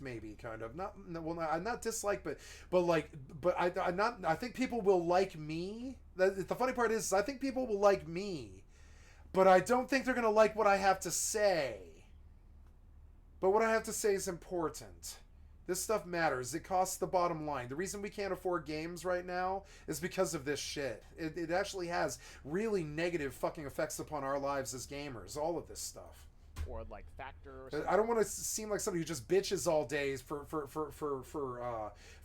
maybe, kind of. Not, no, well, not dislike, but I think people will like me. The funny part is, I think people will like me, but I don't think they're going to like what I have to say. But what I have to say is important. This stuff matters. It costs the bottom line. The reason we can't afford games right now is because of this shit. It actually has really negative fucking effects upon our lives as gamers. All of this stuff. Or like Factor or something. I don't want to seem like somebody who just bitches all day for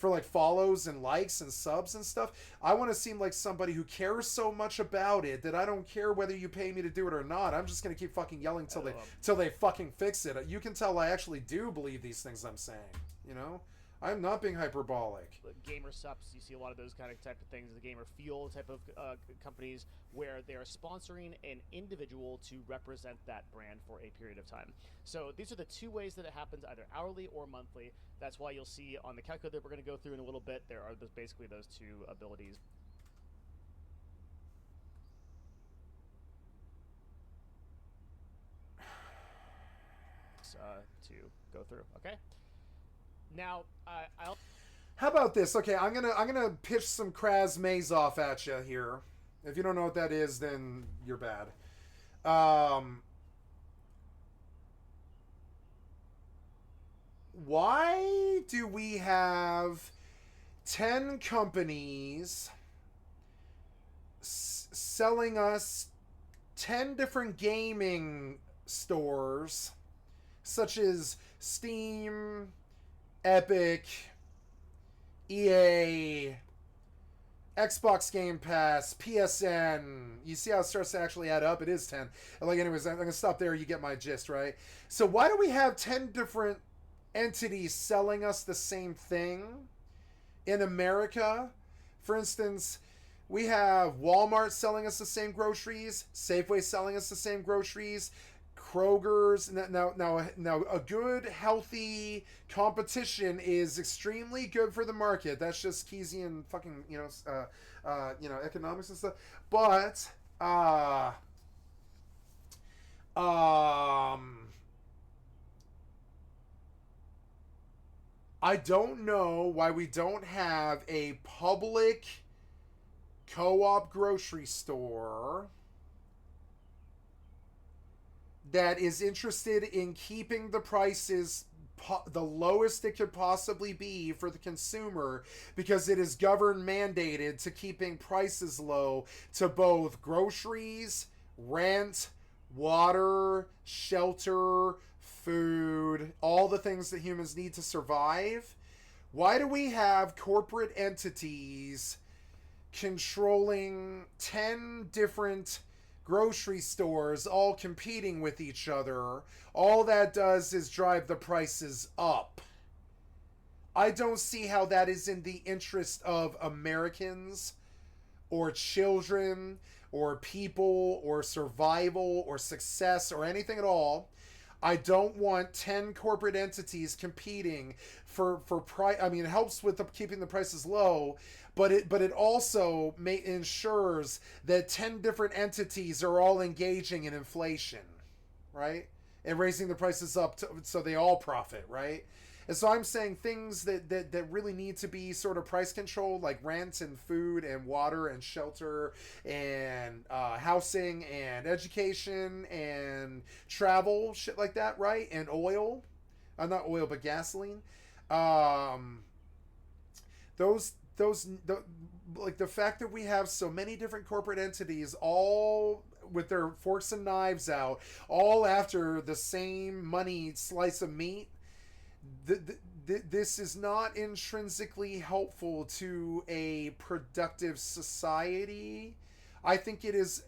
like follows and likes and subs and stuff. I want to seem like somebody who cares so much about it that I don't care whether you pay me to do it or not. I'm just gonna keep fucking yelling till they fucking fix it. You can tell I actually do believe these things I'm saying. You know, I'm not being hyperbolic. Gamer subs, you see a lot of those kind of type of things. The Gamer Fuel type of companies where they are sponsoring an individual to represent that brand for a period of time. So these are the two ways that it happens, either hourly or monthly. That's why you'll see on the calculator that we're going to go through in a little bit, there are basically those two abilities. To go through, okay? Now, I'll. How about this? Okay, I'm gonna pitch some Kraz Mazov at you here. If you don't know what that is, then you're bad. Why do we have 10 companies selling us 10 different gaming stores, such as Steam, Epic, EA, Xbox Game Pass, PSN. You see how it starts to actually add up? It is 10. Like, anyways, I'm going to stop there. You get my gist, right? So why do we have 10 different entities selling us the same thing in America? For instance, we have Walmart selling us the same groceries, Safeway selling us the same groceries, Kroger's. Now, a good, healthy competition is extremely good for the market. That's just Keynesian fucking, economics and stuff. But, I don't know why we don't have a public co-op grocery store that is interested in keeping the prices the lowest it could possibly be for the consumer, because it is government mandated to keeping prices low to both groceries, rent, water, shelter, food, all the things that humans need to survive. Why do we have corporate entities controlling 10 different grocery stores all competing with each other? All that does is drive the prices up. I don't see how that is in the interest of Americans or children or people or survival or success or anything at all. I don't want 10 corporate entities competing for price. I mean, it helps with keeping the prices low, but it also ensures that 10 different entities are all engaging in inflation, right? And raising the prices up so they all profit, right? And so I'm saying things that really need to be sort of price controlled, like rent and food and water and shelter and housing and education and travel, shit like that, right? And oil. Not oil, but gasoline. Like the fact that we have so many different corporate entities all with their forks and knives out, all after the same money slice of meat. This is not intrinsically helpful to a productive society. I think it is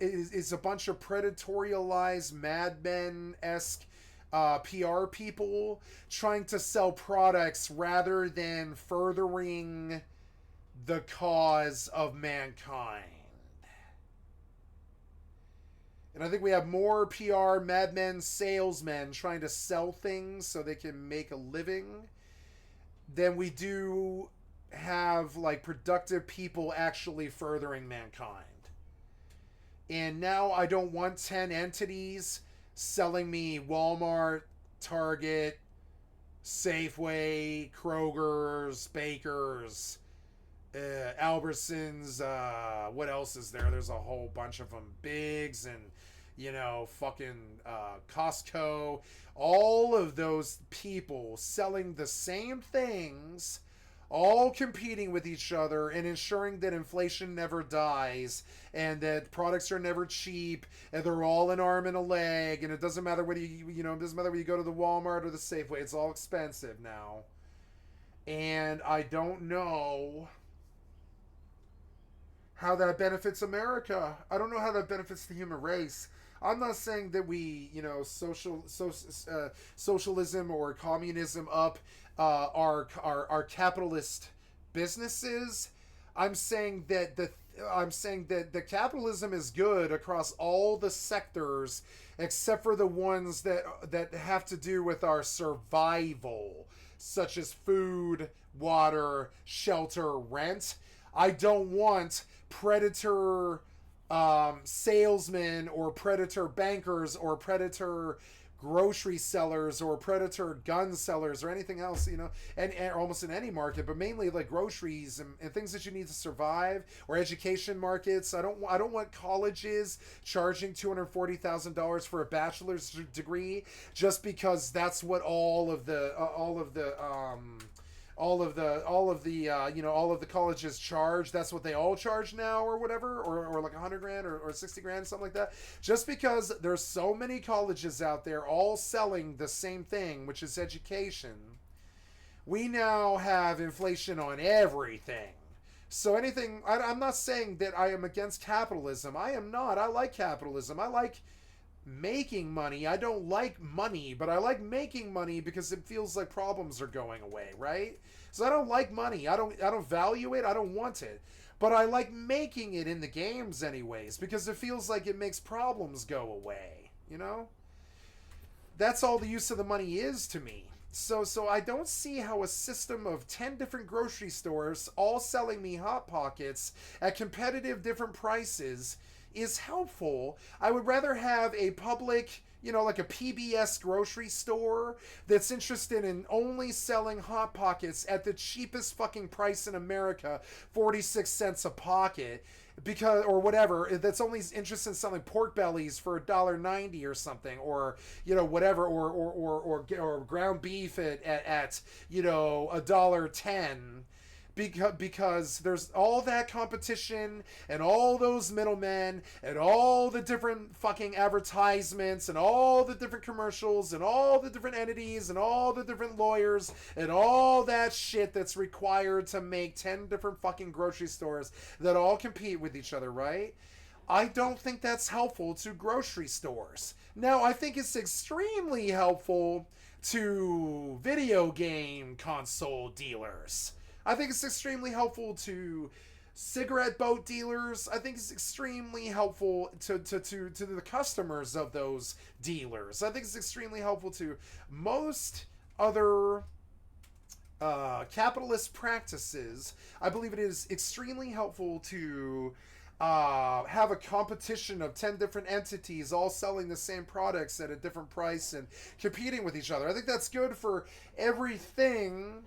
a bunch of predatorialized Mad Men-esque PR people trying to sell products rather than furthering the cause of mankind. And I think we have more PR madmen salesmen trying to sell things so they can make a living than we do have like productive people actually furthering mankind. And now I don't want 10 entities selling me Walmart, Target, Safeway, Kroger's, Baker's, Albertsons, what else is there? There's a whole bunch of them. Biggs and, fucking Costco. All of those people selling the same things, all competing with each other and ensuring that inflation never dies and that products are never cheap and they're all an arm and a leg, and it doesn't matter whether it doesn't matter whether you go to the Walmart or the Safeway, it's all expensive now. And I don't know how that benefits America. I don't know how that benefits the human race. I'm not saying that we, socialism or communism up our capitalist businesses. I'm saying that the capitalism is good across all the sectors except for the ones that have to do with our survival, such as food, water, shelter, rent. I don't want predator salesmen or predator bankers or predator grocery sellers or predator gun sellers or anything else, and almost in any market, but mainly like groceries and things that you need to survive, or education markets. I don't want colleges charging $240,000 for a bachelor's degree just because that's what all of the colleges charge. That's what they all charge now, or whatever, or like $100,000 or $60,000, something like that. Just because there's so many colleges out there all selling the same thing, which is education, we now have inflation on everything. So I'm not saying that I am against capitalism. I am not. I like capitalism. I like making money. I don't like money, but I like making money because it feels like problems are going away, right? So I don't like money. I don't value it. I don't want it. But I like making it in the games anyways because it feels like it makes problems go away, That's all the use of the money is to me. So I don't see how a system of 10 different grocery stores all selling me Hot Pockets at competitive different prices is helpful. I would rather have a public, like a PBS grocery store that's interested in only selling Hot Pockets at the cheapest fucking price in America, 46 cents a pocket, because, or whatever, that's only interested in selling pork bellies for $1.90 or something, or whatever, or ground beef at $1.10. Because there's all that competition and all those middlemen and all the different fucking advertisements and all the different commercials and all the different entities and all the different lawyers and all that shit that's required to make 10 different fucking grocery stores that all compete with each other, right? I don't think that's helpful to grocery stores. Now, I think it's extremely helpful to video game console dealers. I think it's extremely helpful to cigarette boat dealers. I think it's extremely helpful to the customers of those dealers. I think it's extremely helpful to most other capitalist practices. I believe it is extremely helpful to have a competition of 10 different entities all selling the same products at a different price and competing with each other. I think that's good for everything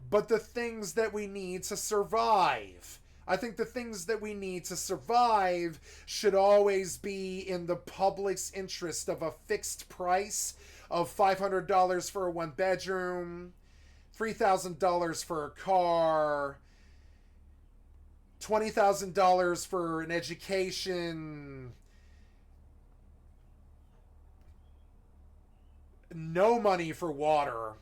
but the things that we need to survive. I think the things that we need to survive should always be in the public's interest of a fixed price of $500 for a one bedroom, $3,000 for a car, $20,000 for an education, no money for water.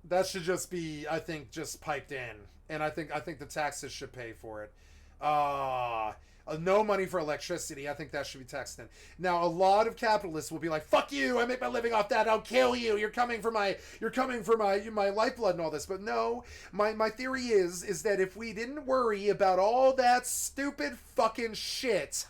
That should just be, I think, just piped in, and I think the taxes should pay for it. No money for electricity. I think that should be taxed in. Now, a lot of capitalists will be like, "Fuck you! I make my living off that. I'll kill you. You're coming for my lifeblood and all this." But no, my theory is that if we didn't worry about all that stupid fucking shit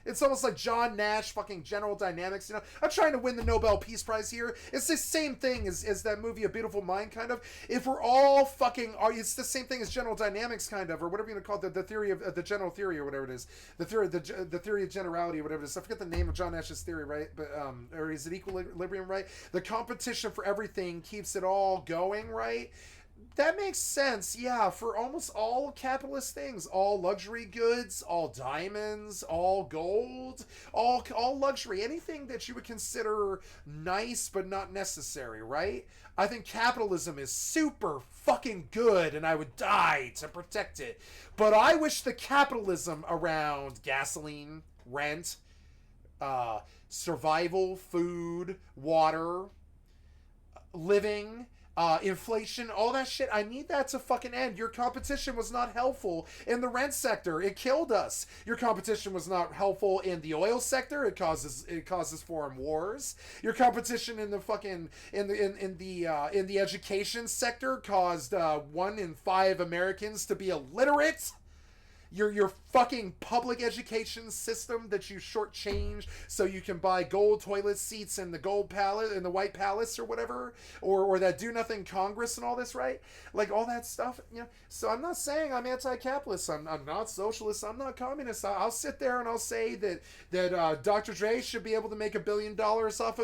It's almost like John Nash, fucking General Dynamics, you know? I'm trying to win the Nobel Peace Prize here. It's the same thing as that movie A Beautiful Mind, kind of. If we're all fucking... It's the same thing as General Dynamics, kind of, or whatever you're going to call it, the theory of... the general theory, or whatever it is. The theory of generality, or whatever it is. I forget the name of John Nash's theory, right? But or is it equilibrium, right? The competition for everything keeps it all going, right? That makes sense, yeah, for almost all capitalist things. All luxury goods, all diamonds, all gold, all luxury. Anything that you would consider nice but not necessary, right? I think capitalism is super fucking good and I would die to protect it. But I wish the capitalism around gasoline, rent, survival, food, water, living... inflation, all that shit. I need that to fucking end. Your competition was not helpful in the rent sector. It killed us. Your competition was not helpful in the oil sector. It causes foreign wars. Your competition in the fucking in the education sector caused 1 in 5 Americans to be illiterate. Your fucking public education system that you shortchange so you can buy gold toilet seats in the gold palace, in the White Palace or whatever, or that do nothing Congress and all this, right? Like all that stuff, you know. So I'm not saying I'm anti-capitalist. I'm not socialist. I'm not communist. I'll sit there and I'll say that Dr. Dre should be able to make $1 billion off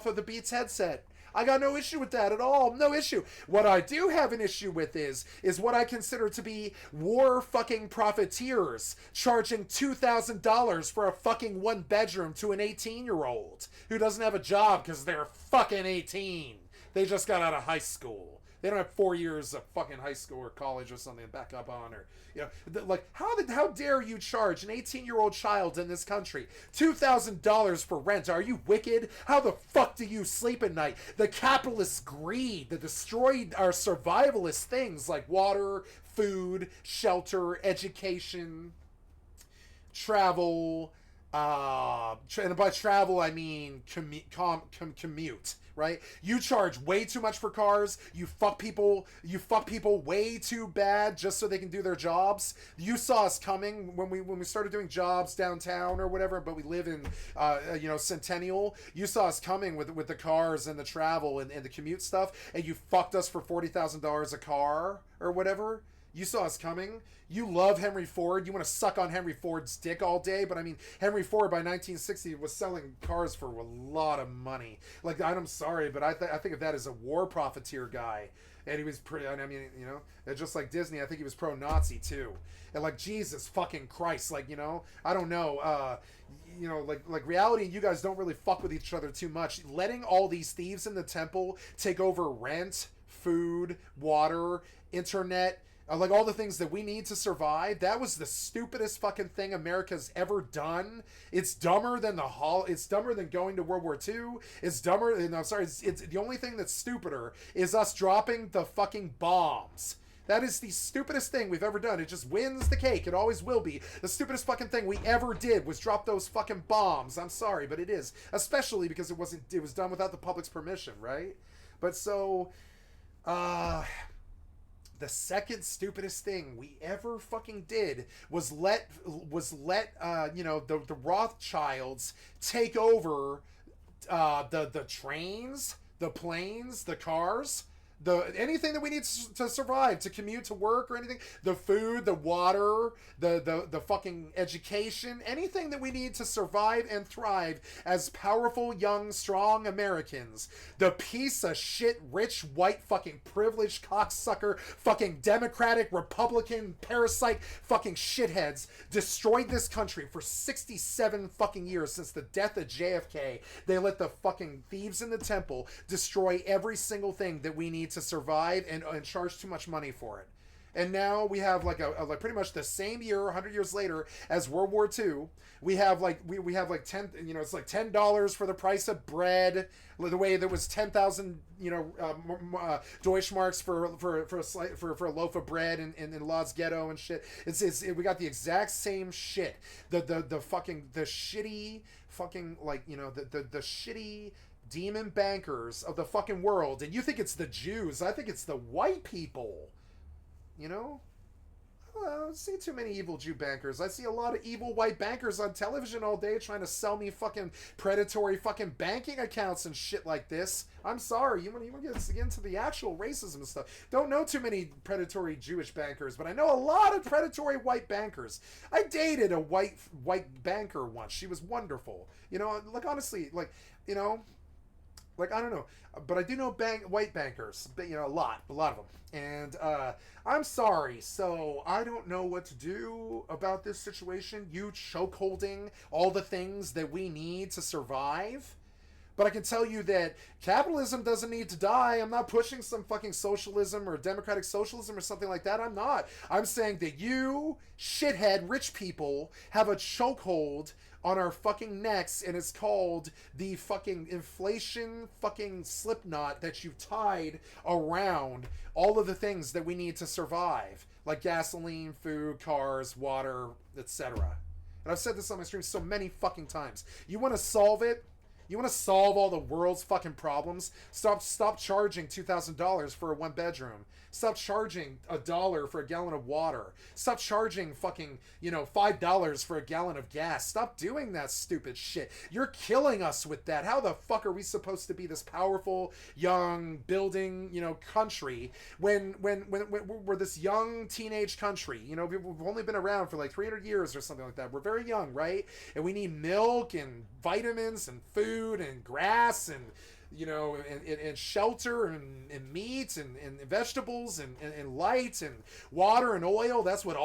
of the Beats headset. I got no issue with that at all. No issue. What I do have an issue with is what I consider to be war fucking profiteers charging $2,000 for a fucking 1-bedroom to an 18-year-old who doesn't have a job because they're fucking 18. They just got out of high school. They don't have 4 years of fucking high school or college or something to back up on, or, you know, like, how dare you charge an 18-year-old child in this country $2,000 for rent? Are you wicked? How the fuck do you sleep at night? The capitalist greed that destroyed our survivalist things like water, food, shelter, education, travel, and by travel I mean commute, right? You charge way too much for cars. You fuck people way too bad just so they can do their jobs. You saw us coming when we started doing jobs downtown or whatever, but we live in Centennial. You saw us coming with the cars and the travel and the commute stuff, and you fucked us for $40,000 a car or whatever. You saw us coming. You love Henry Ford. You want to suck on Henry Ford's dick all day. But I mean, Henry Ford by 1960 was selling cars for a lot of money. Like, I'm sorry, but I think of that as a war profiteer guy. And he was pretty, I mean, you know, just like Disney, I think he was pro-Nazi too. And like, Jesus fucking Christ, like, you know, I don't know, you know, like reality and you guys don't really fuck with each other too much. Letting all these thieves in the temple take over rent, food, water, internet, like all the things that we need to survive. That was the stupidest fucking thing America's ever done. It's dumber than it's dumber than going to World War II. It's dumber. No, I'm sorry. It's the only thing that's stupider is us dropping the fucking bombs. That is the stupidest thing we've ever done. It just wins the cake. It always will be. The stupidest fucking thing we ever did was drop those fucking bombs. I'm sorry, but it is. Especially because it was done without the public's permission, right? But so, the second stupidest thing we ever fucking did was let you know, the Rothschilds take over the trains, the planes, the cars, anything that we need to survive, to commute to work or anything, the food, the water, the fucking education, anything that we need to survive and thrive as powerful, young, strong Americans. The piece of shit, rich, white, fucking privileged, cocksucker, fucking Democratic, Republican, parasite, fucking shitheads destroyed this country for 67 fucking years since the death of JFK. They let the fucking thieves in the temple destroy every single thing that we need to survive and charge too much money for it. And now we have like like pretty much the same year, 100 years later, as World War II. We have like we have like 10, you know, it's like $10 for the price of bread. The way that was 10,000, you know, Deutschmarks for a loaf of bread in Lodz Ghetto and shit. We got the exact same shit. The shitty fucking, like, you know, the shitty demon bankers of the fucking world. And you think it's the Jews? I think it's the white people. You know, I don't see too many evil Jew bankers. I see a lot of evil white bankers on television all day trying to sell me fucking predatory fucking banking accounts and shit like this. I'm sorry, you want to get into the actual racism and stuff. Don't know too many predatory Jewish bankers, but I know a lot of predatory white bankers. I dated a white banker once. She was wonderful. You know, like honestly, like, you know, like I don't know, but I do know white bankers, you know, a lot of them. And I'm sorry, so I don't know what to do about this situation. You chokeholding all the things that we need to survive. But I can tell you that capitalism doesn't need to die. I'm not pushing some fucking socialism or democratic socialism or something like that. I'm not. I'm saying that you, shithead rich people, have a chokehold on our fucking necks, and it's called the fucking inflation fucking slipknot that you've tied around all of the things that we need to survive, like gasoline, food, cars, water, etc. And I've said this on my stream so many fucking times. You want to solve it? You want to solve all the world's fucking problems? Stop charging $2,000 for a one bedroom. Stop charging $1 for a gallon of water. Stop charging fucking, you know, $5 for a gallon of gas. Stop doing that stupid shit. You're killing us with that. How the fuck are we supposed to be this powerful, young, building, you know, country when we're this young teenage country? You know, we've only been around for like 300 years or something like that. We're very young, right? And we need milk and vitamins and food and grass and, you know, and shelter and meat and vegetables and light and water and oil. That's what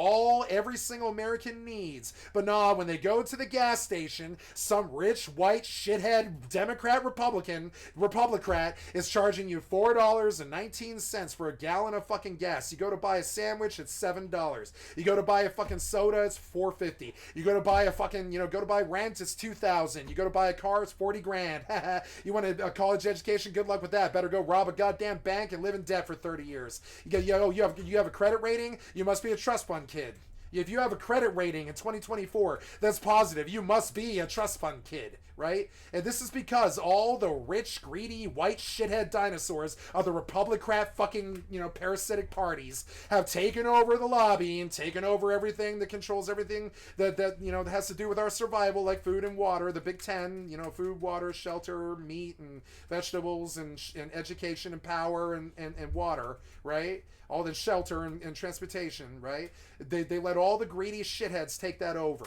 every single American needs. But nah, when they go to the gas station, some rich white shithead Democrat Republicrat is charging you $4.19 for a gallon of fucking gas. You go to buy a sandwich, it's $7. You go to buy a fucking soda, it's $4.50. You go to buy a fucking, you know, go to buy rent, it's $2,000. You go to buy a car, it's $40,000. You want a college education, good luck with that. Better go rob a goddamn bank and live in debt for 30 years. You have a credit rating, you must be a trust fund kid. If you have a credit rating in 2024 that's positive, you must be a trust fund kid, right? And this is because all the rich, greedy, white shithead dinosaurs of the Republicrat fucking, you know, parasitic parties have taken over the lobby and taken over everything that controls everything that you know, that has to do with our survival, like food and water, the Big Ten, you know, food, water, shelter, meat, and vegetables, and education, and power, and water, right? All the shelter and transportation, right? They let all the greedy shitheads take that over.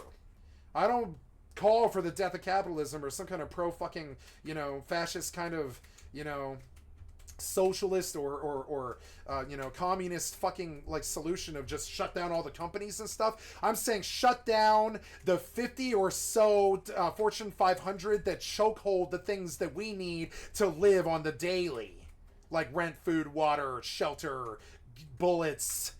I don't call for the death of capitalism or some kind of pro-fucking, you know, fascist kind of, you know, socialist or you know, communist fucking like solution of just shut down all the companies and stuff. I'm saying shut down the 50 or so Fortune 500 that chokehold the things that we need to live on the daily, like rent, food, water, shelter, bullets,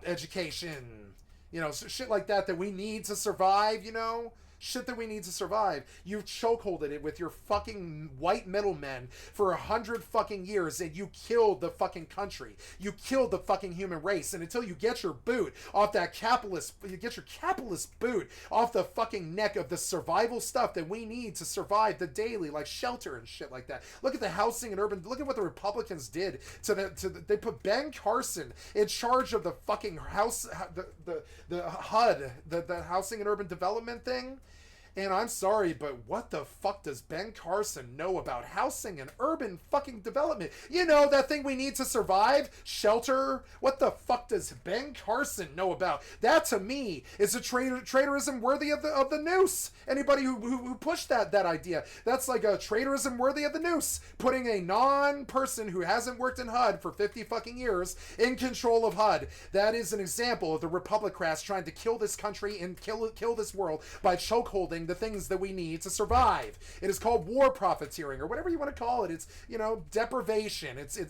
education, you know, shit like that we need to survive, you know? Shit that we need to survive. You've chokeholded it with your fucking white middlemen for 100 fucking years, and you killed the fucking country. You killed the fucking human race. And until you get your boot off that capitalist, you get your capitalist boot off the fucking neck of the survival stuff that we need to survive the daily, like shelter and shit like that. Look at the housing and urban. Look at what the Republicans did they put Ben Carson in charge of the fucking house, the HUD, the housing and urban development thing. And I'm sorry, but what the fuck does Ben Carson know about housing and urban fucking development? You know, that thing we need to survive? Shelter? What the fuck does Ben Carson know about? That, to me, is a traitorism worthy of the noose. Anybody who pushed that idea, that's like a traitorism worthy of the noose. Putting a non-person who hasn't worked in HUD for 50 fucking years in control of HUD. That is an example of the Republicrats trying to kill this country and kill this world by chokeholding the things that we need to survive. It is called war profiteering, or whatever you want to call it. It's, you know, deprivation. It's the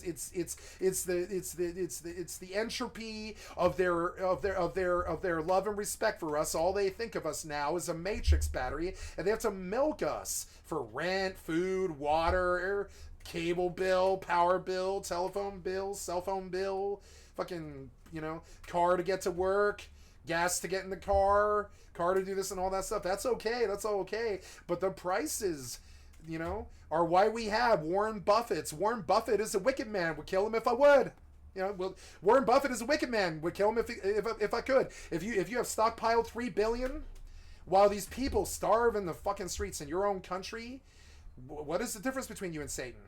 entropy of their love and respect for us. All they think of us now is a matrix battery, and they have to milk us for rent, food, water, cable bill, power bill, telephone bill, cell phone bill, fucking, you know, car to get to work, gas to get in the car to do this and all that stuff. That's okay. That's all okay. But the prices, you know, are why we have Warren Buffett. Warren Buffett is a wicked man. Would kill him if I would. You know, well, Warren Buffett is a wicked man. Would kill him if I could. If you have stockpiled $3 billion while these people starve in the fucking streets in your own country, what is the difference between you and Satan?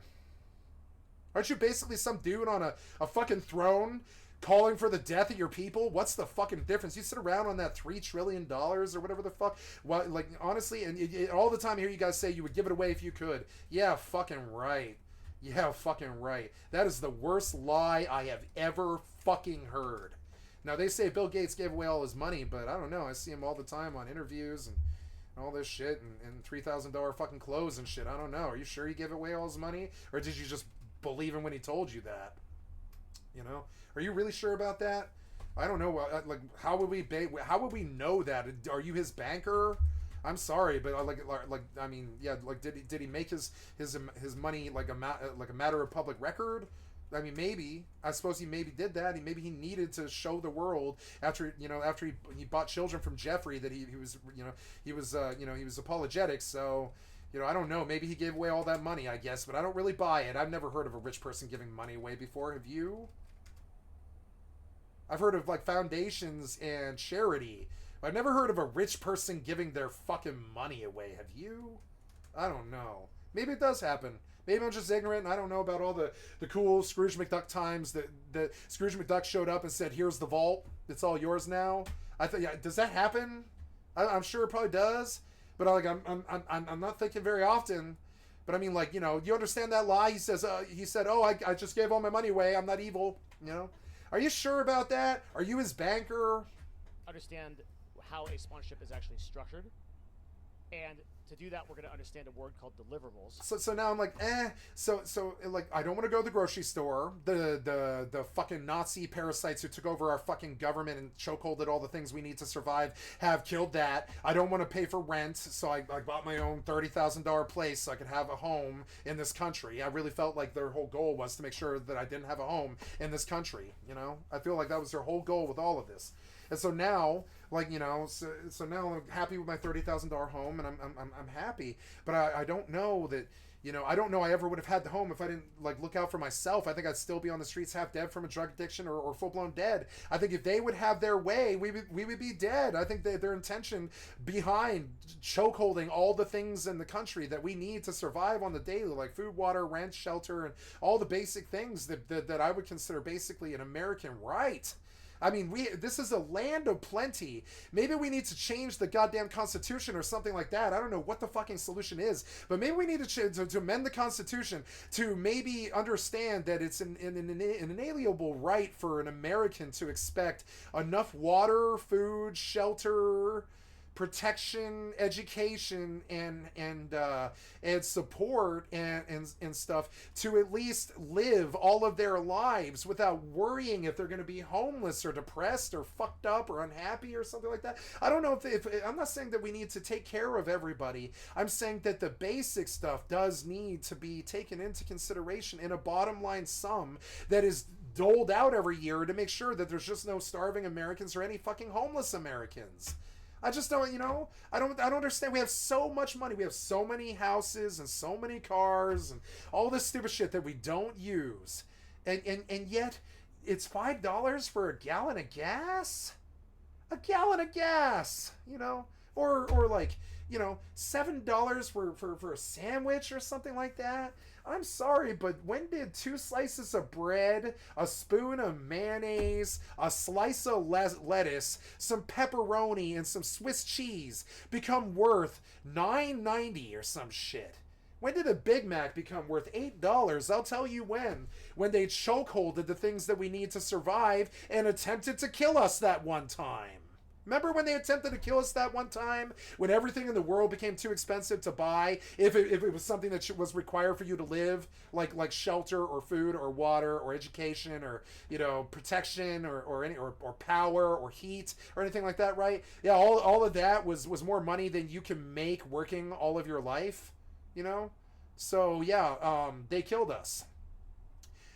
Aren't you basically some dude on a fucking throne calling for the death of your people? What's the fucking difference? You sit around on that $3 trillion or whatever the fuck. Well, like, honestly, and all the time I hear you guys say you would give it away if you could. Yeah, fucking right. Yeah, fucking right. That is the worst lie I have ever fucking heard. Now, they say Bill Gates gave away all his money, but I don't know. I see him all the time on interviews and all this shit and $3,000 fucking clothes and shit. I don't know. Are you sure he gave away all his money? Or did you just believe him when he told you that? You know? Are you really sure about that? I don't know. Like, how would we know that? Are you his banker? I'm sorry, but I mean, yeah, like, did he make his money like a matter of public record? I mean, maybe. I suppose he maybe did that. Maybe he needed to show the world after he bought children from Jeffrey that he was apologetic. So, I don't know. Maybe he gave away all that money, I guess, but I don't really buy it. I've never heard of a rich person giving money away before. Have you? I've heard of like foundations and charity. I've never heard of a rich person giving their fucking money away. Have you? I don't know. Maybe it does happen. Maybe I'm just ignorant and I don't know about all the cool Scrooge McDuck times that Scrooge McDuck showed up and said, "Here's the vault. It's all yours now." I thought, yeah, does that happen? I'm sure it probably does, but I'm not thinking very often. But I mean, like, you understand that lie? He said, "Oh, I just gave all my money away. I'm not evil." Are you sure about that? Are you his banker? Understand how a sponsorship is actually structured, and to do that, we're going to understand a word called deliverables. So now I'm like, So like, I don't want to go to the grocery store. The fucking Nazi parasites who took over our fucking government and chokeholded all the things we need to survive have killed that. I don't want to pay for rent, so I bought my own $30,000 place so I could have a home in this country. I really felt like their whole goal was to make sure that I didn't have a home in this country. I feel like that was their whole goal with all of this. And so now, like, so now I'm happy with my $30,000 home, and I'm happy. But I don't know that, I don't know I ever would have had the home if I didn't, like, look out for myself. I think I'd still be on the streets half dead from a drug addiction or full-blown dead. I think if they would have their way, we would be dead. I think their intention behind chokeholding all the things in the country that we need to survive on the daily, like food, water, rent, shelter, and all the basic things that I would consider basically an American right. I mean, this is a land of plenty. Maybe we need to change the goddamn Constitution or something like that. I don't know what the fucking solution is, but maybe we need to amend the Constitution to maybe understand that it's an inalienable right for an American to expect enough water, food, shelter, protection, education, and support and stuff to at least live all of their lives without worrying if they're going to be homeless or depressed or fucked up or unhappy or something like that. I don't know if I'm not saying that we need to take care of everybody. I'm saying that the basic stuff does need to be taken into consideration in a bottom line sum that is doled out every year to make sure that there's just no starving Americans or any fucking homeless Americans. I just don't, I don't understand. We have so much money. We have so many houses and so many cars and all this stupid shit that we don't use. And yet it's $5 for a gallon of gas? A gallon of gas, or like, $7 for a sandwich or something like that. I'm sorry, but when did 2 slices of bread, a spoon of mayonnaise, a slice of lettuce, some pepperoni, and some Swiss cheese become worth $9.90 or some shit? When did a Big Mac become worth $8? I'll tell you when. When they chokeholded the things that we need to survive and attempted to kill us that one time. Remember when they attempted to kill us that one time? When everything in the world became too expensive to buy, if it was something that was required for you to live, like shelter or food or water or education or protection or power or heat or anything like that, right? Yeah, all of that was more money than you can make working all of your life, So yeah, they killed us.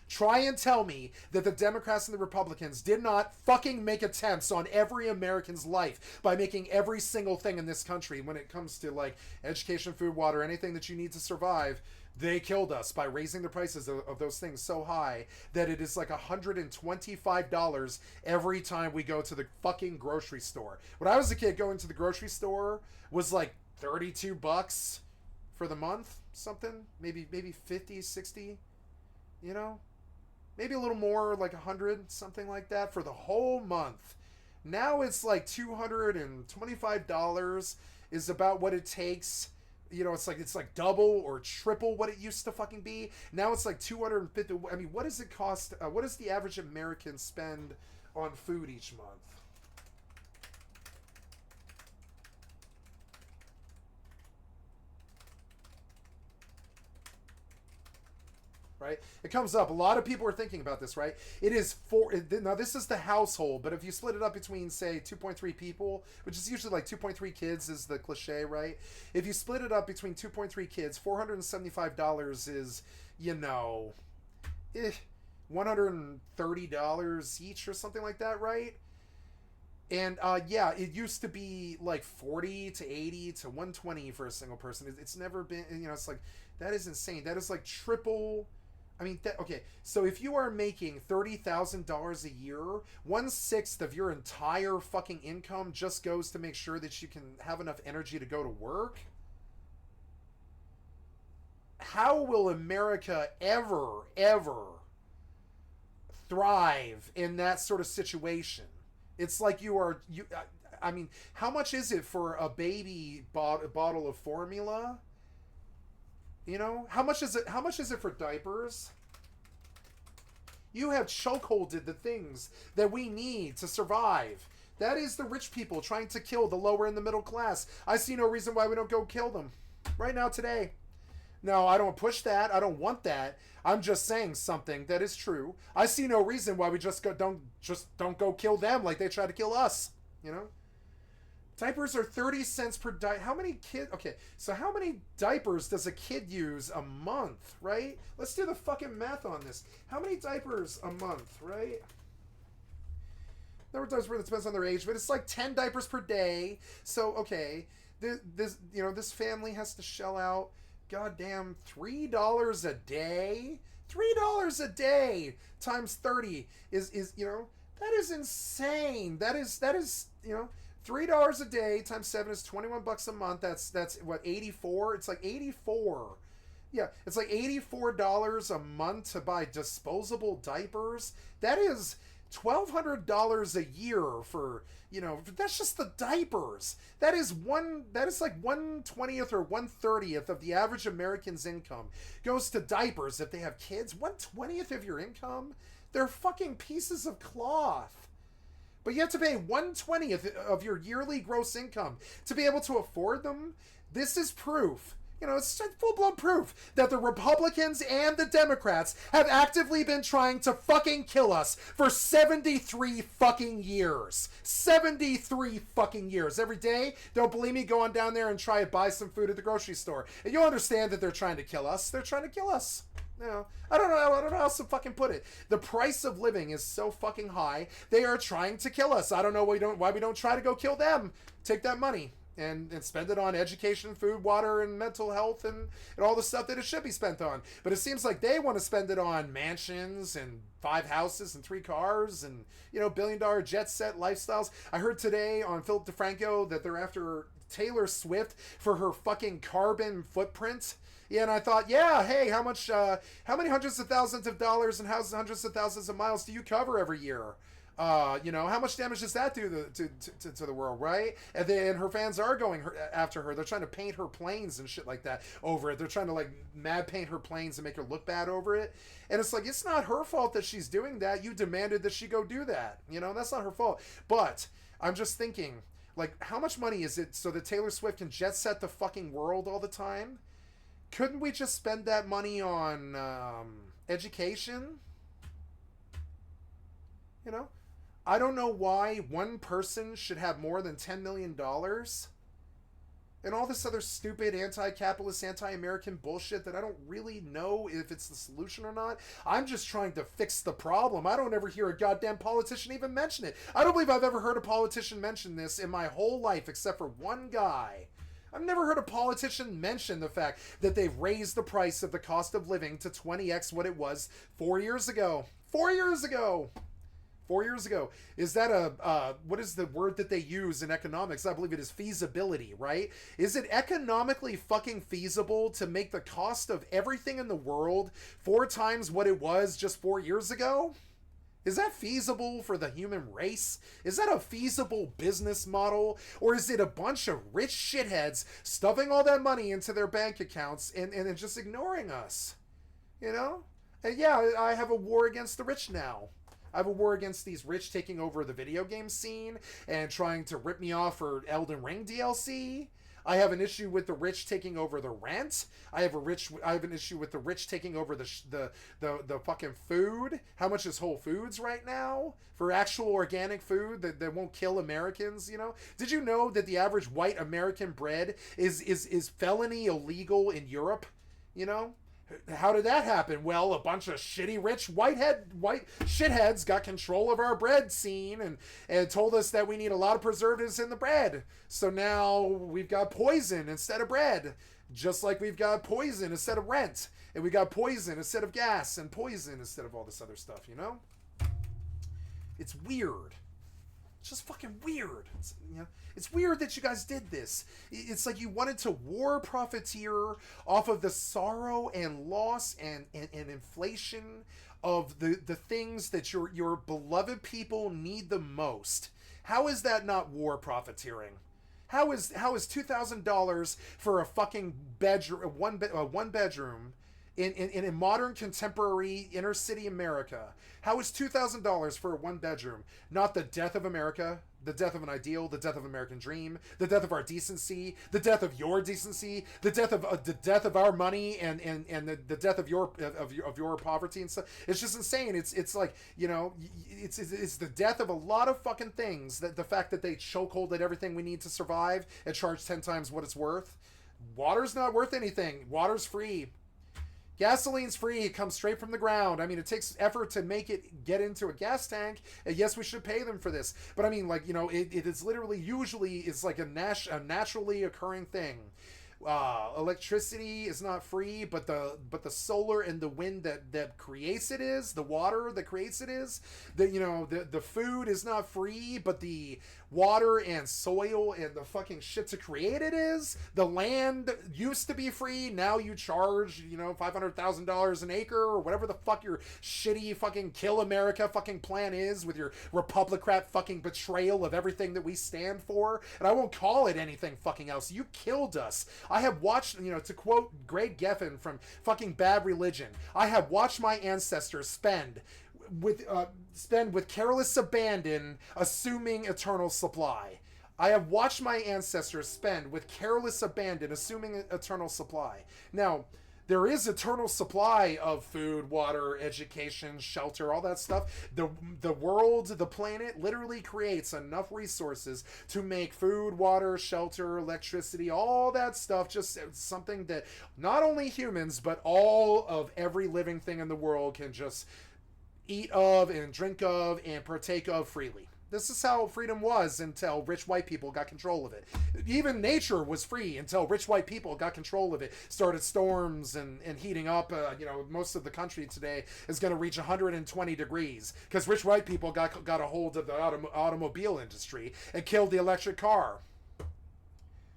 Try and tell me that the Democrats and the Republicans did not fucking make attempts on every American's life by making every single thing in this country when it comes to, like, education, food, water, anything that you need to survive, They killed us by raising the prices of those things so high that it is like $125 every time we go to the fucking grocery store. When I was a kid, going to the grocery store was like $32 for the month, something, maybe 50, 60, you know? Maybe a little more, like 100, something like that for the whole month. Now it's like $225 is about what it takes. You know, it's like double or triple what it used to fucking be. Now it's like 250. I mean, what does it cost? What does the average American spend on food each month? Right? It comes up. A lot of people are thinking about this, right? It is now this is the household, but if you split it up between, say, 2.3 people, which is usually like 2.3 kids is the cliche, right? If you split it up between 2.3 kids, $475 is, you know, $130 each or something like that, right? And yeah, it used to be like 40 to 80 to 120 for a single person. It's never been, you know, it's like, that is insane. That is like triple. I mean, okay, so if you are making $30,000 a year, 1/6 of your entire fucking income just goes to make sure that you can have enough energy to go to work. How will America ever thrive in that sort of situation? It's like I mean, how much is it for a baby bottle of formula? You know, how much is it? How much is it for diapers? You have chokeholded the things that we need to survive. That is the rich people trying to kill the lower and the middle class. I see no reason why we don't go kill them right now today. No, I don't push that. I don't want that. I'm just saying something that is true. I see no reason why we don't go kill them like they try to kill us. You know. Diapers are 30 cents per diaper. How many kids? Okay, so how many diapers does a kid use a month, right? Let's do the fucking math on this. How many diapers a month, right? Number of diapers, it depends on their age, but it's like 10 diapers per day. So, okay, this family has to shell out, goddamn, $3 a day? $3 a day times 30 is that is insane. That is, $3 a day times 7 is $21 a month. That's what, 84? It's like 84. Yeah, it's like $84 a month to buy disposable diapers. That is $1,200 a year for, that's just the diapers. That is like 1/20th or 1/30th of the average American's income goes to diapers if they have kids. 1/20th of your income? They're fucking pieces of cloth. But you have to pay 1/20th of your yearly gross income to be able to afford them. This is proof. It's full-blown proof that the Republicans and the Democrats have actively been trying to fucking kill us for 73 fucking years. 73 fucking years. Every day, don't believe me, go on down there and try to buy some food at the grocery store. And you'll understand that they're trying to kill us. They're trying to kill us. I don't know how else to fucking put it. The price of living is so fucking high. They are trying to kill us. I don't know why we don't try to go kill them. Take that money and spend it on education, food, water, and mental health, and all the stuff that it should be spent on. But it seems like they want to spend it on mansions and 5 houses and 3 cars and, billion-dollar jet set lifestyles. I heard today on Philip DeFranco that they're after Taylor Swift for her fucking carbon footprint. Yeah, and I thought, yeah, hey, how many hundreds of thousands of dollars and hundreds of thousands of miles do you cover every year? How much damage does that do to the world, right? And then her fans are going after her. They're trying to paint her planes and shit like that over it. They're trying to like mad paint her planes and make her look bad over it. And it's like, it's not her fault that she's doing that. You demanded that she go do that. That's not her fault. But I'm just thinking, like, how much money is it so that Taylor Swift can jet set the fucking world all the time? Couldn't we just spend that money on education? I don't know why one person should have more than $10 million. And all this other stupid anti-capitalist, anti-American bullshit that I don't really know if it's the solution or not. I'm just trying to fix the problem. I don't ever hear a goddamn politician even mention it. I don't believe I've ever heard a politician mention this in my whole life except for one guy. I've never heard a politician mention the fact that they've raised the price of the cost of living to 20x what it was 4 years ago. 4 years ago. 4 years ago. Is that what is the word that they use in economics? I believe it is feasibility, right? Is it economically fucking feasible to make the cost of everything in the world 4 times what it was just 4 years ago? Is that feasible for the human race? Is that a feasible business model? Or is it a bunch of rich shitheads stuffing all that money into their bank accounts and just ignoring us? You know? And yeah, I have a war against the rich now. I have a war against these rich taking over the video game scene and trying to rip me off for Elden Ring DLC. I have an issue with the rich taking over the rent. I have an issue with the rich taking over the fucking food. How much is Whole Foods right now for actual organic food that won't kill Americans? You know, did you know that the average white American bread is felony illegal in Europe? You know. How did that happen? Well, a bunch of shitty rich white shitheads got control of our bread scene and told us that we need a lot of preservatives in the bread. So now we've got poison instead of bread. Just like we've got poison instead of rent. And we got poison instead of gas and poison instead of all this other stuff, you know? It's weird. It's just fucking weird. It's weird that you guys did this. It's like you wanted to war profiteer off of the sorrow and loss and inflation of the things that your beloved people need the most. How is that not war profiteering? How is $2,000 for a fucking bedroom, one bedroom in modern contemporary inner city America? How is $2,000 for a one bedroom not the death of America, the death of an ideal, the death of American dream, the death of our decency, the death of your decency, the death of our money, and the death of your poverty and stuff? It's just insane. It's like, you know, it's the death of a lot of fucking things. That the fact that they chokeholded everything we need to survive and charge 10 times what it's worth. Water's not worth anything. Water's free. Gasoline's free. It comes straight from the ground. I mean, it takes effort to make it get into a gas tank. And yes, we should pay them for this. But I mean, like, you know, it is literally usually is like a naturally occurring thing. Electricity is not free, but the solar and the wind that creates it is, the water that creates it is, the food is not free, but the water and soil and the fucking shit to create it is. The land used to be free, now you charge, $500,000 an acre or whatever the fuck your shitty fucking kill America fucking plan is with your Republicrat fucking betrayal of everything that we stand for. And I won't call it anything fucking else. You killed us. I have watched, to quote Greg Geffen from fucking Bad Religion, I have watched my ancestors spend with careless abandon, assuming eternal supply. I have watched my ancestors spend with careless abandon, assuming eternal supply. Now, there is eternal supply of food, water, education, shelter, all that stuff. The world, the planet, literally creates enough resources to make food, water, shelter, electricity, all that stuff, just something that not only humans, but all of every living thing in the world can just eat of and drink of and partake of freely. This is how freedom was until rich white people got control of it. Even nature was free until rich white people got control of it. Started storms and heating up. Most of the country today is going to reach 120 degrees because rich white people got a hold of the automobile industry and killed the electric car.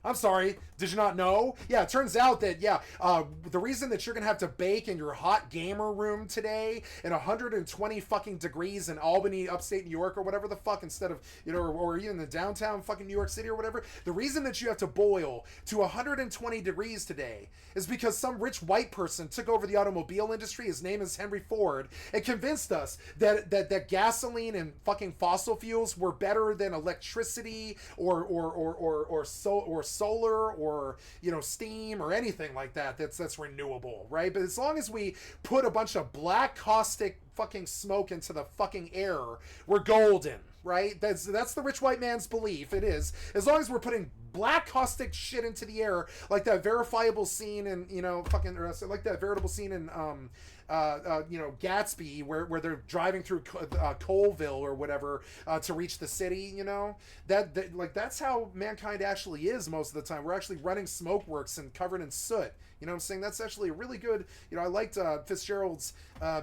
I'm sorry, did you not know? Yeah, it turns out that, the reason that you're going to have to bake in your hot gamer room today in 120 fucking degrees in Albany, upstate New York, or whatever the fuck, instead of, or even the downtown fucking New York City or whatever, the reason that you have to boil to 120 degrees today is because some rich white person took over the automobile industry, his name is Henry Ford, and convinced us that gasoline and fucking fossil fuels were better than electricity or solar or steam or anything like that's renewable, right? But as long as we put a bunch of black caustic fucking smoke into the fucking air, we're golden, right? That's the rich white man's belief. It is. As long as we're putting black caustic shit into the air, like that verifiable scene in, you know, fucking, or like that veritable scene in, you know, Gatsby, where they're driving through Coleville or whatever to reach the city. You know, that like that's how mankind actually is most of the time. We're actually running smoke works and covered in soot. You know what I'm saying? That's actually a really good, you know, I liked Fitzgerald's,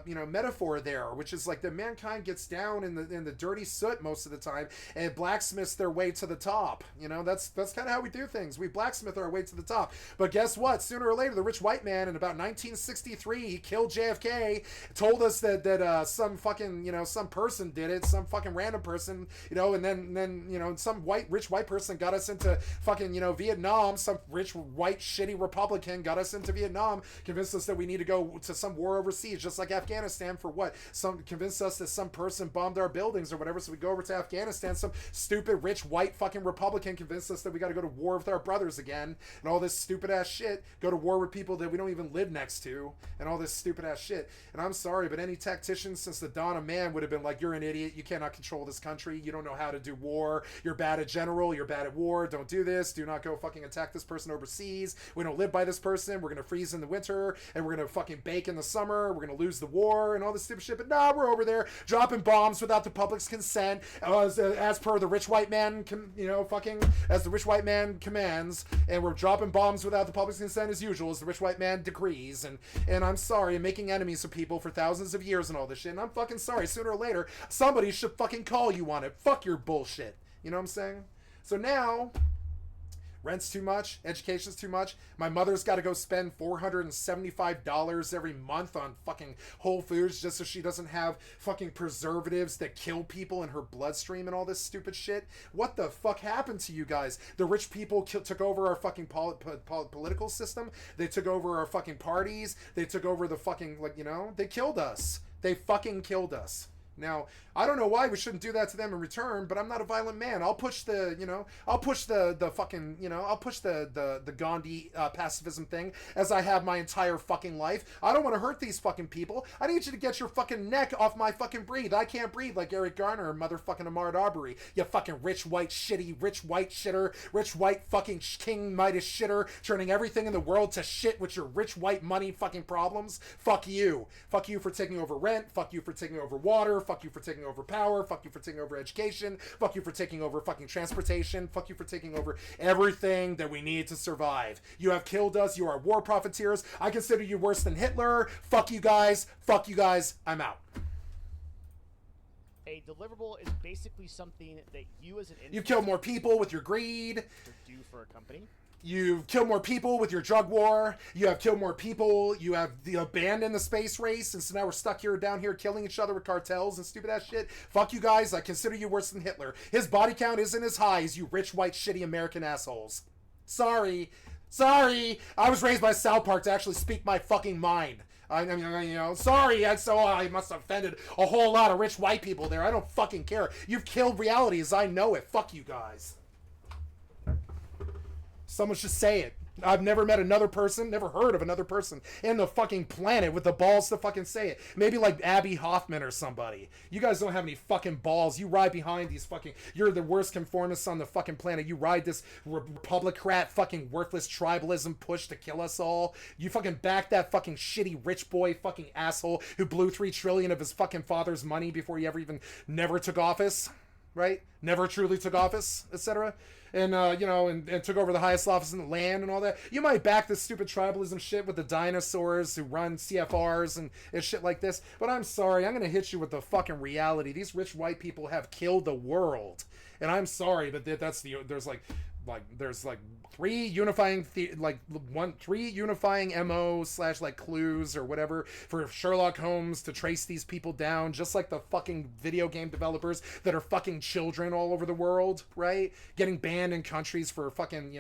you know, metaphor there, which is like that mankind gets down in the dirty soot most of the time and blacksmiths their way to the top. You know, that's kind of how we do things. We blacksmith our way to the top. But guess what? Sooner or later, the rich white man in about 1963, he killed JFK, told us that some fucking, you know, some person did it, some fucking random person, you know, and then you know, some rich white person got us into fucking, you know, Vietnam, some rich white shitty Republican got us into Vietnam, convinced us that we need to go to some war overseas, just like Afghanistan, for what? Some convinced us that some person bombed our buildings or whatever, so we go over to Afghanistan. Some stupid rich white fucking Republican convinced us that we got to go to war with our brothers again, and all this stupid ass shit. Go to war with people that we don't even live next to, and all this stupid ass shit. And I'm sorry, but any tactician since the dawn of man would have been like, you're an idiot, you cannot control this country, you don't know how to do war, you're bad at general, you're bad at war, don't do this, do not go fucking attack this person overseas, we don't live by this person, we're gonna freeze in the winter, and we're gonna fucking bake in the summer, we're gonna lose the war, and all this stupid shit. But nah, we're over there dropping bombs without the public's consent, as per the rich white man, you know, fucking, as the rich white man commands, and we're dropping bombs without the public's consent as usual, as the rich white man decrees, and I'm sorry, making enemies of people for thousands of years and all this shit, and I'm fucking sorry. Sooner or later, somebody should fucking call you on it. Fuck your bullshit. You know what I'm saying? So now, rent's too much, education's too much, my mother's got to go spend $475 every month on fucking Whole Foods just so she doesn't have fucking preservatives that kill people in her bloodstream and all this stupid shit. What the fuck happened to you guys? The rich people took over our fucking political system, they took over our fucking parties, they took over the fucking, like, you know, they killed us. They fucking killed us. Now, I don't know why we shouldn't do that to them in return, but I'm not a violent man. I'll push the, you know, I'll push the fucking, you know, I'll push the Gandhi pacifism thing as I have my entire fucking life. I don't want to hurt these fucking people. I need you to get your fucking neck off my fucking breathe. I can't breathe like Eric Garner or motherfucking Ahmad Arbery. You fucking rich white shitty, rich white shitter, rich white fucking King Midas shitter, turning everything in the world to shit with your rich white money fucking problems. Fuck you. Fuck you for taking over rent. Fuck you for taking over water. Fuck you for taking over power. Fuck you for taking over education. Fuck you for taking over fucking transportation. Fuck you for taking over everything that we need to survive. You have killed us. You are war profiteers. I consider you worse than Hitler. Fuck you guys. Fuck you guys. I'm out. A deliverable is basically something that you as an You've killed more people with your greed. do for a company. You've killed more people with your drug war. You have killed more people. You have abandoned the space race. And so now we're stuck here down here killing each other with cartels and stupid ass shit. Fuck you guys. I consider you worse than Hitler. His body count isn't as high as you rich, white, shitty American assholes. Sorry. Sorry. I was raised by South Park to actually speak my fucking mind. I mean, you know, sorry, I must have offended a whole lot of rich white people there. I don't fucking care. You've killed reality as I know it. Fuck you guys. Someone should say it. I've never met another person, never heard of another person in the fucking planet with the balls to fucking say it. Maybe like Abby Hoffman or somebody. You guys don't have any fucking balls. You ride behind these fucking... You're the worst conformists on the fucking planet. You ride this Republicrat fucking worthless tribalism push to kill us all. You fucking back that fucking shitty rich boy fucking asshole who blew $3 trillion of his fucking father's money before he never took office. Right? Never truly took office, etc. And, you know, and took over the highest office in the land and all that. You might back this stupid tribalism shit with the dinosaurs who run CFRs and shit like this. But I'm sorry, I'm going to hit you with the fucking reality. These rich white people have killed the world. And I'm sorry, but there's three unifying MO / like clues or whatever for Sherlock Holmes to trace these people down, just like the fucking video game developers that are fucking children all over the world, right? Getting banned in countries for fucking,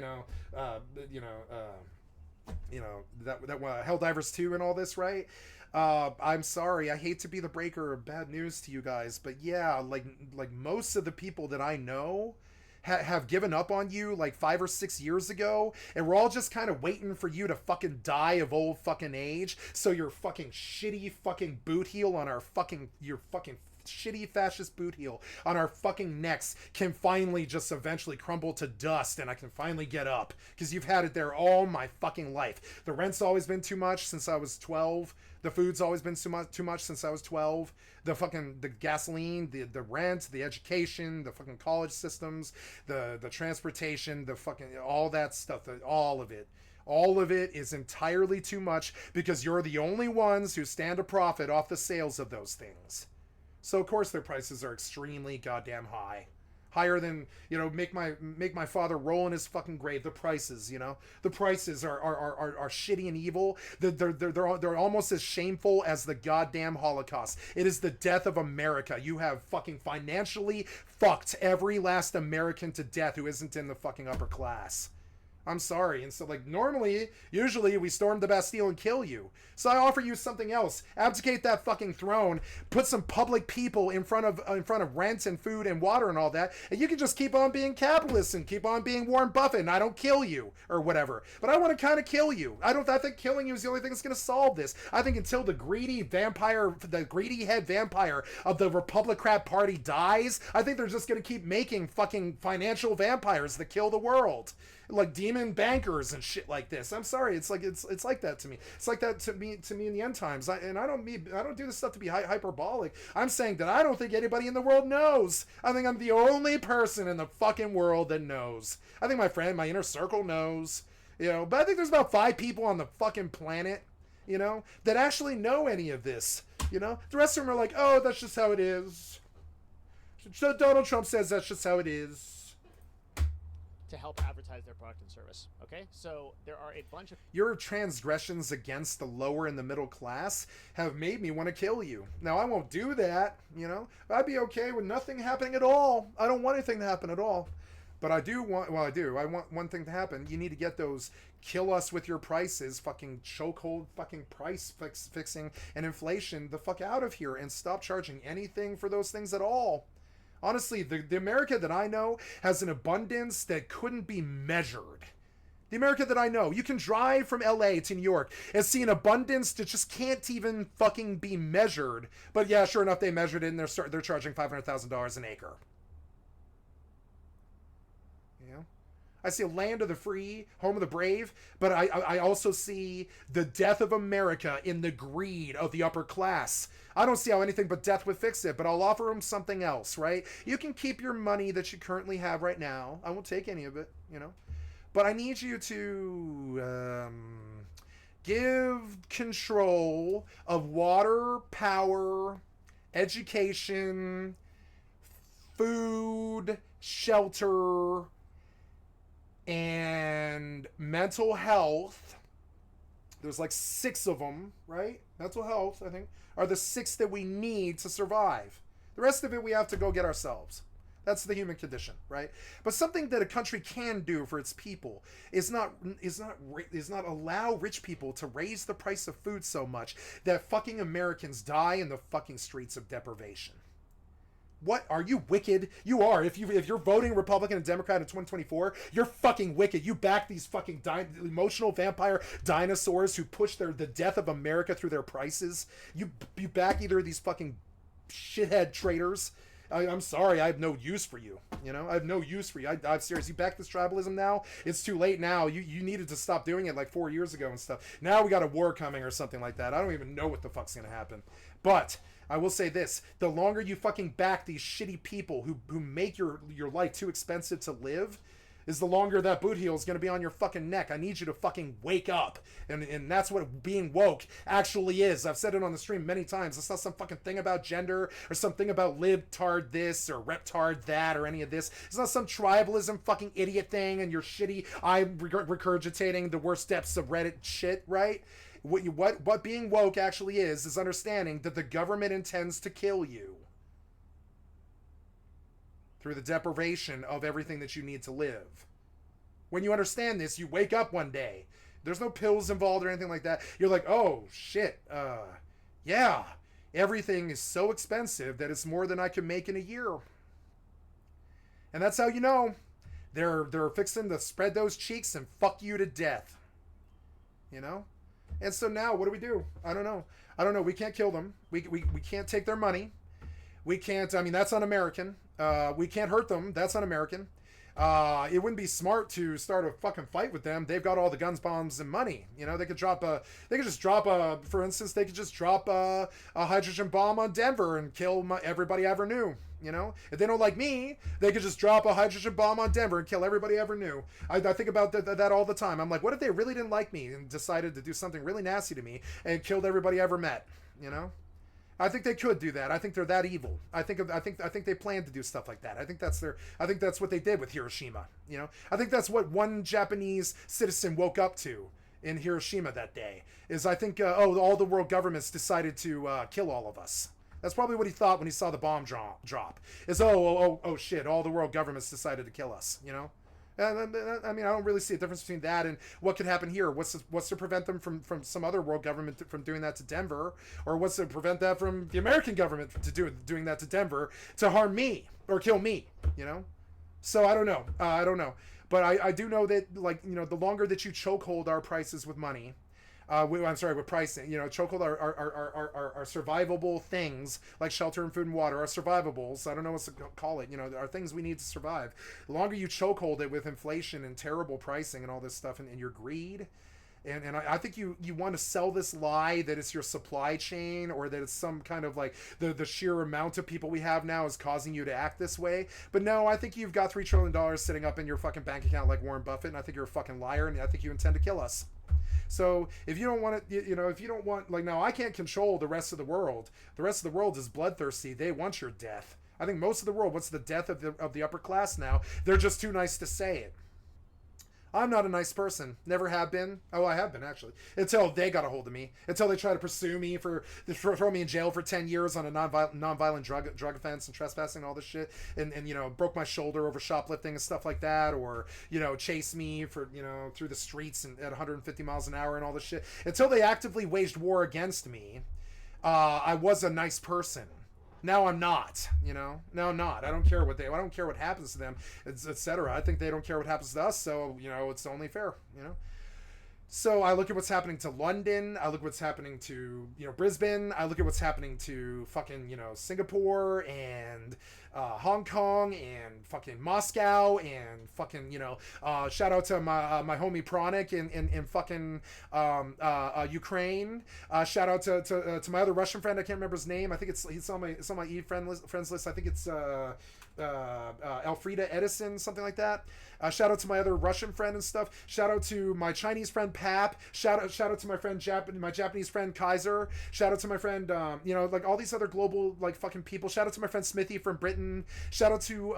Helldivers 2 and all this, right? I'm sorry, I hate to be the breaker of bad news to you guys, but yeah, like most of the people that I know have given up on you like 5 or 6 years ago, and we're all just kind of waiting for you to fucking die of old fucking age, so your fucking shitty fucking boot heel on your fucking shitty fascist boot heel on our fucking necks can finally just eventually crumble to dust, and I can finally get up, because you've had it there all my fucking life. The rent's always been too much since I was 12. The food's always been too much since I was 12. The gasoline, the rent, the education, the fucking college systems, the transportation, the fucking all that stuff, all of it. All of it is entirely too much, because you're the only ones who stand to profit off the sales of those things. So of course their prices are extremely goddamn high. Higher than, you know, make my father roll in his fucking grave. The prices, you know, the prices are shitty and evil. They're almost as shameful as the goddamn Holocaust. It is the death of America. You have fucking financially fucked every last American to death who isn't in the fucking upper class. I'm sorry. And so, like, usually we storm the Bastille and kill you. So I offer you something else. Abdicate that fucking throne. Put some public people in front of rent and food and water and all that. And you can just keep on being capitalist and keep on being Warren Buffett, and I don't kill you or whatever. But I want to kind of kill you. I think killing you is the only thing that's going to solve this. I think until the greedy head vampire of the Republican Party dies, I think they're just going to keep making fucking financial vampires that kill the world. Like demon bankers and shit like this. I'm sorry, it's like that to me. It's like that to me in the end times. I don't do this stuff to be hyperbolic. I'm saying that I don't think anybody in the world knows. I think I'm the only person in the fucking world that knows. I think my inner circle knows. You know, but I think there's about 5 people on the fucking planet, you know, that actually know any of this. You know, the rest of them are like, oh, that's just how it is. So Donald Trump says that's just how it is. To help advertise their product and service. Okay, so there are a bunch of your transgressions against the lower and the middle class have made me want to kill you. Now I won't do that, you know. I'd be okay with nothing happening at all. I don't want anything to happen at all. But I do want, well, I do. I want one thing to happen. You need to get those kill us with your prices, fucking chokehold, fucking price fixing and inflation the fuck out of here, and stop charging anything for those things at all. Honestly, the America that I know has an abundance that couldn't be measured. The America that I know, you can drive from LA to New York and see an abundance that just can't even fucking be measured. But yeah, sure enough, they measured it and they're charging $500,000 an acre. You know? I see a land of the free, home of the brave, but I also see the death of America in the greed of the upper class. I don't see how anything but death would fix it, but I'll offer them something else, right? You can keep your money that you currently have right now. I won't take any of it, you know? But I need you to give control of water, power, education, food, shelter, and mental health. There's like 6 of them, right? Mental health, I think, are the 6 that we need to survive. The rest of it we have to go get ourselves. That's the human condition, right? But something that a country can do for its people is not allow rich people to raise the price of food so much that fucking Americans die in the fucking streets of deprivation. What, are you wicked? You are. If you're voting Republican and Democrat in 2024, you're fucking wicked. You back these fucking emotional vampire dinosaurs who push the death of America through their prices. You back either of these fucking shithead traitors. I'm sorry, I have no use for you. You know, I have no use for you. I'm serious. You back this tribalism now? It's too late now. You needed to stop doing it like 4 years ago and stuff. Now we got a war coming or something like that. I don't even know what the fuck's gonna happen. But I will say this, the longer you fucking back these shitty people who make your life too expensive to live, is the longer that boot heel is going to be on your fucking neck. I need you to fucking wake up. And that's what being woke actually is. I've said it on the stream many times. It's not some fucking thing about gender or something about libtard this or reptard that or any of this. It's not some tribalism fucking idiot thing and your shitty, I'm regurgitating the worst depths of Reddit shit, right? What being woke actually is understanding that the government intends to kill you through the deprivation of everything that you need to live. When you understand this, you wake up one day. There's no pills involved or anything like that. You're like, oh, shit. Yeah. Everything is so expensive that it's more than I can make in a year. And that's how you know. They're fixing to spread those cheeks and fuck you to death. You know? And so now, what do? I don't know. We can't kill them. We can't take their money. We can't. I mean, that's un-American. We can't hurt them. That's un-American. It wouldn't be smart to start a fucking fight with them. They've got all the guns, bombs, and money. You know, they could just drop a, for instance, they could just drop a hydrogen bomb on Denver and kill everybody I ever knew. You know, if they don't like me, they could just drop a hydrogen bomb on Denver and kill everybody I ever knew. I think about that all the time. I'm like, what if they really didn't like me and decided to do something really nasty to me and killed everybody I ever met? You know? I think they could do that. I think they're that evil. I think they plan to do stuff like that. I think that's what they did with Hiroshima. You know, I think that's what one Japanese citizen woke up to in Hiroshima that day. Is I think all the world governments decided to kill all of us. That's probably what he thought when he saw the bomb drop. Is oh shit, all the world governments decided to kill us. You know. I mean, I don't really see a difference between that and what could happen here. What's to prevent them from some other world government from doing that to Denver, or what's to prevent that from the American government to doing that to Denver to harm me or kill me? You know. So I don't know. I don't know, but I do know that, like, you know, the longer that you chokehold our prices with money. With pricing, you know, chokehold are survivable things like shelter and food and water are survivables. I don't know what to call it. You know, are things we need to survive. The longer you chokehold it with inflation and terrible pricing and all this stuff and your greed, and I think you want to sell this lie that it's your supply chain or that it's some kind of like the sheer amount of people we have now is causing you to act this way. But no, I think you've got $3 trillion sitting up in your fucking bank account like Warren Buffett, and I think you're a fucking liar, and I think you intend to kill us. So if you don't want it, you know, if you don't want, like, now I can't control the rest of the world. The rest of the world is bloodthirsty. They want your death. I think most of the world wants the death of the upper class now. They're just too nice to say it. I'm not a nice person. Never have been. Oh, I have been, actually. Until they got a hold of me. Until they try to pursue me for throw me in jail for 10 years on a nonviolent drug offense and trespassing and all this shit. And you know, broke my shoulder over shoplifting and stuff like that. Or, you know, chase me for, you know, through the streets and at 150 miles an hour and all this shit. Until they actively waged war against me, I was a nice person. Now I'm not, you know. Now I'm not. I don't care what happens to them, etc. I think they don't care what happens to us, so, you know, it's only fair, you know. So I look at what's happening to London. I look at what's happening to, you know, Brisbane. I look at what's happening to fucking, you know, Singapore and Hong Kong and fucking Moscow and fucking, you know, shout out to my homie Pronic in fucking Ukraine. Shout out to my other Russian friend. I can't remember his name. I think he's on my friends list. I think it's Elfrida Edison, something like that. Shout out to my other Russian friend and stuff. Shout out to my Chinese friend Pap. Shout out to my friend my Japanese friend Kaiser. Shout out to my friend, you know, like all these other global like fucking people. Shout out to my friend Smithy from Britain. Shout out to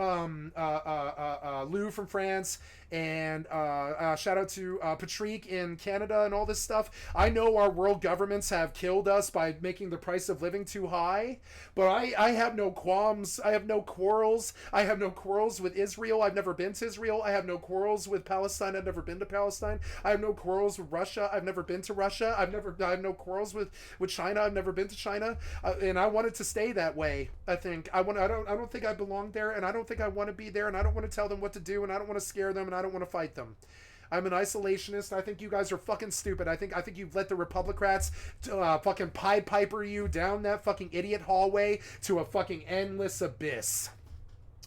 Lou from France. And shout out to Patrick in Canada and all this stuff. I know our world governments have killed us by making the price of living too high, but I have no qualms. I have no quarrels. I have no quarrels with Israel. I've never been to Israel. I have no quarrels with Palestine. I've never been to Palestine. I have no quarrels with Russia. I've never been to Russia. I have no quarrels with China. I've never been to China, and I want it to stay that way. I think I don't think I belong there, and I don't think I want to be there, and I don't want to tell them what to do, and I don't want to scare them, and I don't want to fight them. I'm an isolationist. I think you guys are fucking stupid. I think you've let the Republicrats fucking Pied Piper you down that fucking idiot hallway to a fucking endless abyss.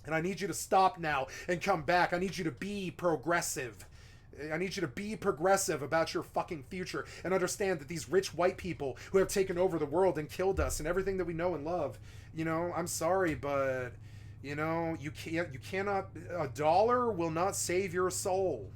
And I need you to stop now and come back. I need you to be progressive. I need you to be progressive about your fucking future and understand that these rich white people who have taken over the world and killed us and everything that we know and love, you know, I'm sorry, but, you know, you cannot, a dollar will not save your soul.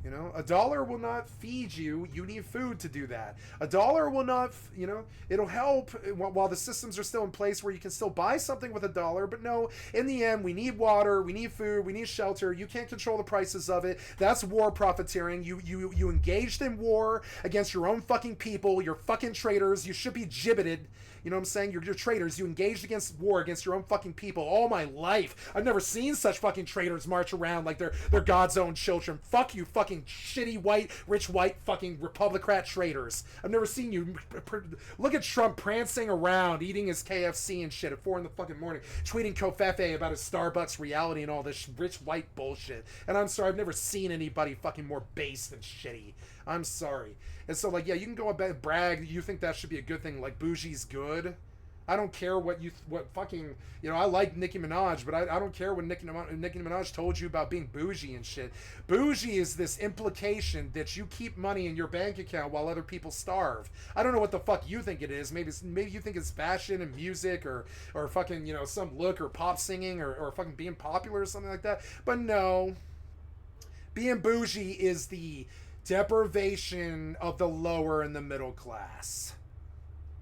You know, a dollar will not feed you. You need food to do that. A dollar will not, you know, it'll help while the systems are still in place where you can still buy something with a dollar. But no, in the end, we need water, we need food, we need shelter. You can't control the prices of it. That's war profiteering. You engaged in war against your own fucking people. You're fucking traitors. You should be gibbeted. You know what I'm saying? You're traitors. You engaged against war against your own fucking people all my life. I've never seen such fucking traitors march around like they're God's own children. Fuck you fucking shitty white, rich white fucking Republicrat traitors. I've never seen you. Look at Trump prancing around, eating his KFC and shit at 4 in the fucking morning, tweeting Kofefe about his Starbucks reality and all this rich white bullshit. And I'm sorry, I've never seen anybody fucking more base than shitty. I'm sorry. And so, like, yeah, you can go about brag. You think that should be a good thing. Like, bougie's good. I don't care what fucking, I like Nicki Minaj, but I don't care what Nicki Minaj told you about being bougie and shit. Bougie is this implication that you keep money in your bank account while other people starve. I don't know what the fuck you think it is. Maybe you think it's fashion and music or fucking, some look or pop singing or fucking being popular or something like that. But no. Being bougie is the deprivation of the lower and the middle class.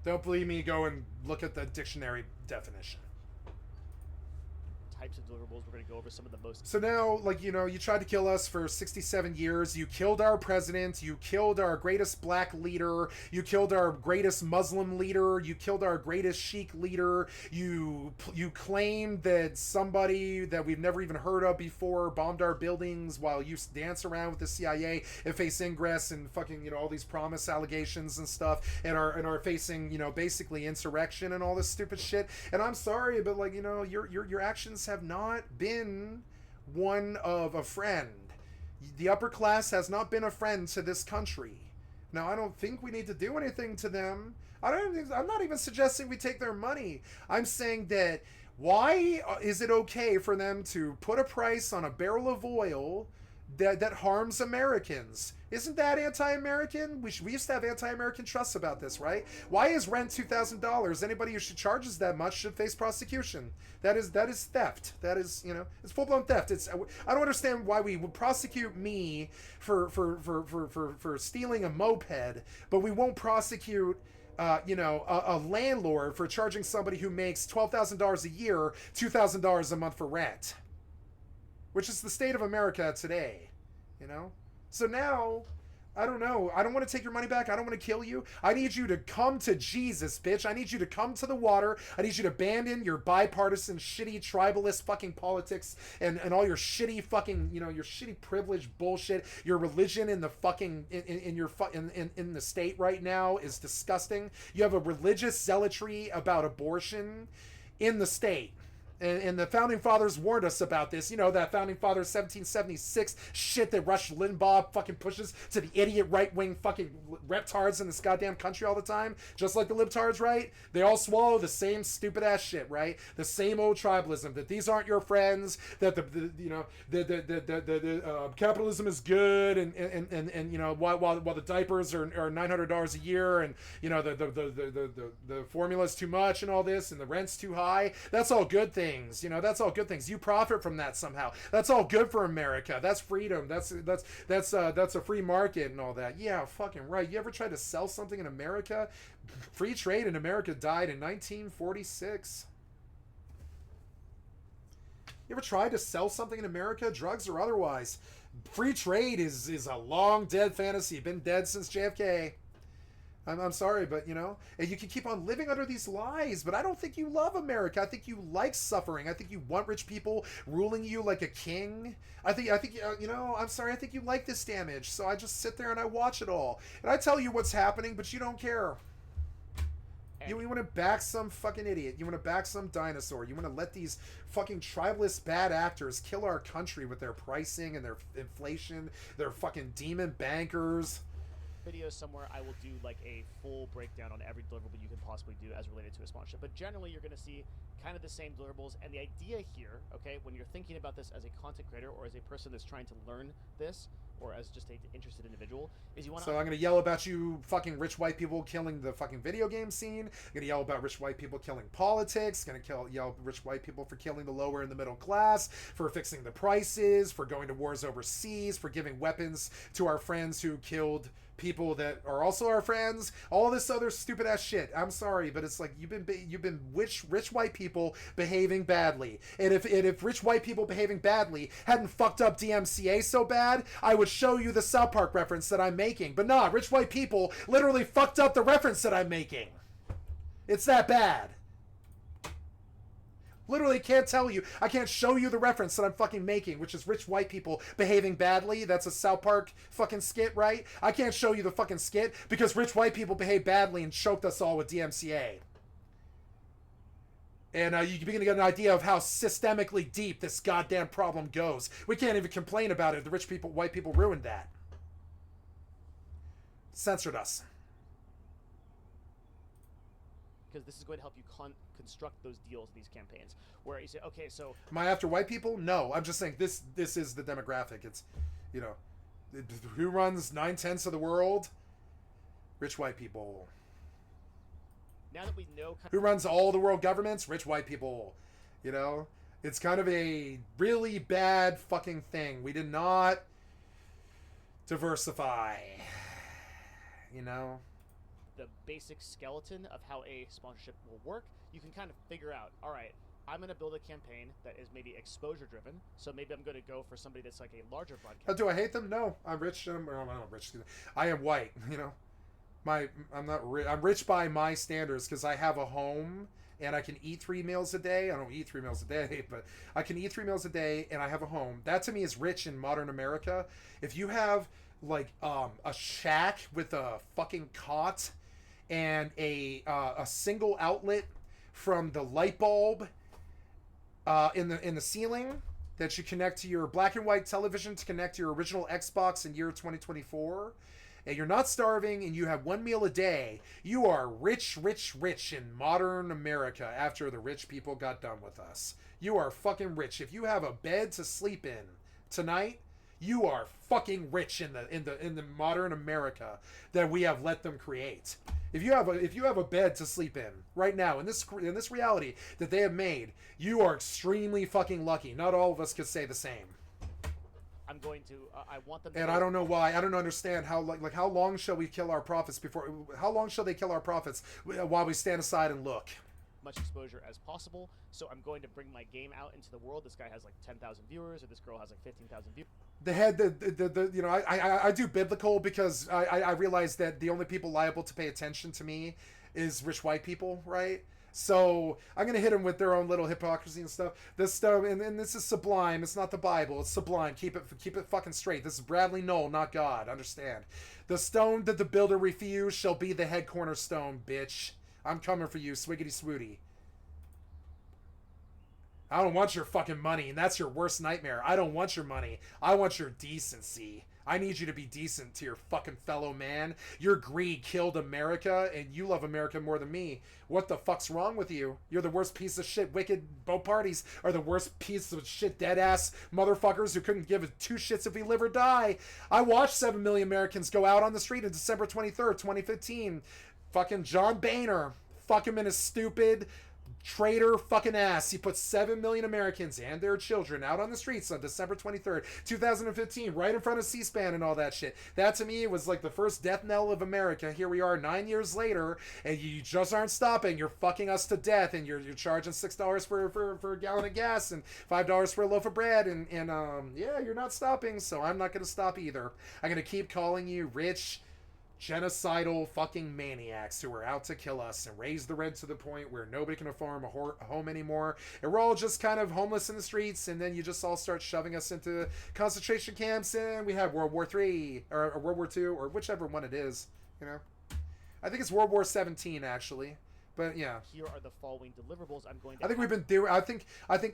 Don't believe me, go and look at the dictionary definition. Types of deliverables. We're going to go over some of the most. So now, you tried to kill us for 67 years. You killed our president. You killed our greatest black leader. You killed our greatest Muslim leader. You killed our greatest Sheik leader. You claimed that somebody that we've never even heard of before bombed our buildings while you dance around with the CIA and face ingress and fucking, all these promise allegations and stuff and are facing, basically insurrection and all this stupid shit. And I'm sorry, but your actions have not been one of a friend. The upper class has not been a friend to this country. Now, I don't think we need to do anything to them. I'm not even suggesting we take their money. I'm saying that why is it okay for them to put a price on a barrel of oil that harms Americans? Isn't that anti-American? We used to have anti-American trusts about this, right? Why is rent $2,000? Anybody who charges that much should face prosecution. That is theft. That is, it's full-blown theft. I don't understand why we would prosecute me for stealing a moped, but we won't prosecute a landlord for charging somebody who makes $12,000 a year, $2,000 a month for rent. Which is the state of America today, So now, I don't know. I don't want to take your money back. I don't want to kill you. I need you to come to Jesus, bitch. I need you to come to the water. I need you to abandon your bipartisan, shitty, tribalist fucking politics and all your shitty fucking, your shitty privilege bullshit. Your religion in the fucking, in the state right now is disgusting. You have a religious zealotry about abortion in the state. And the Founding Fathers warned us about this. That Founding Fathers 1776 shit that Rush Limbaugh fucking pushes to the idiot right-wing fucking reptards in this goddamn country all the time. Just like the libtards, right? They all swallow the same stupid-ass shit, right? The same old tribalism, that these aren't your friends, that the capitalism is good, and while the diapers are $900 a year, and the formula's too much and all this, and the rent's too high. That's all good things. That's all good things. You profit from that somehow. That's all good for America. That's freedom. That's a free market and all that. Yeah, fucking right. You ever tried to sell something in America? Free trade in America died in 1946. You ever tried to sell something in America, drugs or otherwise? Free trade is a long dead fantasy. Been dead since JFK. I'm sorry, but and you can keep on living under these lies, but I don't think you love America. I think you like suffering. I think you want rich people ruling you like a king. I think I'm sorry, I think you like this damage. So I just sit there and I watch it all. And I tell you what's happening, but you don't care. You want to back some fucking idiot. You want to back some dinosaur. You want to let these fucking tribalist bad actors kill our country with their pricing and their inflation, their fucking demon bankers. Video somewhere I will do like a full breakdown on every deliverable you can possibly do as related to a sponsorship, but generally you're going to see kind of the same deliverables. And the idea here, okay, when you're thinking about this as a content creator or as a person that's trying to learn this, or as just an interested individual, is you want to... So I'm going to yell about you fucking rich white people killing the fucking video game scene. I'm going to yell about rich white people killing politics. Going to yell rich white people for killing the lower and the middle class, for fixing the prices, for going to wars overseas, for giving weapons to our friends who killed people that are also our friends, all this other stupid ass shit. I'm sorry, but it's like you've been rich white people behaving badly, and if rich white people behaving badly hadn't fucked up DMCA so bad, I would show you the South Park reference that I'm making. But nah, rich white people literally fucked up the reference that I'm making. It's that bad. Literally can't tell you. I can't show you the reference that I'm fucking making, which is rich white people behaving badly. That's a South Park fucking skit, right? I can't show you the fucking skit because rich white people behaved badly and choked us all with DMCA. And you can begin to get an idea of how systemically deep this goddamn problem goes. We can't even complain about it. The rich people, white people ruined that. Censored us. because this is going to help you construct those deals, these campaigns, where you say, okay, so am I after white people? No, I'm just saying this is the demographic. It's, you know, who runs 9/10 of the world? Rich white people. now that we know Who runs all the world governments? Rich white people. You know, it's kind of a really bad fucking thing. We did not diversify. You know, the basic skeleton of how a sponsorship will work, you can kind of figure out, all right, I'm going to build a campaign that is maybe exposure driven. So maybe I'm going to go for somebody that's like a larger broadcast. do I hate them? No, I'm rich. I'm not rich. I am white. You know, I'm not rich. I'm rich by my standards because I have a home and I can eat 3 meals a day. I don't eat 3 meals a day, but I can eat 3 meals a day and I have a home. That to me is rich in modern America. If you have like a shack with a fucking cot and a single outlet from the light bulb in the ceiling that you connect to your black and white television to connect to your original Xbox in year 2024, and you're not starving and you have 1 meal a day, you are rich, rich, rich in modern America after the rich people got done with us. You are fucking rich. If you have a bed to sleep in tonight, you are fucking rich in the modern America that we have let them create. If you have a bed to sleep in right now in this reality that they have made, you are extremely fucking lucky. Not all of us could say the same. I'm going to. I want them. To and I don't know why. I don't understand how like how long shall we kill our prophets before? How long shall they kill our prophets while we stand aside and look? Much exposure as possible. So I'm going to bring my game out into the world. This guy has like 10,000 viewers, or this girl has like 15,000 viewers. You know, I do biblical because I realize that the only people liable to pay attention to me is rich white people, right? So I'm gonna hit them with their own little hypocrisy and stuff. This stuff, and this is sublime. It's not the Bible. It's sublime. Keep it fucking straight. This is Bradley Knoll, not God. Understand? The stone that the builder refused shall be the head cornerstone, bitch. I'm coming for you, swiggity swooty. I don't want your fucking money, and that's your worst nightmare. I don't want your money. I want your decency. I need you to be decent to your fucking fellow man. Your greed killed America, and you love America more than me. What the fuck's wrong with you? You're the worst piece of shit. Wicked both parties are the worst piece of shit dead-ass motherfuckers who couldn't give 2 shits if we live or die. I watched 7 million Americans go out on the street on December 23rd, 2015. Fucking John Boehner. Fuck him in his stupid traitor fucking ass. He put 7 million Americans and their children out on the streets on December 23rd, 2015, right in front of C-SPAN and all that shit. That to me was like the first death knell of America. Here we are 9 years later, and you just aren't stopping. You're fucking us to death, and you're charging $6 for a gallon of gas and $5 for a loaf of bread, and yeah, you're not stopping, so I'm not going to stop either. I'm going to keep calling you rich, genocidal fucking maniacs who are out to kill us and raise the rent to the point where nobody can afford a home anymore, and we're all just kind of homeless in the streets, and then you just all start shoving us into concentration camps, and we have World War III or World War II or whichever one it is, you know. I think it's World War 17 actually. But yeah, here are the following deliverables I'm going to. I think we've been doing. I think,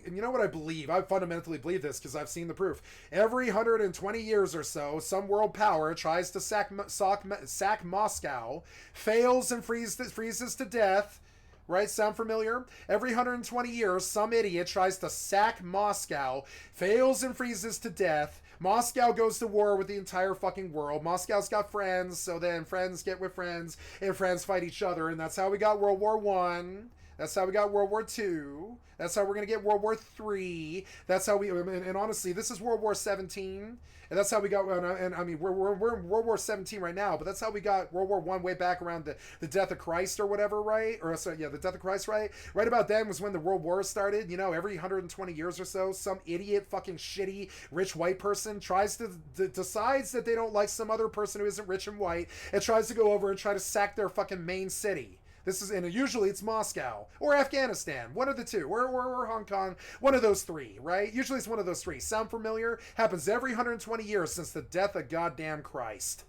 and you know what I believe? I fundamentally believe this because I've seen the proof. Every 120 years or so, some world power tries to sack Moscow, fails and freezes to death. Right? Sound familiar? Every 120 years, some idiot tries to sack Moscow, fails and freezes to death. Moscow goes to war with the entire fucking world. Moscow's got friends, so then friends get with friends, and friends fight each other, and that's how we got World War One. That's how we got World War II. That's how we're going to get World War III. That's how we, and honestly, this is World War 17. And that's how we got, and I mean, we're in World War 17 right now, but that's how we got World War I way back around the death of Christ or whatever, right? Or, sorry, yeah, the death of Christ, right? Right about then was when the World War started. You know, every 120 years or so, some idiot, fucking shitty, rich white person tries to, decides that they don't like some other person who isn't rich and white, and tries to go over and try to sack their fucking main city. This is, and usually it's Moscow or Afghanistan, one of the two, or Hong Kong, one of those three, right? Usually it's one of those three. Sound familiar? Happens every 120 years since the death of goddamn Christ.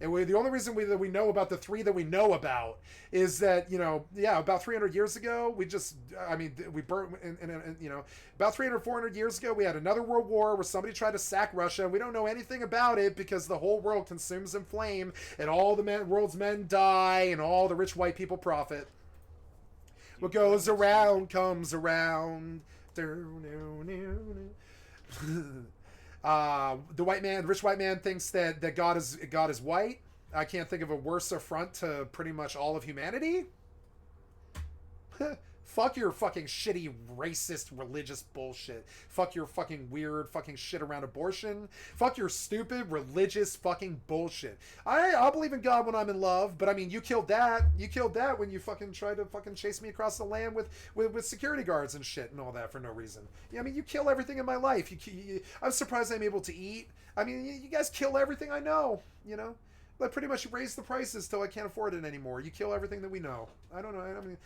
And the only reason that we know about the three that we know about is that, you know, yeah, about 300 years ago, we burnt, and you know, about 300, 400 years ago, we had another world war where somebody tried to sack Russia, and we don't know anything about it because the whole world consumes in flame, and all the world's men die, and all the rich white people profit. What goes around comes around. The white man, rich white man, thinks that God is white. I can't think of a worse affront to pretty much all of humanity. Fuck your fucking shitty racist religious bullshit. Fuck your fucking weird fucking shit around abortion. Fuck your stupid religious fucking bullshit. I'll believe in God when I'm in love, but I mean, you killed that. You killed that when you fucking tried to fucking chase me across the land with security guards and shit and all that for no reason. Yeah, I mean, you kill everything in my life. I'm surprised I'm able to eat. I mean, you guys kill everything I know, you know? But pretty much you raise the prices till I can't afford it anymore. You kill everything that we know. I don't know. I mean...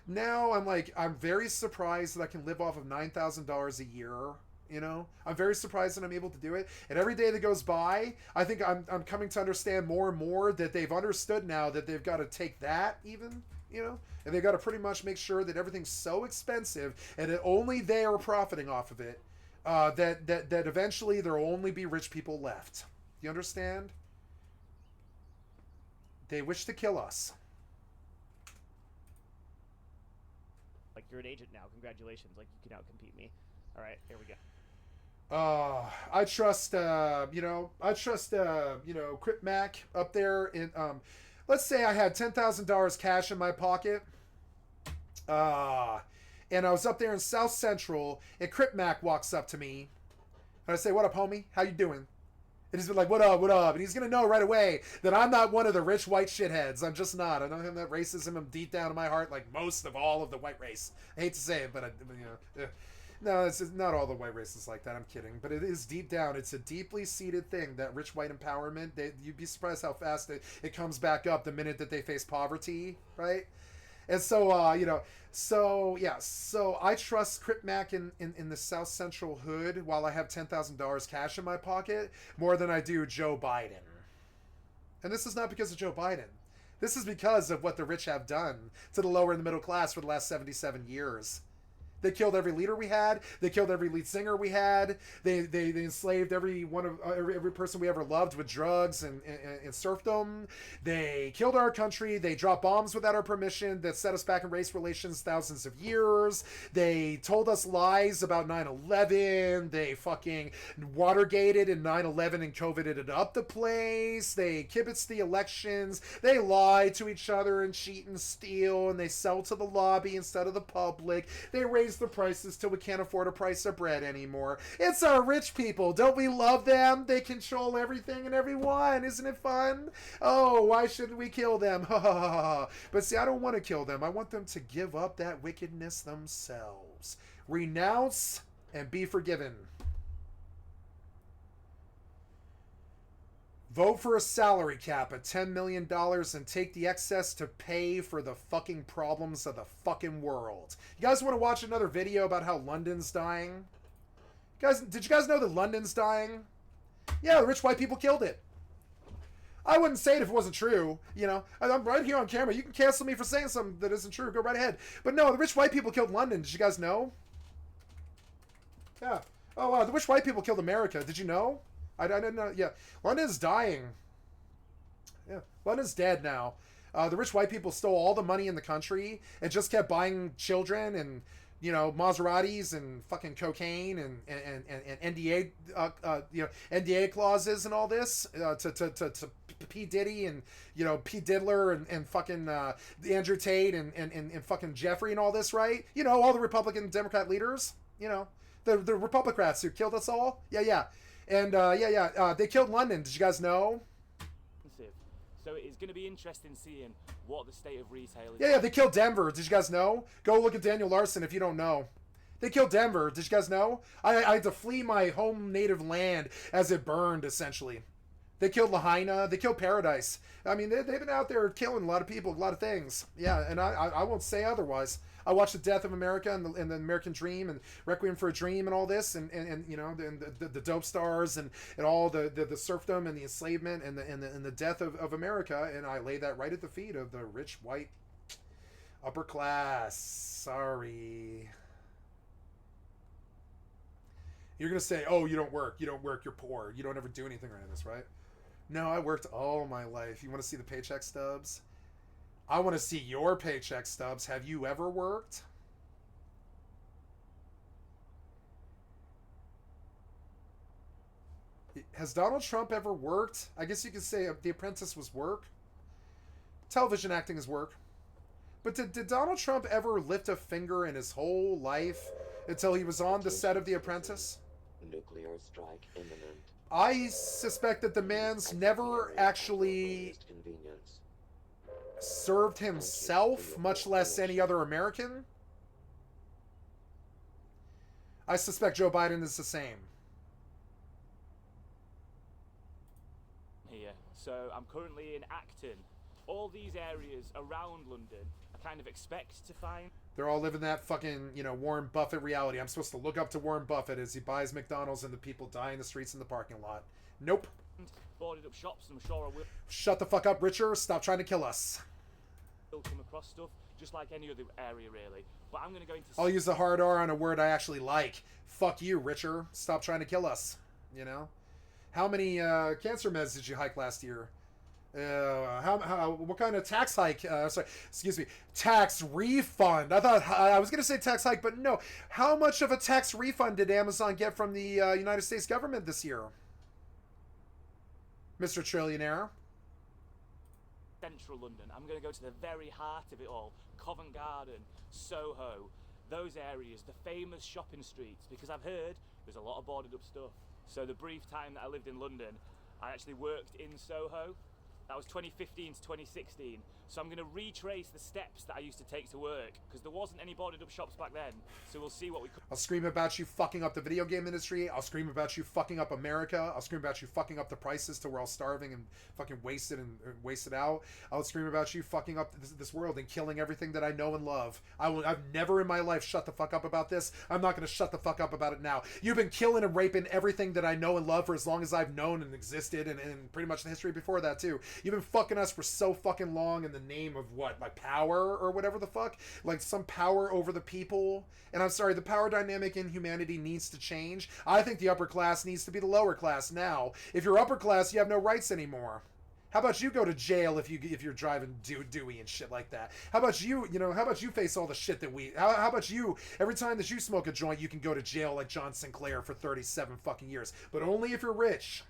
Now I'm very surprised that I can live off of $9,000 a year. You know, I'm very surprised that I'm able to do it. And every day that goes by, I think I'm coming to understand more and more that they've understood now that they've got to take that even, you know, and they've got to pretty much make sure that everything's so expensive and that only they are profiting off of it. That eventually there will only be rich people left. You understand? They wish to kill us. Like, you're an agent now. Congratulations. Like, you can outcompete me. All right, here we go. I trust, Crip Mac up there in, let's say I had $10,000 cash in my pocket, and I was up there in South Central, and Crip Mac walks up to me, and I say, "What up, homie? How you doing?" And he's been like, what up, what up? And he's going to know right away that I'm not one of the rich white shitheads. I'm just not. I don't have that racism deep down in my heart like most of all of the white race. I hate to say it, but, no, it's not all the white races like that. I'm kidding. But it is deep down. It's a deeply seated thing, that rich white empowerment. You'd be surprised how fast it comes back up the minute that they face poverty, right? And so, so I trust Crip Mac in the South Central hood while I have $10,000 cash in my pocket more than I do Joe Biden. And this is not because of Joe Biden. This is because of what the rich have done to the lower and the middle class for the last 77 years. They killed every leader we had. They killed every lead singer we had. They enslaved every person we ever loved with drugs and serfdom. They killed our country. They dropped bombs without our permission that set us back in race relations thousands of years. They told us lies about 9/11. They fucking Watergated in 9/11 and COVIDed up the place. They kibitzed the elections. They lie to each other and cheat and steal, and they sell to the lobby instead of the public. They raise the prices till we can't afford a price of bread anymore. It's our rich people. Don't we love them? They control everything and everyone. Isn't it fun? Oh, why shouldn't we kill them? But see, I don't want to kill them. I want them to give up that wickedness themselves. Renounce and be forgiven. Vote for a salary cap at $10 million and take the excess to pay for the fucking problems of the fucking world. You guys want to watch another video about how London's dying? Guys, did you guys know that London's dying? Yeah, the rich white people killed it. I wouldn't say it if it wasn't true. You know, I'm right here on camera. You can cancel me for saying something that isn't true. Go right ahead. But no, the rich white people killed London. Did you guys know? Yeah. Oh, wow. The rich white people killed America. Did you know? I didn't know. Yeah, London's dying. Yeah, London's dead now. The rich white people stole all the money in the country and just kept buying children and, you know, Maseratis and fucking cocaine and NDA NDA clauses and all this to P Diddy and, you know, P Diddler and fucking Andrew Tate and fucking Jeffrey and all this, right? You know, all the Republican and Democrat leaders. You know, the Republicrats who killed us all. Yeah. And, they killed London. Did you guys know? So it's going to be interesting seeing what the state of retail is. Yeah, they killed Denver. Did you guys know? Go look at Daniel Larson if you don't know. They killed Denver. Did you guys know? I had to flee my home native land as it burned, essentially. They killed Lahaina. They killed Paradise. I mean, they've been out there killing a lot of people, a lot of things. Yeah, and I won't say otherwise. I watched The Death of America and the American Dream and Requiem for a Dream and all this and you know, the dope stars and all the serfdom and the enslavement and the death of America, and I lay that right at the feet of the rich white upper class. Sorry. You're gonna say, oh, you don't work, you're poor, you don't ever do anything around this, right? No, I worked all my life. You want to see the paycheck stubs? I want to see your paycheck stubs. Have you ever worked? Has Donald Trump ever worked? I guess you could say The Apprentice was work. Television acting is work. But did Donald Trump ever lift a finger in his whole life until he was on the set of The Apprentice? Nuclear strike imminent. I suspect that the man's never actually served himself, much less any other American. I suspect Joe Biden is the same. Here, so I'm currently in Acton. All these areas around London, I kind of expect to find. They're all living that fucking, Warren Buffett reality. I'm supposed to look up to Warren Buffett as he buys McDonald's and the people die in the streets in the parking lot. Nope. Boarded up shops, and I'm sure I will. Shut the fuck up, Richard. Stop trying to kill us. Will come across stuff just like any other area, really. But I'm going to go into. I'll use the hard R on a word I actually like. Fuck you, Richard. Stop trying to kill us. How many cancer meds did you hike last year? What kind of tax hike? Tax refund. I was going to say tax hike, but no. How much of a tax refund did Amazon get from the United States government this year, Mr. Trillionaire? Central London. I'm going to go to the very heart of it all. Covent Garden, Soho, those areas, the famous shopping streets, because I've heard there's a lot of boarded up stuff. So the brief time that I lived in London, I actually worked in Soho. That was 2015 to 2016. So I'm going to retrace the steps that I used to take to work, because there wasn't any boarded up shops back then. So we'll see what we could. I'll scream about you fucking up the video game industry. I'll scream about you fucking up America. I'll scream about you fucking up the prices to we're all starving and fucking wasted out. I'll scream about you fucking up this world and killing everything that I know and love. I've never in my life shut the fuck up about this. I'm not going to shut the fuck up about it now. You've been killing and raping everything that I know and love for as long as I've known and existed, and pretty much the history before that too. You've been fucking us for so fucking long in the name of what? Like power or whatever the fuck? Like some power over the people? And I'm sorry, the power dynamic in humanity needs to change. I think the upper class needs to be the lower class now. If you're upper class, you have no rights anymore. How about you go to jail if you're driving Dewey and shit like that? How about you, how about you face all the shit that how about you, every time that you smoke a joint, you can go to jail like John Sinclair for 37 fucking years. But only if you're rich.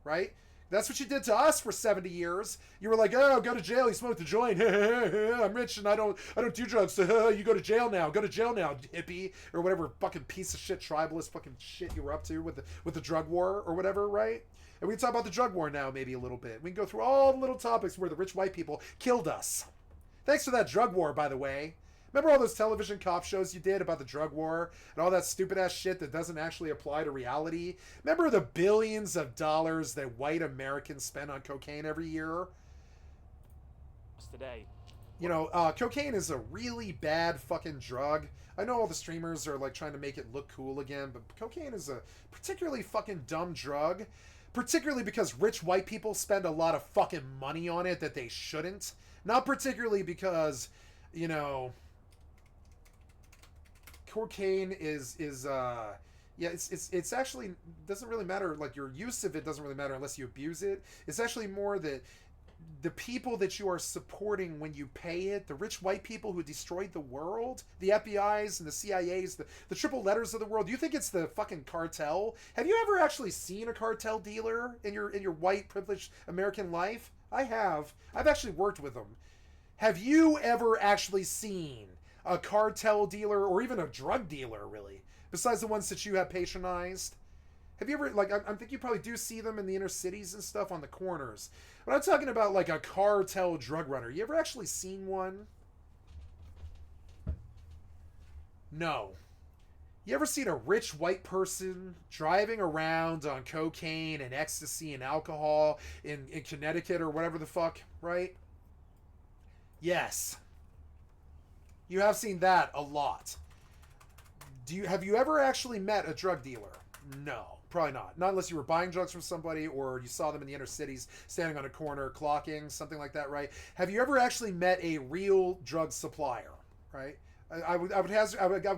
Right? That's what you did to us for 70 years. You were like, oh, go to jail. You smoked a joint. I'm rich and I don't do drugs. So you go to jail now. Go to jail now, hippie, or whatever fucking piece of shit tribalist fucking shit you were up to with the drug war or whatever, right? And we can talk about the drug war now maybe a little bit. We can go through all the little topics where the rich white people killed us. Thanks for that drug war, by the way. Remember all those television cop shows you did about the drug war and all that stupid ass shit that doesn't actually apply to reality? Remember the billions of dollars that white Americans spend on cocaine every year? Today. Cocaine is a really bad fucking drug. I know all the streamers are like trying to make it look cool again, but cocaine is a particularly fucking dumb drug. Particularly because rich white people spend a lot of fucking money on it that they shouldn't. Not particularly because, cocaine it's actually doesn't really matter. Like your use of it doesn't really matter unless you abuse it. It's actually more that the people that you are supporting when you pay it, the rich white people who destroyed the world, the FBI's and the CIA's, the triple letters of the world. Do you think it's the fucking cartel? Have you ever actually seen a cartel dealer in your white privileged American life? I have. I've actually worked with them. Have you ever actually seen a cartel dealer or even a drug dealer, really, besides the ones that you have patronized? Have you ever, I think you probably do see them in the inner cities and stuff on the corners. But I'm talking about like a cartel drug runner. You ever actually seen one? No. You ever seen a rich white person driving around on cocaine and ecstasy and alcohol in Connecticut or whatever the fuck, right? Yes. You have seen that a lot. Have you ever actually met a drug dealer? No, probably not. Not unless you were buying drugs from somebody or you saw them in the inner cities standing on a corner clocking, something like that, right? Have you ever actually met a real drug supplier, right? I would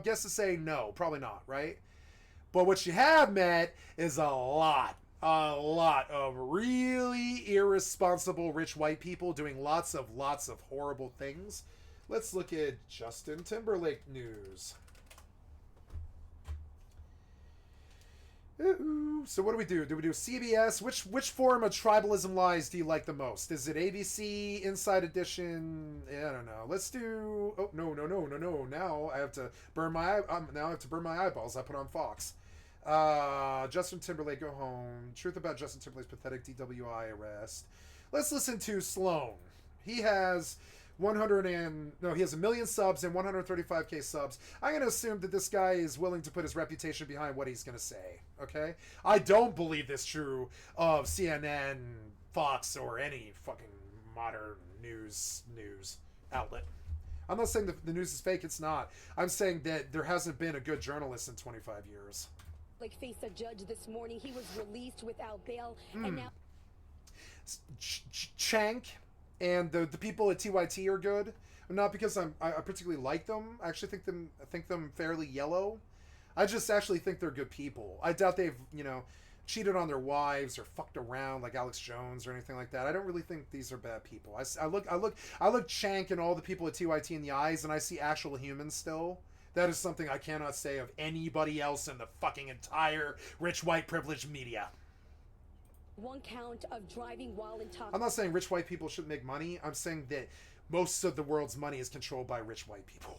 guess to say no, probably not, right? But what you have met is a lot a lot of really irresponsible rich white people doing lots of horrible things. Let's look at Justin Timberlake news. Ooh. So what do we do? Do we do CBS? Which form of tribalism lies do you like the most? Is it ABC, Inside Edition? I don't know. Let's do. Oh no! Now I have to burn my eyeballs. I put on Fox. Justin Timberlake go home. Truth about Justin Timberlake's pathetic DWI arrest. Let's listen to Sloan. He has he has 1 million subs and 135k subs. I'm going to assume that this guy is willing to put his reputation behind what he's going to say, okay? I don't believe this true of CNN, Fox, or any fucking modern news outlet. I'm not saying the news is fake, it's not. I'm saying that there hasn't been a good journalist in 25 years. Like faced a judge this morning. He was released without bail and now Chank and the people at TYT are good, not because I particularly like them. I actually think them fairly yellow. I just actually think they're good people. I doubt they've cheated on their wives or fucked around like Alex Jones or anything like that. I don't really think these are bad people. I look Chank and all the people at TYT in the eyes, and I see actual humans still. That is something I cannot say of anybody else in the fucking entire rich white privileged media. one count of driving while intoxicated. I'm not saying rich white people shouldn't make money. I'm saying that most of the world's money is controlled by rich white people.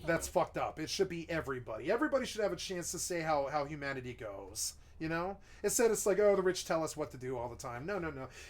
That's fucked up. It should be everybody. Everybody should have a chance to say how humanity goes. You know? Instead, it's like, oh, the rich tell us what to do all the time. No.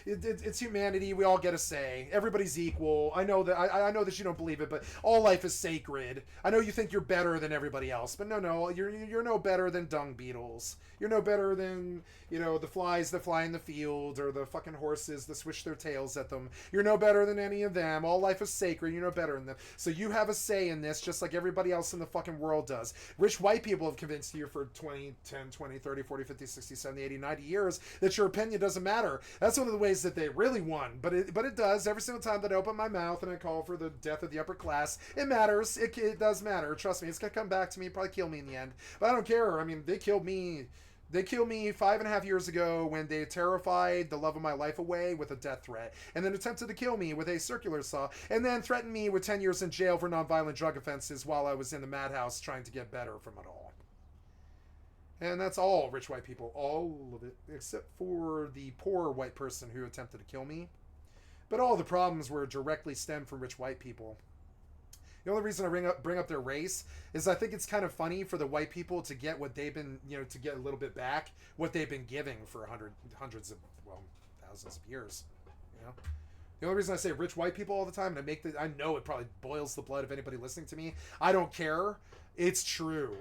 It's humanity. We all get a say. Everybody's equal. I know that I know that you don't believe it, but all life is sacred. I know you think you're better than everybody else, but no, you're no better than dung beetles. You're no better than, the flies that fly in the field or the fucking horses that swish their tails at them. You're no better than any of them. All life is sacred. You're no better than them. So you have a say in this just like everybody else in the fucking world does. Rich white people have convinced you for 20, 10, 20, 30, 40, 50, 60, 70, 80, 90 years that your opinion doesn't matter. That's one of the ways that they really won. But it does. Every single time that I open my mouth and I call for the death of the upper class, it matters. It does matter. Trust me. It's going to come back to me, probably kill me in the end. But I don't care. I mean, they killed me 5.5 years ago when they terrified the love of my life away with a death threat, and then attempted to kill me with a circular saw, and then threatened me with 10 years in jail for nonviolent drug offenses while I was in the madhouse trying to get better from it all. And that's all rich white people, all of it, except for the poor white person who attempted to kill me. But all the problems were directly stemmed from rich white people. The only reason I bring up their race is I think it's kind of funny for the white people to get what they've been, to get a little bit back, what they've been giving for hundreds of, thousands of years, The only reason I say rich white people all the time, and I know it probably boils the blood of anybody listening to me. I don't care. It's true.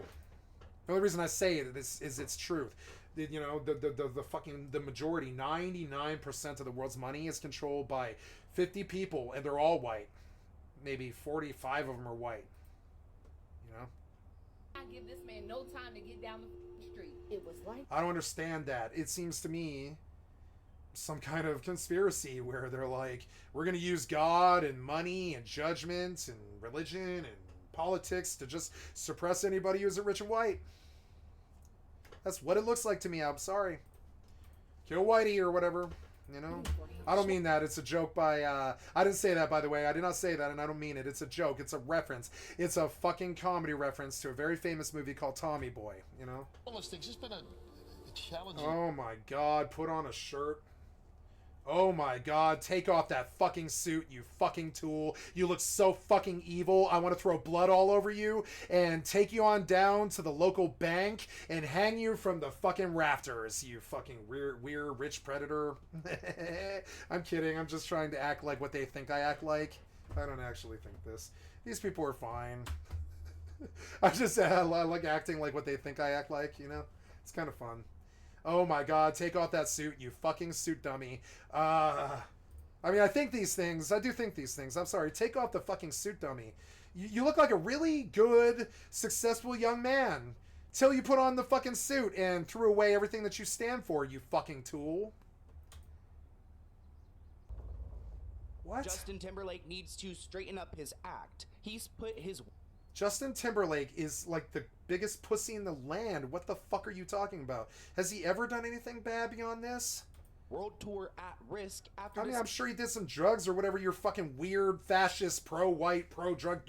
The only reason I say it is it's truth. The majority, 99% of the world's money is controlled by 50 people, and they're all white. Maybe 45 of them are white. I give this man no time to get down the street. It was like I don't understand that. It seems to me some kind of conspiracy where they're like, we're going to use God and money and judgment and religion and politics to just suppress anybody who's rich and white. That's what it looks like to me. I'm sorry. Kill Whitey or whatever. I don't mean that. It's a joke by, I didn't say that, by the way. I did not say that, and I don't mean it. It's a joke. It's a reference. It's a fucking comedy reference to a very famous movie called Tommy Boy, All those things. It's been a challenging. Oh my God. Put on a shirt. Oh my God, take off that fucking suit, you fucking tool. You look so fucking evil. I want to throw blood all over you and take you on down to the local bank and hang you from the fucking rafters, you fucking weird rich predator. I'm kidding. I'm just trying to act like what they think I act like. I don't actually think this. These people are fine. I like acting like what they think I act like, It's kind of fun. Oh my God, take off that suit, you fucking suit dummy. I think these things. I do think these things. I'm sorry. Take off the fucking suit dummy. You look like a really good, successful young man. Till you put on the fucking suit and threw away everything that you stand for, you fucking tool. What? Justin Timberlake needs to straighten up his act. He's put his... Justin Timberlake is like the biggest pussy in the land. What the fuck are you talking about? Has he ever done anything bad beyond this? World tour at risk after I mean, I'm sure he did some drugs or whatever your fucking weird fascist pro-white pro-drug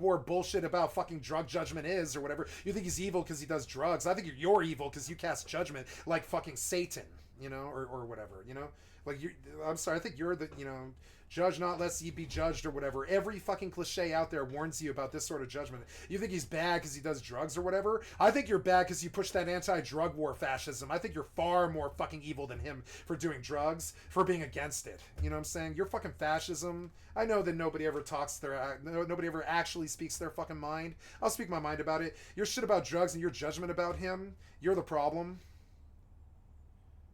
war bullshit about fucking drug judgment is or whatever. You think he's evil because he does drugs. I think you're evil because you cast judgment like fucking Satan, you know, or whatever, you know? Like, I'm sorry, I think you're the, you know, judge not lest ye be judged or whatever. Every fucking cliche out there warns you about this sort of judgment. You think he's bad because he does drugs or whatever? I think you're bad because you push that anti-drug war fascism. I think you're far more fucking evil than him for doing drugs, for being against it. You know what I'm saying? Your fucking fascism. I know that nobody ever nobody ever actually speaks their fucking mind. I'll speak my mind about it. Your shit about drugs and your judgment about him, you're the problem.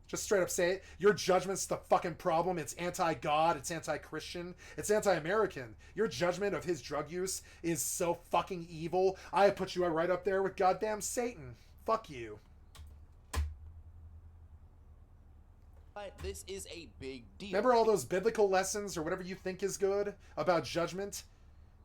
Just straight up say it. Your judgment's the fucking problem. It's anti-God. It's anti-Christian. It's anti-American. Your judgment of his drug use is so fucking evil. I put you right up there with goddamn Satan. Fuck you. But this is a big deal. Remember all those biblical lessons or whatever you think is good about judgment?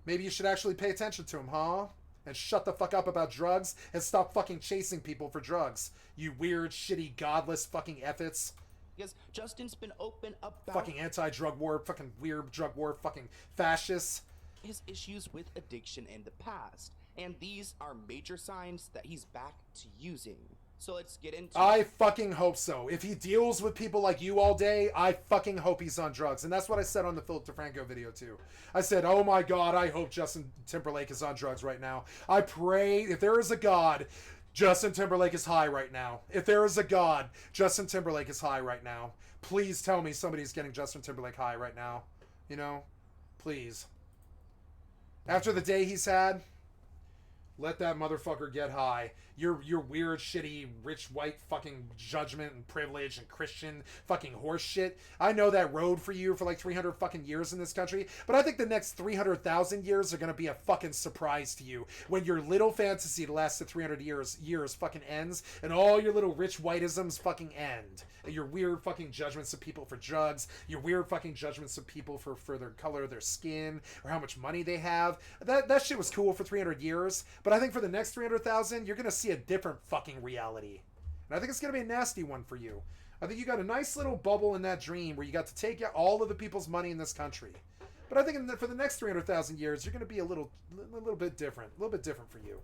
Maybe you should actually pay attention to them, huh? And shut the fuck up about drugs and stop fucking chasing people for drugs. You weird, shitty, godless fucking efforts. Because Justin's been open about fucking anti-drug war, fucking weird drug war, fucking fascists. His issues with addiction in the past. And these are major signs that he's back to using. So let's get into I fucking hope so. If he deals with people like you all day, I fucking hope he's on drugs. And that's what I said on the Philip DeFranco video too. I said, oh my God, I hope Justin Timberlake is on drugs right now. I pray, if there is a God, Justin Timberlake is high right now. If there is a God, Justin Timberlake is high right now. Please tell me somebody's getting Justin Timberlake high right now. You know? Please. After the day he's had, let that motherfucker get high. Your weird, shitty, rich, white fucking judgment and privilege and Christian fucking horse shit. I know that road for you for like 300 fucking years in this country, but I think the next 300,000 years are going to be a fucking surprise to you when your little fantasy that lasted 300 years fucking ends and all your little rich whiteisms fucking end. Your weird fucking judgments of people for drugs, your weird fucking judgments of people for their color of their skin or how much money they have. That shit was cool for 300 years, but I think for the next 300,000, you're going to see a different fucking reality. And I think it's going to be a nasty one for you. I think you got a nice little bubble in that dream where you got to take out all of the people's money in this country. But I think for the next 300,000 years, you're going to be a little bit different. A little bit different for you.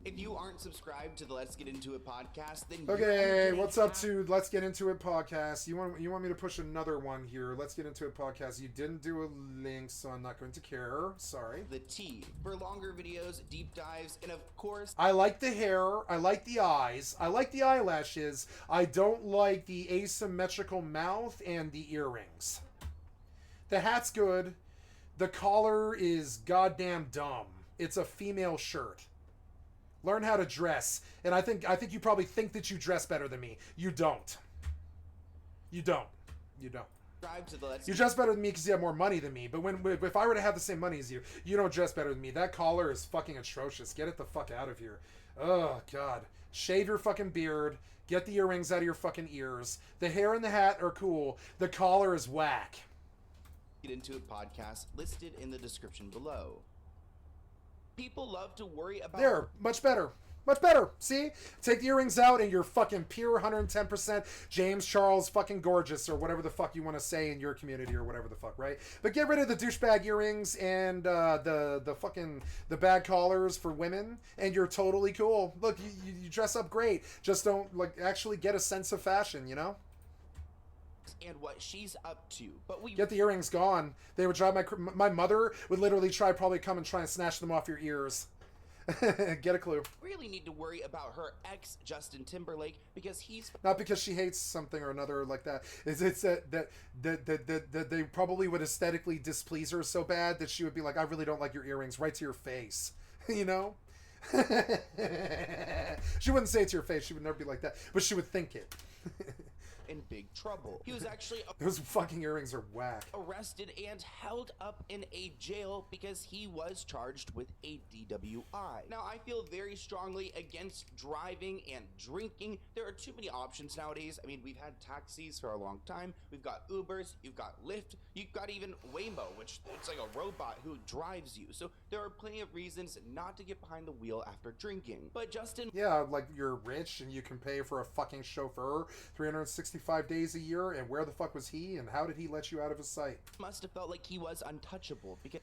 If you aren't subscribed to the Let's Get Into It podcast, then okay, what's up to Let's Get Into It podcast? You want me to push another one here? Let's Get Into It podcast. You didn't do a link, so I'm not going to care. Sorry. The T for longer videos, deep dives, and of course, I like the hair. I like the eyes. I like the eyelashes. I don't like the asymmetrical mouth and the earrings. The hat's good. The collar is goddamn dumb. It's a female shirt. Learn how to dress. And I think you probably think that you dress better than me. You don't. You don't. You don't. You dress better than me because you have more money than me. But if I were to have the same money as you, you don't dress better than me. That collar is fucking atrocious. Get it the fuck out of here. Oh, God. Shave your fucking beard. Get the earrings out of your fucking ears. The hair and the hat are cool. The collar is whack. Get Into It podcast listed in the description below. People love to worry about... There, much better. Much better. See? Take the earrings out and you're fucking pure 110% James Charles fucking gorgeous or whatever the fuck you want to say in your community or whatever the fuck, right? But get rid of the douchebag earrings and the bad collars for women and you're totally cool. Look, you dress up great. Just don't like actually get a sense of fashion, you know? And what she's up to, but we get the earrings gone. They would drive my mother would literally probably come and try and snatch them off your ears. Get a clue. Really need to worry about her ex Justin Timberlake because he's not because she hates something or another like that. It's that they probably would aesthetically displease her so bad that she would be like, I really don't like your earrings, right to your face, you know. She wouldn't say it to your face. She would never be like that, but she would think it. in big trouble. He was actually Those fucking earrings are whack. arrested and held up in a jail because he was charged with a DWI. Now, I feel very strongly against driving and drinking. There are too many options nowadays. I mean, we've had taxis for a long time. We've got Ubers, you've got Lyft, you've got even Waymo, which it's like a robot who drives you. So there are plenty of reasons not to get behind the wheel after drinking. But Justin, Yeah, like you're rich and you can pay for a fucking chauffeur 365 days a year, and where the fuck was he, and how did he let you out of his sight? must have felt like he was untouchable because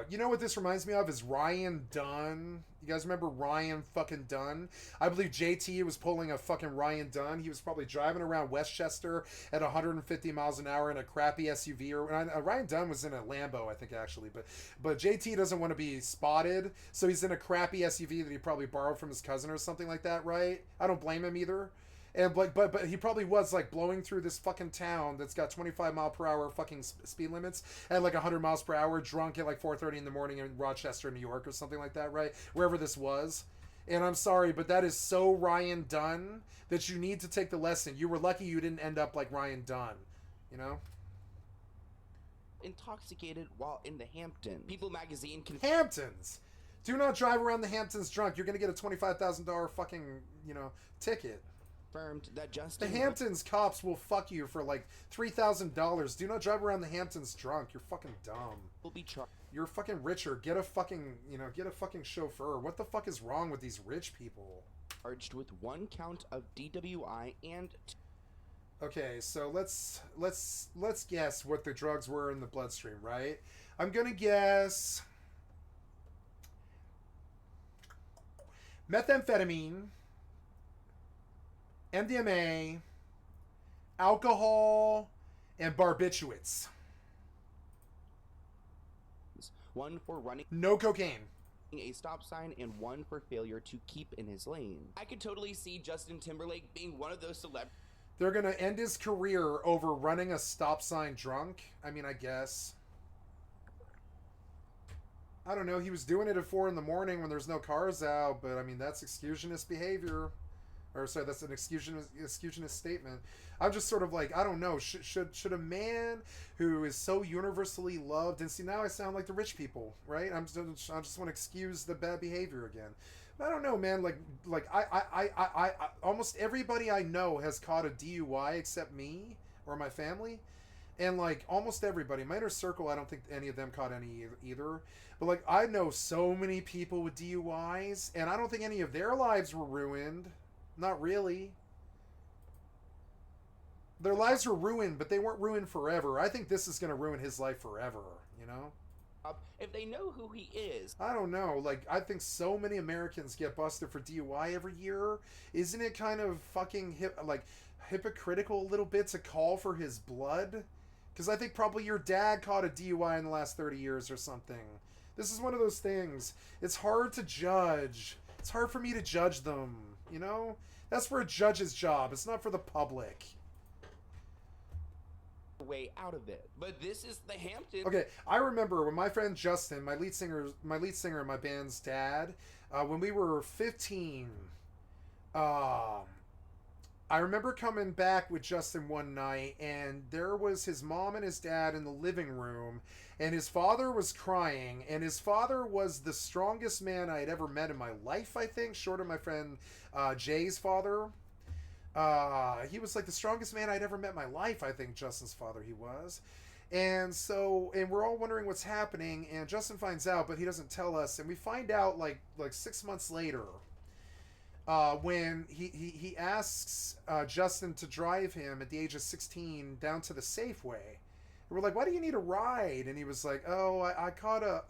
You know what this reminds me of is Ryan Dunn. You guys remember Ryan fucking Dunn? I believe JT was pulling a fucking Ryan Dunn. He was probably driving around Westchester at 150 miles an hour in a crappy SUV. Or Ryan Dunn was in a Lambo, I think, actually. But JT doesn't want to be spotted, so he's in a crappy SUV that he probably borrowed from his cousin or something like that, right? I don't blame him either. And like, but he probably was like blowing through this fucking town that's got 25-mile-per-hour fucking speed limits at like 100 miles per hour, drunk at like 4:30 in the morning in Rochester, New York, or something like that, right? Wherever this was. And I'm sorry, but that is so Ryan Dunn that you need to take the lesson. You were lucky you didn't end up like Ryan Dunn, you know? intoxicated while in the Hamptons. People magazine Hamptons. Do not drive around the Hamptons drunk. You're gonna get a $25,000 fucking, ticket. confirmed that The Justin Hamptons cops will fuck you for like $3,000. Do not drive around the Hamptons drunk. You're fucking dumb. will be charged You're fucking richer. Get a fucking, get a fucking chauffeur. What the fuck is wrong with these rich people? with 1 count of DWI and Okay, so let's guess what the drugs were in the bloodstream, right? I'm gonna guess methamphetamine, MDMA, alcohol, and barbiturates. 1 for running No cocaine. a stop sign and 1 for failure to keep in his lane. I could totally see Justin Timberlake being one of those celebrities. They're gonna end his career over running a stop sign drunk? I mean, I guess. I don't know. He was doing it at 4 in the morning when there's no cars out, but I mean, that's exclusionist behavior. Or sorry, that's an exclusionist statement. I'm just sort of like, I don't know. Should a man who is so universally loved, and see, now I sound like the rich people, right? I just want to excuse the bad behavior again. But I don't know, man. Like I almost everybody I know has caught a DUI except me or my family. And like almost everybody, my inner circle, I don't think any of them caught any either. But like I know so many people with DUIs, and I don't think any of their lives were ruined. Not really. Their lives were ruined, but they weren't ruined forever. I think this is going to ruin his life forever, you know? If they know who he is. I don't know. Like, I think so many Americans get busted for DUI every year. Isn't it kind of fucking hypocritical a little bit to call for his blood? Because I think probably your dad caught a DUI in the last 30 years or something. This is one of those things. It's hard to judge. It's hard for me to judge them, you know? That's for a judge's job. It's not for the public. Way out of it, but this is the Hamptons. Okay, I remember when my friend Justin, my lead singer in my band's dad, when we were 15, I remember coming back with Justin one night, and there was his mom and his dad in the living room, and his father was crying, and his father was the strongest man I had ever met in my life, I think, short of my friend Jay's father. He was like the strongest man I'd ever met in my life, I think, Justin's father, he was. And we're all wondering what's happening, and Justin finds out, but he doesn't tell us, and we find out like 6 months later, when he asks Justin to drive him at the age of 16 down to the Safeway. And we're like, why do you need a ride? And he was like, oh, I caught a...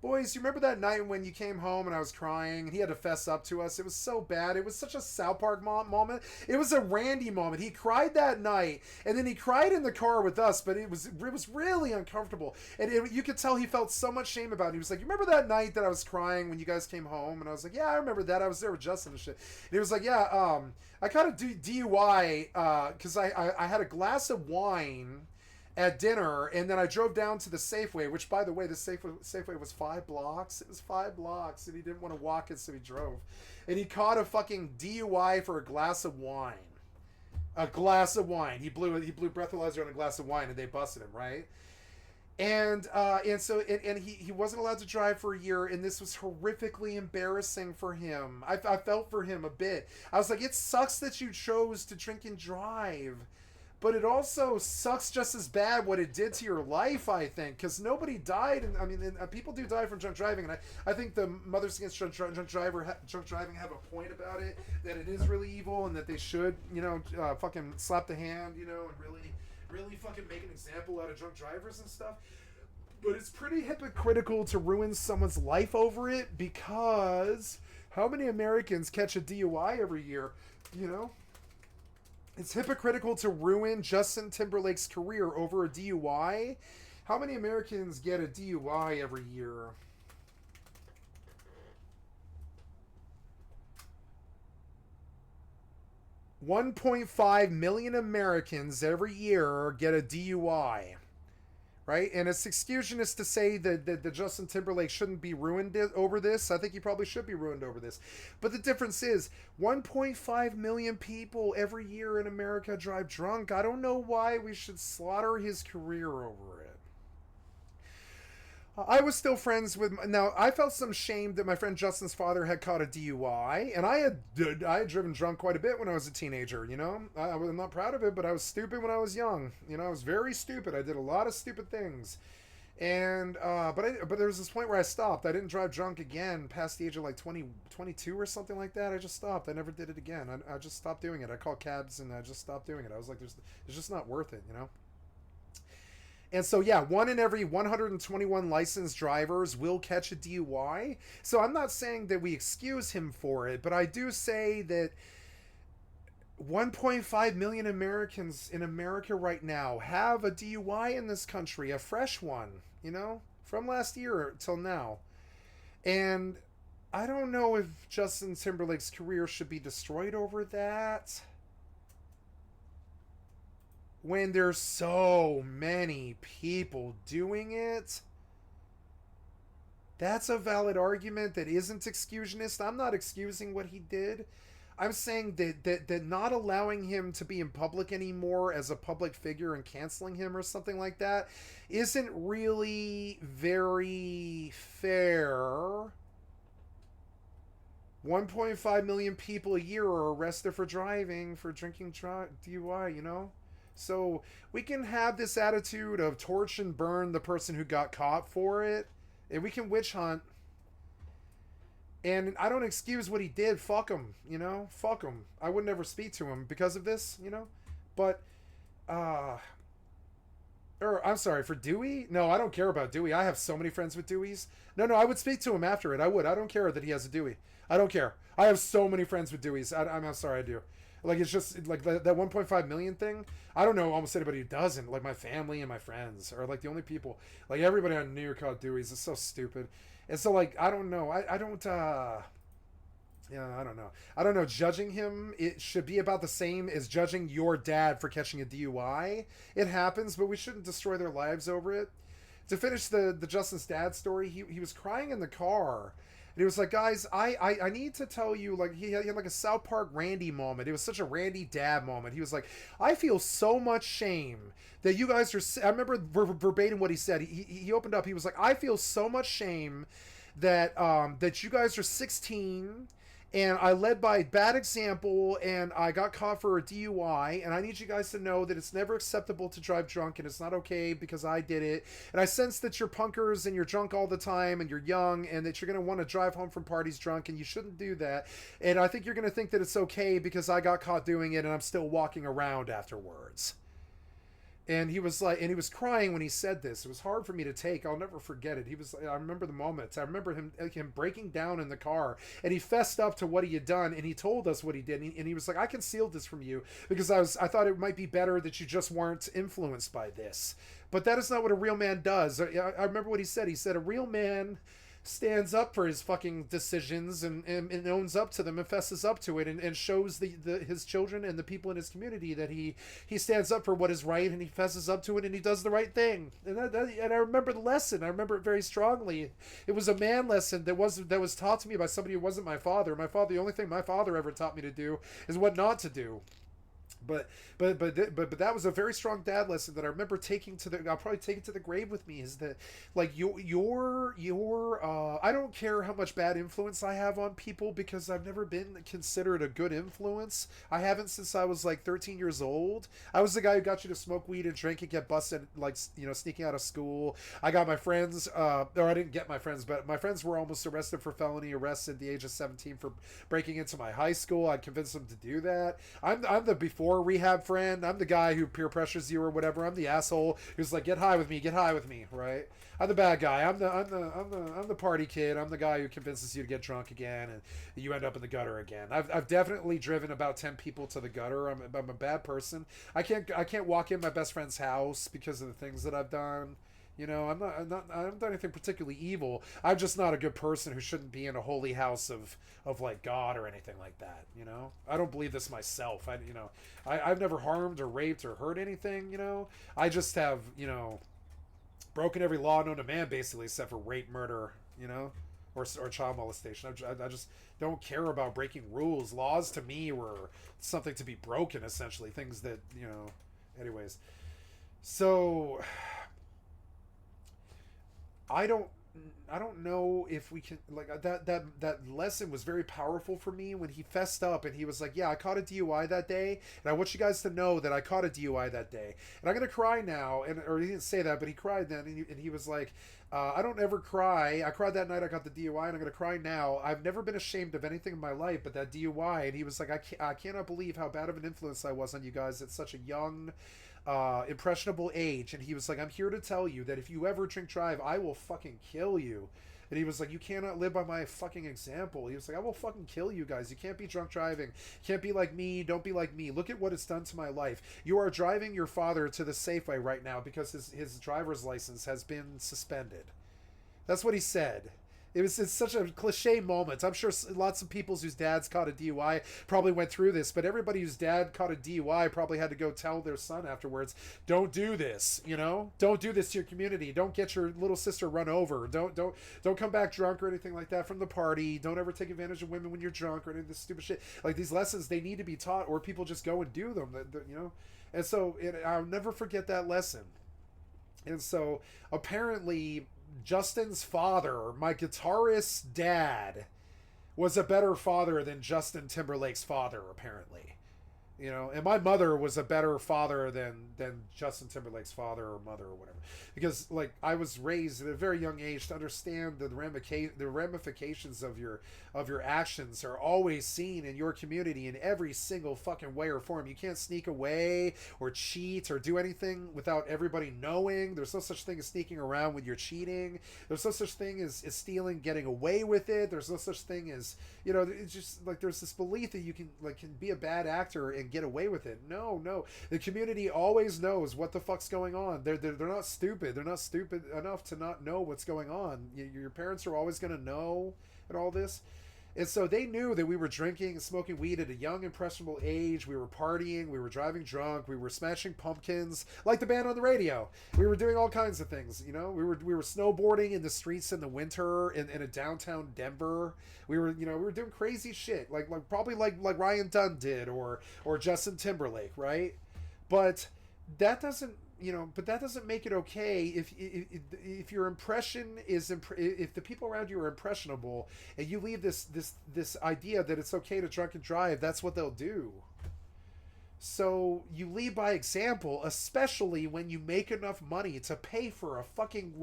Boys, you remember that night when you came home and I was crying and he had to fess up to us? It was so bad. It was such a South Park moment. It was a Randy moment. He cried that night, and then he cried in the car with us, but it was really uncomfortable. And you could tell he felt so much shame about it. He was like, you remember that night that I was crying when you guys came home? And I was like, yeah, I remember that. I was there with Justin and shit. And he was like, yeah, I caught a DUI because I had a glass of wine at dinner, and then I drove down to the Safeway, which, by the way, the Safeway was 5 blocks. It was 5 blocks, and he didn't want to walk it, so he drove. And he caught a fucking DUI for a glass of wine. A glass of wine. He blew breathalyzer on a glass of wine, and they busted him, right? And he wasn't allowed to drive for a year, and this was horrifically embarrassing for him. I felt for him a bit. I was like, it sucks that you chose to drink and drive, but it also sucks just as bad what it did to your life, I think, because nobody died. And I mean, people do die from drunk driving, and I think the Mothers Against Drunk Driving have a point about it, that it is really evil, and that they should, fucking slap the hand, and really fucking make an example out of drunk drivers and stuff. But it's pretty hypocritical to ruin someone's life over it, because how many Americans catch a DUI every year, It's hypocritical to ruin Justin Timberlake's career over a DUI. How many Americans get a DUI every year? $1.5 million Americans every year get a DUI, right? And it's excusionist to say that Justin Timberlake shouldn't be ruined over this. I think he probably should be ruined over this. But the difference is 1.5 million people every year in America drive drunk. I don't know why we should slaughter his career over it. I was still friends with... Now, I felt some shame that my friend Justin's father had caught a DUI, and I had driven drunk quite a bit when I was a teenager, I'm not proud of it, but I was stupid when I was young. I was very stupid. I did a lot of stupid things. And, but there was this point where I stopped. I didn't drive drunk again past the age of like 22 or something like that. I just stopped. I never did it again. I just stopped doing it. I called cabs and I just stopped doing it. I was like, it's just not worth it, And so, yeah, 1 in every 121 licensed drivers will catch a DUI. So I'm not saying that we excuse him for it, but I do say that 1.5 million Americans in America right now have a DUI in this country, a fresh one, from last year till now. And I don't know if Justin Timberlake's career should be destroyed over that, when there's so many people doing it. That's a valid argument that isn't excusionist. I'm not excusing what he did. I'm saying that not allowing him to be in public anymore as a public figure and canceling him or something like that isn't really very fair. 1.5 million people a year are arrested for driving, for drinking DUI, So we can have this attitude of torch and burn the person who got caught for it, and we can witch hunt. And I don't excuse what he did. Fuck him, Fuck him. I would never speak to him because of this, But, I'm sorry, for Dewey? No, I don't care about Dewey. I have so many friends with Deweys. No, I would speak to him after it. I would. I don't care that he has a Dewey. I don't care. I have so many friends with Deweys. I'm sorry, I do. Like, it's just, like, that 1.5 million thing, I don't know almost anybody who doesn't. Like, my family and my friends are, like, the only people. Like, everybody on New York called Dewey's. It's so stupid. And so, like, I don't know. I don't know. I don't know. Judging him, it should be about the same as judging your dad for catching a DUI. It happens, but we shouldn't destroy their lives over it. To finish the Justin's dad story, he was crying in the car. And he was like, guys, I need to tell you, like, he had like a South Park Randy moment. It was such a Randy dad moment. He was like, I feel so much shame that you guys are, I remember verbatim what he said. He opened up, he was like, I feel so much shame that, that you guys are 16 and I led by bad example and I got caught for a DUI, and I need you guys to know that it's never acceptable to drive drunk, and it's not okay because I did it. And I sense that you're punkers and you're drunk all the time and you're young and that you're going to want to drive home from parties drunk, and you shouldn't do that. And I think you're going to think that it's okay because I got caught doing it and I'm still walking around afterwards. And he was like, and he was crying when he said this. It was hard for me to take. I'll never forget it. I remember the moments. I remember him breaking down in the car, and he fessed up to what he had done, and he told us what he did. And he was like, I concealed this from you because I thought it might be better that you just weren't influenced by this. But that is not what a real man does. I remember what he said. He said, a real man stands up for his fucking decisions and owns up to them and fesses up to it and shows his children and the people in his community that he stands up for what is right, and he fesses up to it and he does the right thing. And and I remember the lesson. I remember it very strongly. It was a man lesson that was taught to me by somebody who wasn't my father. The only thing my father ever taught me to do is what not to do. But that was a very strong dad lesson that I remember taking to the. I'll probably take it to the grave with me. Is that like your I don't care how much bad influence I have on people because I've never been considered a good influence. I haven't since I was like 13 years old. I was the guy who got you to smoke weed and drink and get busted, like, you know, sneaking out of school. I got my friends, or I didn't get my friends, but my friends were almost arrested for felony arrest at the age of 17 for breaking into my high school. I convinced them to do that. I'm the before rehab friend. I'm the guy who peer pressures you or whatever. I'm the asshole who's like, get high with me, right? I'm the bad guy. I'm the party kid. I'm the guy who convinces you to get drunk again and you end up in the gutter again. I've definitely driven about 10 people to the gutter. I'm a bad person. I can't walk in my best friend's house because of the things that I've done. You know, I haven't done anything particularly evil. I'm just not a good person who shouldn't be in a holy house of like God or anything like that. You know, I don't believe this myself. I've never harmed or raped or hurt anything. You know, I just have, you know, broken every law known to man basically, except for rape, murder. You know, or child molestation. I just don't care about breaking rules. Laws to me were something to be broken, essentially. Things that, you know. Anyways, so. I don't know if we can, like, that lesson was very powerful for me when he fessed up and he was like, yeah, I caught a DUI that day and I want you guys to know that I caught a DUI that day and I'm gonna cry now. Or he didn't say that, but he cried then, and he was like, I don't ever cry. I cried that night I got the DUI and I'm gonna cry now. I've never been ashamed of anything in my life but that DUI. And he was like, I cannot believe how bad of an influence I was on you guys at such a young impressionable age. And he was like, I'm here to tell you that if you ever drink drive, I will fucking kill you. And he was like, you cannot live by my fucking example. He was like, I will fucking kill you guys. You can't be drunk driving. You can't be like me. Don't be like me. Look at what it's done to my life. You are driving your father to the Safeway right now because his driver's license has been suspended. That's what he said. It's such a cliche moment. I'm sure lots of people whose dads caught a DUI probably went through this, but everybody whose dad caught a DUI probably had to go tell their son afterwards, don't do this, you know? Don't do this to your community. Don't get your little sister run over. Don't come back drunk or anything like that from the party. Don't ever take advantage of women when you're drunk or any of this stupid shit. Like, these lessons, they need to be taught, or people just go and do them, you know? And so I'll never forget that lesson. And so apparently Justin's father, my guitarist's dad, was a better father than Justin Timberlake's father, apparently. You know, and my mother was a better father than Justin Timberlake's father or mother or whatever, because like I was raised at a very young age to understand the ramifications of your actions are always seen in your community in every single fucking way or form. You can't sneak away or cheat or do anything without everybody knowing. There's no such thing as sneaking around when you're cheating. There's no such thing as stealing, getting away with it. There's no such thing as, you know, it's just like there's this belief that you can be a bad actor and get away with it. No. The community always knows what the fuck's going on. They're not stupid. They're not stupid enough to not know what's going on. Your parents are always going to know and all this. And so they knew that we were drinking and smoking weed at a young, impressionable age. We were partying. We were driving drunk. We were smashing pumpkins like the band on the radio. We were doing all kinds of things. You know, we were snowboarding in the streets in the winter in a downtown Denver. We were doing crazy shit like probably like Ryan Dunn did or Justin Timberlake, right? But that doesn't make it okay if your impression is if the people around you are impressionable and you leave this idea that it's okay to drunk and drive. That's what they'll do. So you lead by example, especially when you make enough money to pay for a fucking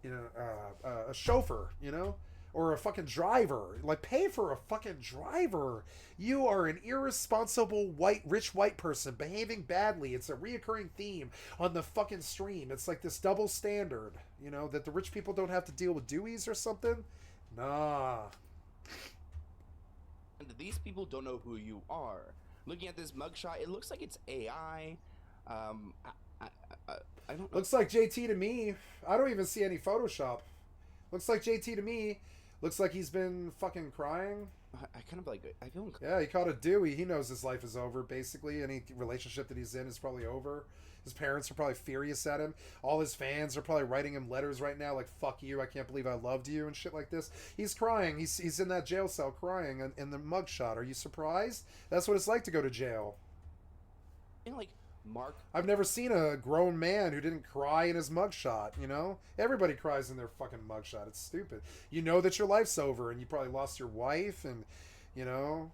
a chauffeur, you know, or a fucking driver. Like, pay for a fucking driver. You are an irresponsible rich white person behaving badly. It's a reoccurring theme on the fucking stream. It's like this double standard, you know, that the rich people don't have to deal with Deweys or something. Nah. And these people don't know who you are. Looking at this mugshot, it looks like it's AI. I don't know. Looks like JT to me. I don't even see any Photoshop. Looks like JT to me. Looks like he's been fucking crying. I kind of like it. I feel Yeah, he caught a Dewey. He knows his life is over, basically. Any relationship that he's in is probably over. His parents are probably furious at him. All his fans are probably writing him letters right now like, fuck you, I can't believe I loved you, and shit like this. He's crying. He's in that jail cell crying in the mugshot. Are you surprised? That's what it's like to go to jail. And like, Mark, I've never seen a grown man who didn't cry in his mugshot, you know? Everybody cries in their fucking mugshot. It's stupid. You know that your life's over and you probably lost your wife and, you know...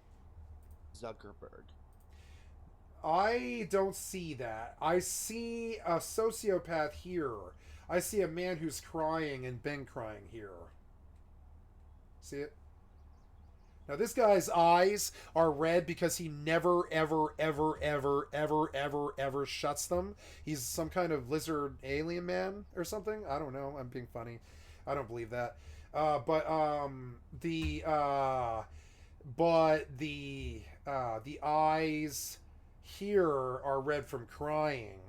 Zuckerberg. I don't see that. I see a sociopath here. I see a man who's crying and been crying here. See it? Now this guy's eyes are red because he never, ever, ever, ever, ever, ever, ever shuts them. He's some kind of lizard alien man or something. I don't know. I'm being funny. I don't believe that. But the eyes here are red from crying.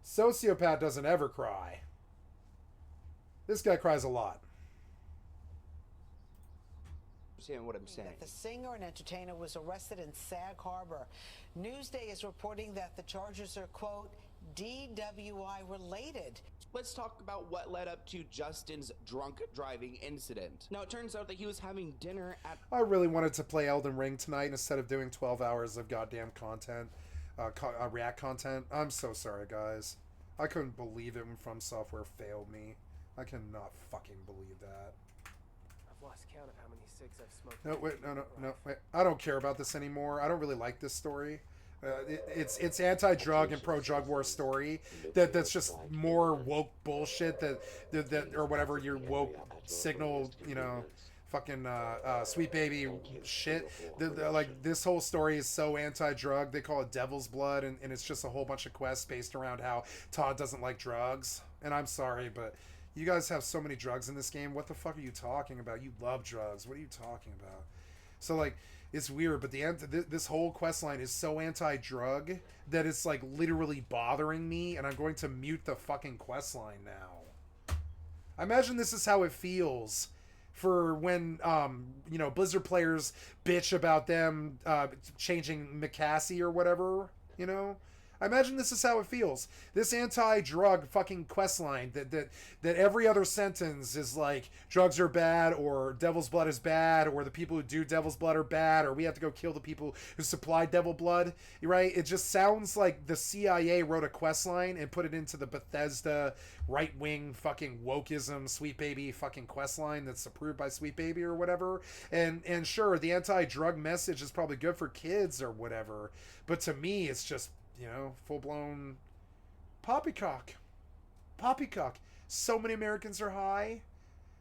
Sociopath doesn't ever cry. This guy cries a lot. Understand what I'm saying? That the singer and entertainer was arrested in Sag Harbor. Newsday is reporting that the charges are, quote, DWI related. Let's talk about what led up to Justin's drunk driving incident. Now, it turns out that he was having dinner at... I really wanted to play Elden Ring tonight instead of doing 12 hours of goddamn content, React content. I'm so sorry, guys. I couldn't believe it when From Software failed me. I cannot fucking believe that. I've lost count of how many cigs I've smoked. No, wait, no, wait. I don't care about this anymore. I don't really like this story. It's anti-drug and pro-drug war story that's just more woke bullshit that or whatever your woke signal, you know, fucking Sweet Baby shit. Like this whole story is so anti-drug. They call it Devil's Blood, and it's just a whole bunch of quests based around how Todd doesn't like drugs. And I'm sorry, but you guys have so many drugs in this game. What the fuck are you talking about? You love drugs. What are you talking about? So like, it's weird, but this whole quest line is so anti-drug that it's like literally bothering me, and I'm going to mute the fucking quest line now. I imagine this is how it feels for when you know, Blizzard players bitch about them changing McCassie or whatever, you know. I imagine this is how it feels. This anti-drug fucking quest line that every other sentence is like, drugs are bad, or Devil's Blood is bad, or the people who do Devil's Blood are bad, or we have to go kill the people who supply Devil Blood, right? It just sounds like the CIA wrote a quest line and put it into the Bethesda right-wing fucking wokeism Sweet Baby fucking quest line that's approved by Sweet Baby or whatever. And sure, the anti-drug message is probably good for kids or whatever, but to me it's just, you know, full-blown poppycock. Poppycock. So many Americans are high.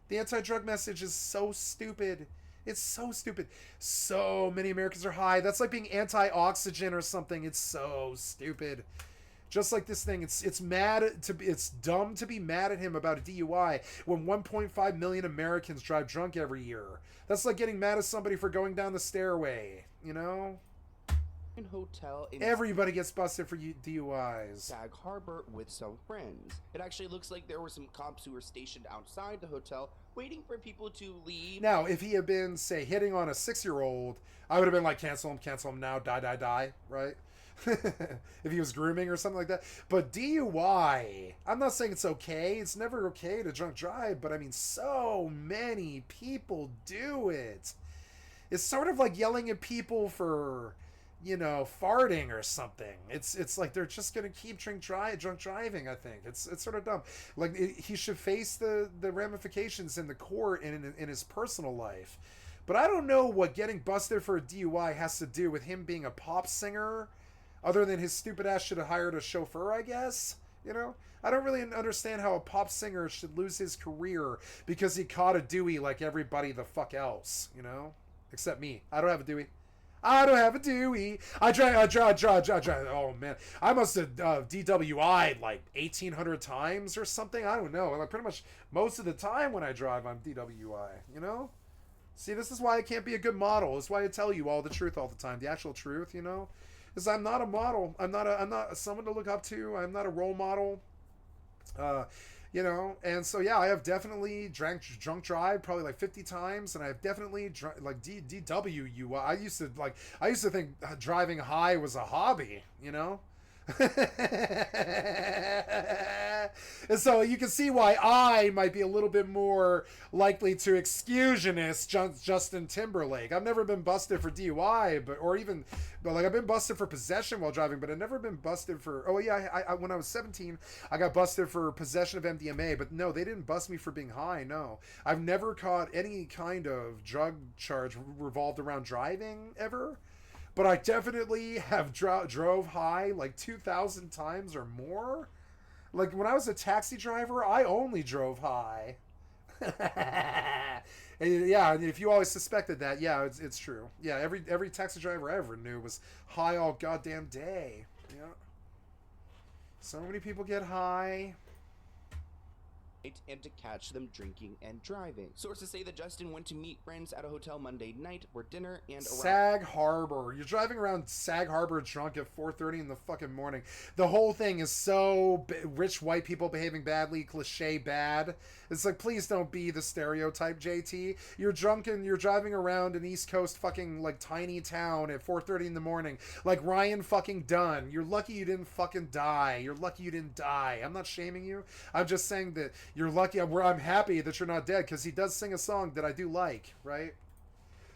The anti-drug message is so stupid. It's so stupid. So many Americans are high. That's like being anti-oxygen or something. It's so stupid. Just like this thing, it's dumb to be mad at him about a DUI when 1.5 million Americans drive drunk every year. That's like getting mad at somebody for going down the stairway, you know? Hotel in Everybody gets busted for DUIs. Sag Harbor with some friends. It actually looks like there were some cops who were stationed outside the hotel waiting for people to leave. Now, if he had been, say, hitting on a 6-year-old, I would have been like, cancel him now, die, right? If he was grooming or something like that. But DUI, I'm not saying it's okay. It's never okay to drunk drive, but I mean, so many people do it. It's sort of like yelling at people for, you know, farting or something. It's like they're just gonna keep drunk driving. I think it's sort of dumb. Like he should face the ramifications in the court and in his personal life. But I don't know what getting busted for a DUI has to do with him being a pop singer, other than his stupid ass should have hired a chauffeur, I guess. You know, I don't really understand how a pop singer should lose his career because he caught a Dewey like everybody the fuck else. You know, except me. I don't have a Dewey. I don't have a Dewey. I drive. Oh, man. I must have DWI'd like 1,800 times or something. I don't know. Like pretty much most of the time when I drive, I'm DWI, you know? See, this is why I can't be a good model. This is why I tell you all the truth all the time. The actual truth, you know? Is I'm not a model. I'm not someone to look up to. I'm not a role model. You know, and so yeah, I have definitely drunk drive probably like 50 times, and I've definitely like DWU. I used to think driving high was a hobby, you know, And so you can see why I might be a little bit more likely to excusionist Justin Timberlake. I've never been busted for DUI, but like I've been busted for possession while driving, but I've never been busted for. Oh yeah, I when I was 17, I got busted for possession of MDMA, but no, they didn't bust me for being high. No, I've never caught any kind of drug charge revolved around driving ever. But I definitely have drove high like 2,000 times or more. Like when I was a taxi driver, I only drove high. And yeah, if you always suspected that, yeah, it's true. Yeah, every taxi driver I ever knew was high all goddamn day. Yeah. So many people get high. And to catch them drinking and driving. Sources say that Justin went to meet friends at a hotel Monday night where dinner and Sag Harbor. You're driving around Sag Harbor drunk at 4:30 in the fucking morning. The whole thing is so rich white people behaving badly, cliche bad. It's like, please don't be the stereotype, JT. You're drunk and you're driving around an East Coast fucking like tiny town at 4:30 in the morning like Ryan fucking Dunn. You're lucky you didn't fucking die. You're lucky you didn't die. I'm not shaming you. I'm just saying that you're lucky. I'm happy that you're not dead, because he does sing a song that I do like, right?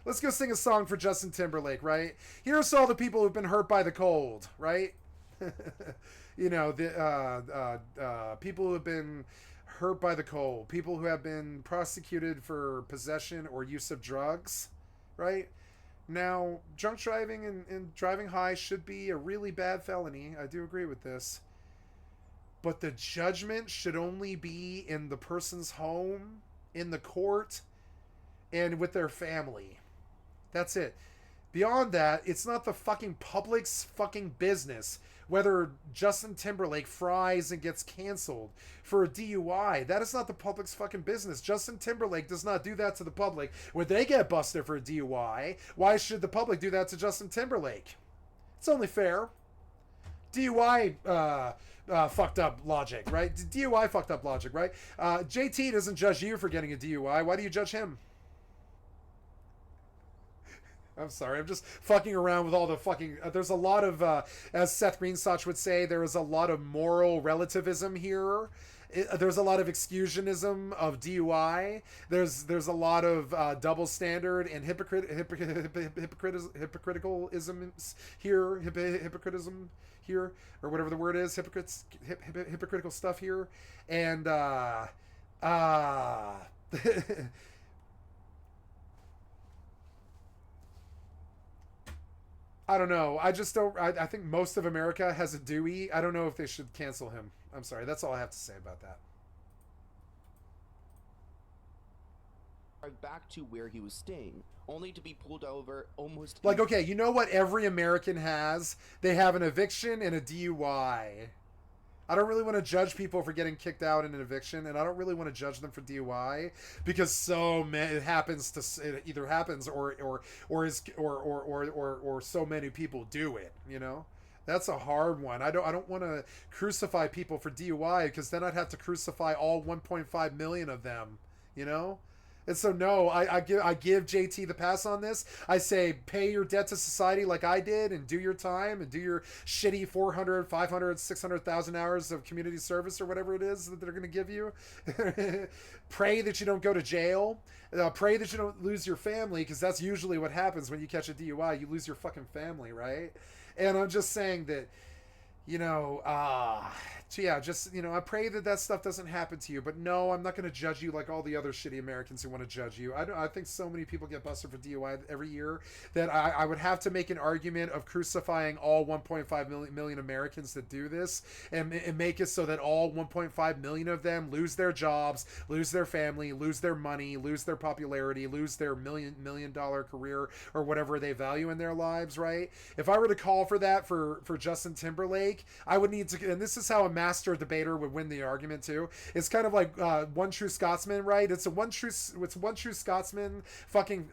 Let's go sing a song for Justin Timberlake, right? Here's all the people who've been hurt by the cold, right? You know, the people who have been hurt by the cold, people who have been prosecuted for possession or use of drugs, right? Now, drunk driving and driving high should be a really bad felony. I do agree with this. But the judgment should only be in the person's home, in the court, and with their family. That's it. Beyond that, it's not the fucking public's fucking business whether Justin Timberlake fries and gets canceled for a DUI. That is not the public's fucking business. Justin Timberlake does not do that to the public when they get busted for a DUI. Why should the public do that to Justin Timberlake? It's only fair. DUI fucked up logic, right? DUI fucked up logic, right? JT doesn't judge you for getting a DUI. Why do you judge him? I'm sorry, I'm just fucking around with all the fucking... there's a lot of, as Seth Greensoch would say, there is a lot of moral relativism here. There's a lot of excusionism of DUI. There's a lot of double standard and hypocriticalism here. Hypocritism here, or whatever the word is. Hypocritical stuff here. And, I don't know. I just don't... I think most of America has a Dewey. I don't know if they should cancel him. I'm sorry. That's all I have to say about that. Back to where he was staying, only to be pulled over almost... Like, okay, you know what every American has? They have an eviction and a DUI. I don't really want to judge people for getting kicked out in an eviction, and I don't really want to judge them for DUI because it either happens or so many people do it, you know? That's a hard one. I don't want to crucify people for DUI, because then I'd have to crucify all 1.5 million of them, you know? And so no, I give JT the pass on this. I say pay your debt to society like I did, and do your time, and do your shitty 400, 500, 600,000 hours of community service or whatever it is that they're going to give you. Pray that you don't go to jail. Pray that you don't lose your family, because that's usually what happens when you catch a DUI. You lose your fucking family, right? And I'm just saying that, you know, I pray that stuff doesn't happen to you. But no, I'm not going to judge you like all the other shitty Americans who want to judge you. I think so many people get busted for DUI every year that I would have to make an argument of crucifying all 1.5 million Americans that do this, and make it so that all 1.5 million of them lose their jobs, lose their family, lose their money, lose their popularity, lose their million dollar career or whatever they value in their lives, right? If I were to call for that for Justin Timberlake, I would need to, and this is how a master debater would win the argument too. It's kind of like One True Scotsman, right? It's One True Scotsman fucking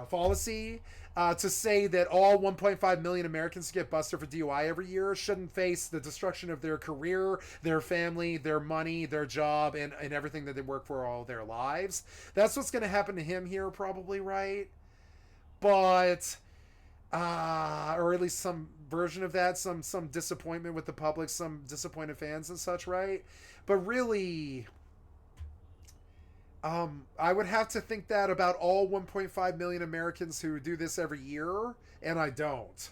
fallacy to say that all 1.5 million Americans get busted for DUI every year shouldn't face the destruction of their career, their family, their money, their job, and everything that they work for all their lives. That's what's going to happen to him here, probably, right? But or at least some version of that, some disappointment with the public, some disappointed fans and such, right? But really, I would have to think that about all 1.5 million Americans who do this every year, and I don't.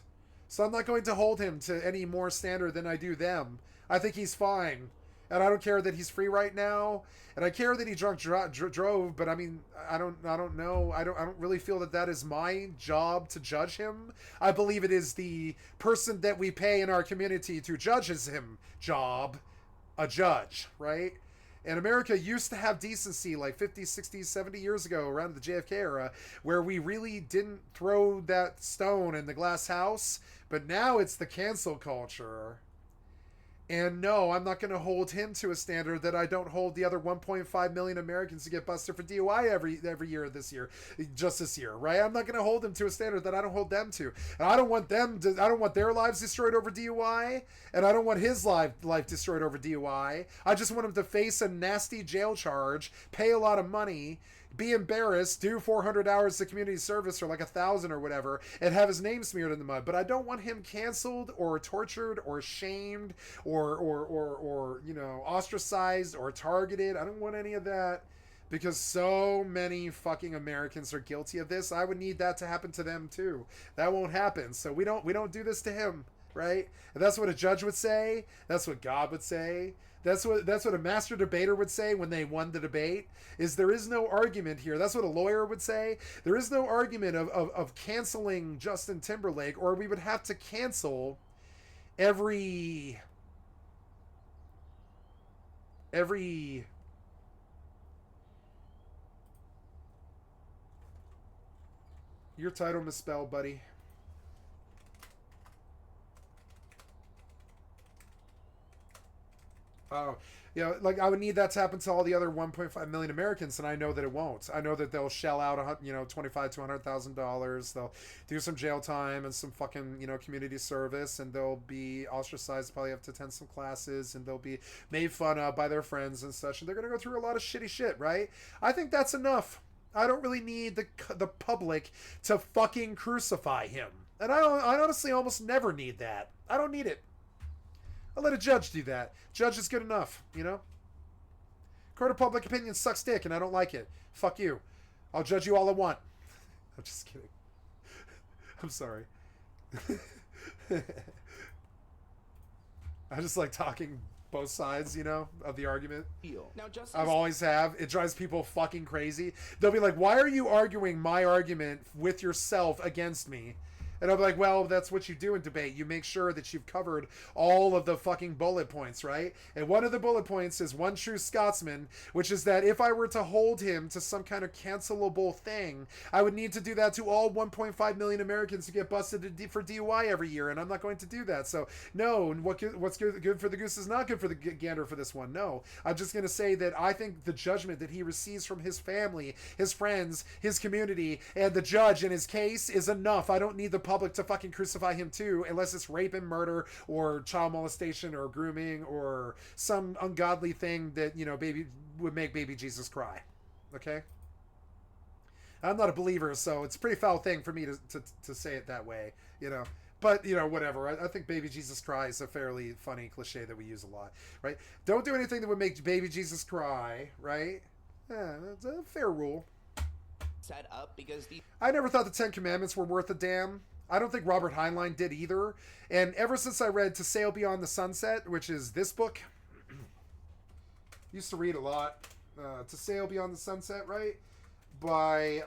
So I'm not going to hold him to any more standard than I do them. I think he's fine. And I don't care that he's free right now. And I care that he drove, but I mean, I don't know. I don't really feel that that is my job to judge him. I believe it is the person that we pay in our community to judges him job, a judge, right? And America used to have decency like 50, 60, 70 years ago around the JFK era where we really didn't throw that stone in the glass house. But now it's the cancel culture. And no, I'm not going to hold him to a standard that I don't hold the other 1.5 million Americans to get busted for DUI every year this year, right? I'm not going to hold him to a standard that I don't hold them to. And I don't want their lives destroyed over DUI, and I don't want his life destroyed over DUI. I just want him to face a nasty jail charge, pay a lot of money, be embarrassed, do 400 hours of community service or like 1,000 or whatever, and have his name smeared in the mud. But I don't want him canceled or tortured or shamed or you know, ostracized or targeted. I don't want any of that because so many fucking Americans are guilty of this. I would need that to happen to them too. That won't happen. So we don't do this to him, right? And that's what a judge would say. That's what God would say. That's what a master debater would say when they won the debate, is there is no argument here. That's what a lawyer would say. There is no argument of canceling Justin Timberlake, or we would have to cancel every your title misspelled, buddy. Oh, you know, like I would need that to happen to all the other 1.5 million Americans, and I know that it won't. I know that they'll shell out, $25,000 to $100,000. They'll do some jail time and some fucking, community service, and they'll be ostracized, probably have to attend some classes, and they'll be made fun of by their friends and such, and they're gonna go through a lot of shitty shit, right? I think that's enough. I don't really need the public to fucking crucify him, and I honestly almost never need that. I don't need it. I'll let a judge do that. Judge is good enough, Court of public opinion sucks dick, and I don't like it. Fuck you. I'll judge you all I want. I'm just kidding. I'm sorry. I just like talking both sides, of the argument. Now, Justice, I've always have. It drives people fucking crazy. They'll be like, why are you arguing my argument with yourself against me? And I'll be like, well, that's what you do in debate. You make sure that you've covered all of the fucking bullet points, right? And one of the bullet points is one true Scotsman, which is that if I were to hold him to some kind of cancelable thing, I would need to do that to all 1.5 million Americans to get busted for DUI every year, and I'm not going to do that. So, no, what's good for the goose is not good for the gander for this one. No, I'm just going to say that I think the judgment that he receives from his family, his friends, his community, and the judge in his case is enough. I don't need the public to fucking crucify him too, unless it's rape and murder or child molestation or grooming or some ungodly thing that baby would make baby Jesus cry. Okay, I'm not a believer, so it's a pretty foul thing for me to say it that way, but whatever. I think baby Jesus cry is a fairly funny cliche that we use a lot, right? Don't do anything that would make baby Jesus cry, right? Yeah, that's a fair rule. Set up because I never thought the 10 Commandments were worth a damn. I don't think Robert Heinlein did either. And ever since I read To Sail Beyond the Sunset, which is this book, used to read a lot. To Sail Beyond the Sunset, right? By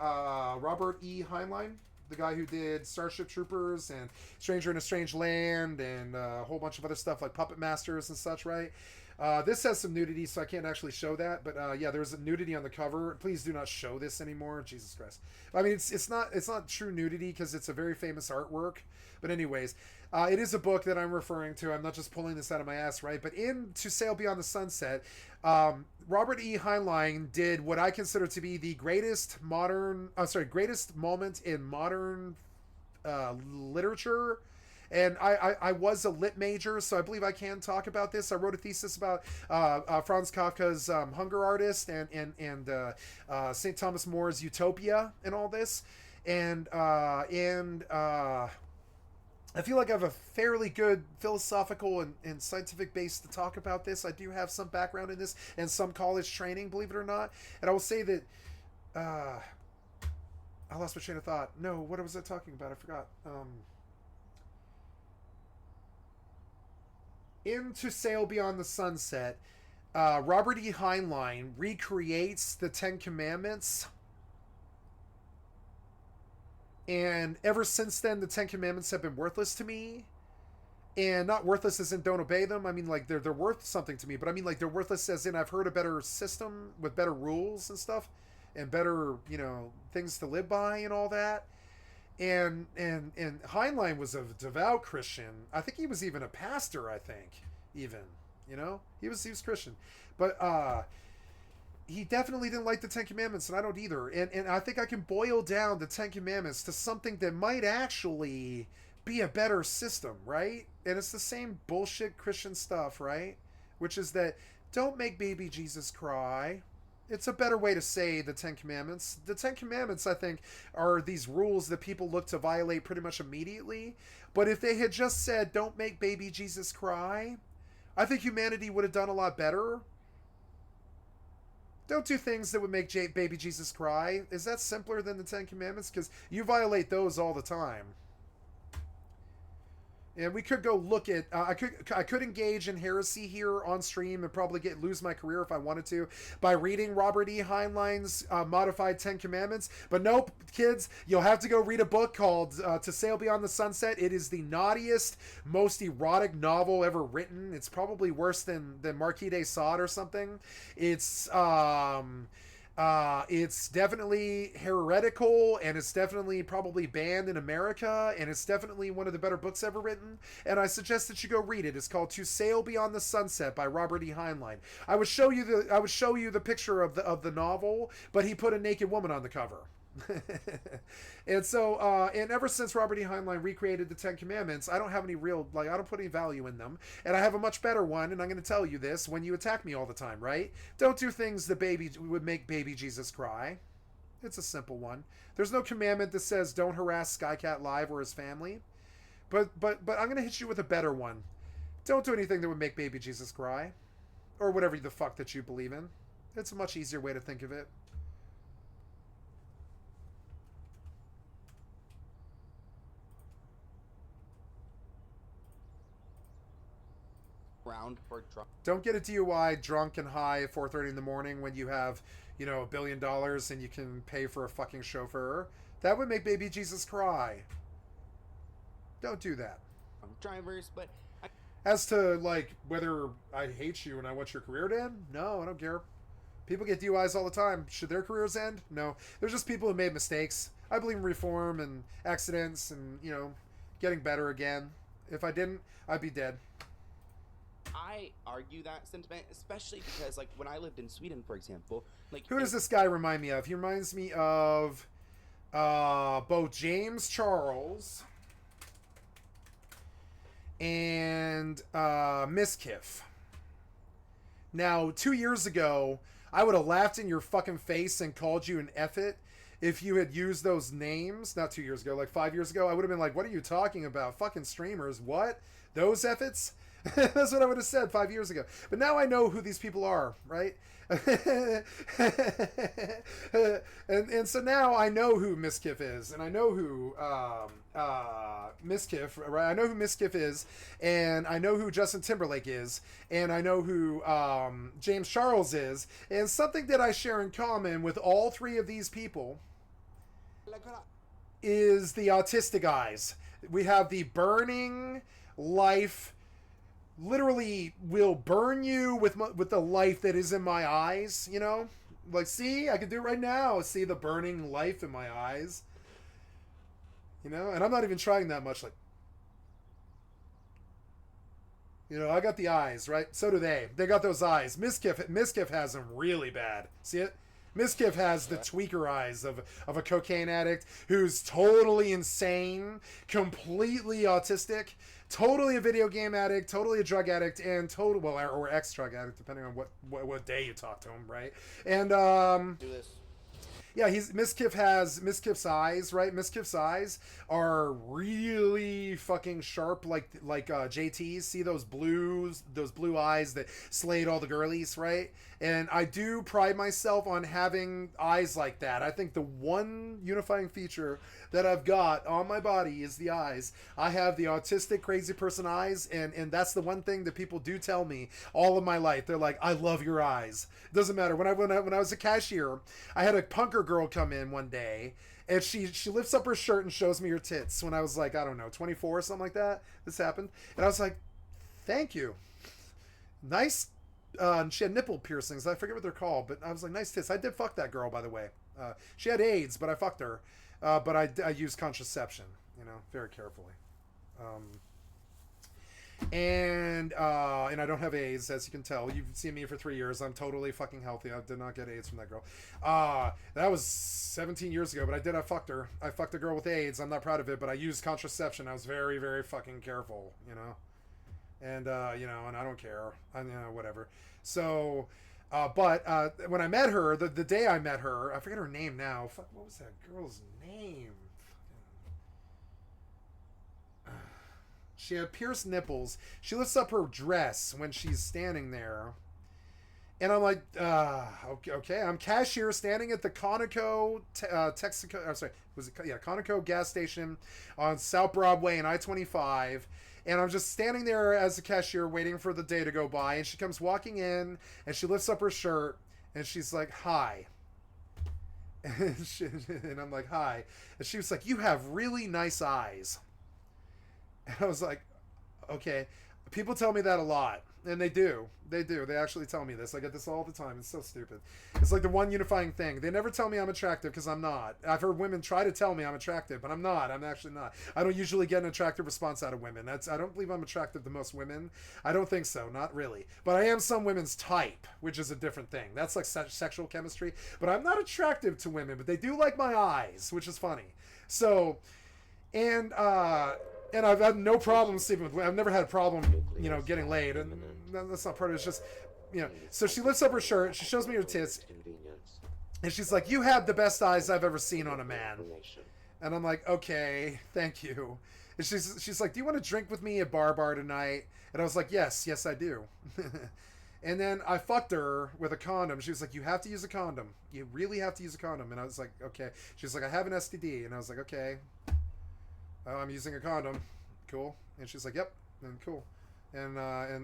Robert E. Heinlein, the guy who did Starship Troopers and Stranger in a Strange Land and a whole bunch of other stuff like Puppet Masters and such, right? This has some nudity, so I can't actually show that. But yeah, there's a nudity on the cover. Please do not show this anymore. Jesus Christ. I mean, it's not true nudity because it's a very famous artwork. But anyways, it is a book that I'm referring to. I'm not just pulling this out of my ass, right? But in To Sail Beyond the Sunset, Robert E. Heinlein did what I consider to be the greatest moment in modern literature. And I was a lit major, so I believe I can talk about this. I wrote a thesis about Franz Kafka's Hunger Artist and St. Thomas More's Utopia and all this. I feel like I have a fairly good philosophical and scientific base to talk about this. I do have some background in this and some college training, believe it or not. And I will say that I lost my train of thought. No, what was I talking about? I forgot. In To Sail Beyond the Sunset, Robert E. Heinlein recreates the Ten Commandments. And ever since then, the Ten Commandments have been worthless to me. And not worthless as in don't obey them. I mean, like, they're worth something to me. But I mean, like, they're worthless as in I've heard a better system with better rules and stuff. And better, you know, things to live by and all that. And Heinlein was a devout Christian. I think he was even a pastor, I think. Even. You know? He was Christian. But, he definitely didn't like the Ten Commandments, and I don't either. And I think I can boil down the Ten Commandments to something that might actually be a better system, right? And it's the same bullshit Christian stuff, right? Which is that don't make baby Jesus cry. It's a better way to say the Ten Commandments. The Ten Commandments, I think, are these rules that people look to violate pretty much immediately. But if they had just said, don't make baby Jesus cry, I think humanity would have done a lot better. Don't do things that would make baby Jesus cry. Is that simpler than the Ten Commandments? Because you violate those all the time. And we could go look at... I could engage in heresy here on stream and probably lose my career if I wanted to by reading Robert E. Heinlein's modified Ten Commandments. But nope, kids, you'll have to go read a book called To Sail Beyond the Sunset. It is the naughtiest, most erotic novel ever written. It's probably worse than Marquis de Sade or something. It's definitely heretical, and it's definitely probably banned in America, and it's definitely one of the better books ever written, and I suggest that you go read it. It's called To Sail Beyond the Sunset by Robert E. Heinlein. I would show you the picture of the novel, but he put a naked woman on the cover. And so and ever since Robert E. Heinlein recreated the Ten Commandments, I don't have any real, like, I don't put any value in them, and I have a much better one, and I'm going to tell you this when you attack me all the time, right? Don't do things that would make baby Jesus cry. It's a simple one. There's no commandment that says don't harass Skycat.live or his family, but I'm going to hit you with a better one. Don't do anything that would make baby Jesus cry, or whatever the fuck that you believe in. It's a much easier way to think of it. Don't get a DUI drunk and high at 4:30 in the morning when you have, you know, $1 billion and you can pay for a fucking chauffeur. That would make baby Jesus cry. Don't do that. Drivers, but as to, like, whether I hate you and I want your career to end, no, I don't care. People get DUIs all the time. Should their careers end? No. They're just people who made mistakes. I believe in reform and accidents and, you know, getting better again. If I didn't, I'd be dead. I argue that sentiment, especially because, like, when I lived in Sweden, for example, like, who does this guy remind me of? He reminds me of both James Charles and Miskiff. Now, 2 years ago, I would have laughed in your fucking face and called you an effet if you had used those names. Not 2 years ago, like 5 years ago. I would have been like, what are you talking about? Fucking streamers. What? Those effets? That's what I would have said 5 years ago. But now I know who these people are, right? and so now I know who Miskiff is, and I know who Miskiff, right? I know who Miskiff is, and I know who Justin Timberlake is, and I know who James Charles is, and something that I share in common with all three of these people is the autistic eyes. We have the burning life. Literally will burn you with the life that is in my eyes, you know? Like, see, I can do it right now. See the burning life in my eyes. You know? And I'm not even trying that much, like, you know, I got the eyes, right? So do they. They got those eyes. Miskiff has them really bad. See it? Miskiff has the tweaker eyes of a cocaine addict who's totally insane, completely autistic, totally a video game addict, totally a drug addict, and or ex-drug addict, depending on what day you talk to him, right? And do this. Yeah, Miskiff's eyes, right? Miskiff's eyes are really fucking sharp, like JT's. See those blue eyes that slayed all the girlies, right? And I do pride myself on having eyes like that. I think the one unifying feature that I've got on my body is the eyes. I have the autistic crazy person eyes, and that's the one thing that people do tell me all of my life. They're like, I love your eyes. It doesn't matter. When I was a cashier, I had a punker girl come in one day, and she lifts up her shirt and shows me her tits when I was like, I don't know, 24 or something like that. This happened, and I was like, thank you, nice. And she had nipple piercings. I forget what they're called, but I was like, nice tits. I did fuck that girl, by the way. She had AIDS, but I fucked her. But I used contraception, very carefully. And I don't have AIDS, as you can tell. You've seen me for 3 years. I'm totally fucking healthy. I did not get AIDS from that girl. That was 17 years ago, but I fucked her. I fucked a girl with AIDS. I'm not proud of it, but I used contraception. I was very, very fucking careful, And, and I don't care. Whatever. So, but when I met her, the day I met her, I forget her name now. Fuck, what was that girl's name? She had pierced nipples. She lifts up her dress when she's standing there. And I'm like, okay. I'm cashier standing at the Conoco, Texaco, Conoco gas station on South Broadway and I-25. And I'm just standing there as a cashier waiting for the day to go by. And she comes walking in and she lifts up her shirt and she's like, hi. And I'm like, hi. And she was like, you have really nice eyes. And I was like, okay. People tell me that a lot. And they do. They do. They actually tell me this. I get this all the time. It's so stupid. It's like the one unifying thing. They never tell me I'm attractive because I'm not. I've heard women try to tell me I'm attractive, but I'm not. I'm actually not. I don't usually get an attractive response out of women. I don't believe I'm attractive to most women. I don't think so. Not really. But I am some women's type, which is a different thing. That's like sexual chemistry. But I'm not attractive to women, but they do like my eyes, which is funny. So, and I've had no problem sleeping with women. I've never had a problem, getting laid. And that's not part of it. It's just, So she lifts up her shirt. She shows me her tits. And she's like, you have the best eyes I've ever seen on a man. And I'm like, okay, thank you. And she's like, do you want to drink with me at Bar tonight? And I was like, yes, I do. And then I fucked her with a condom. She was like, you have to use a condom. You really have to use a condom. And I was like, okay. She's like, I have an STD. And I was like, okay. I'm using a condom. Cool. And she's like, yep. And cool. And I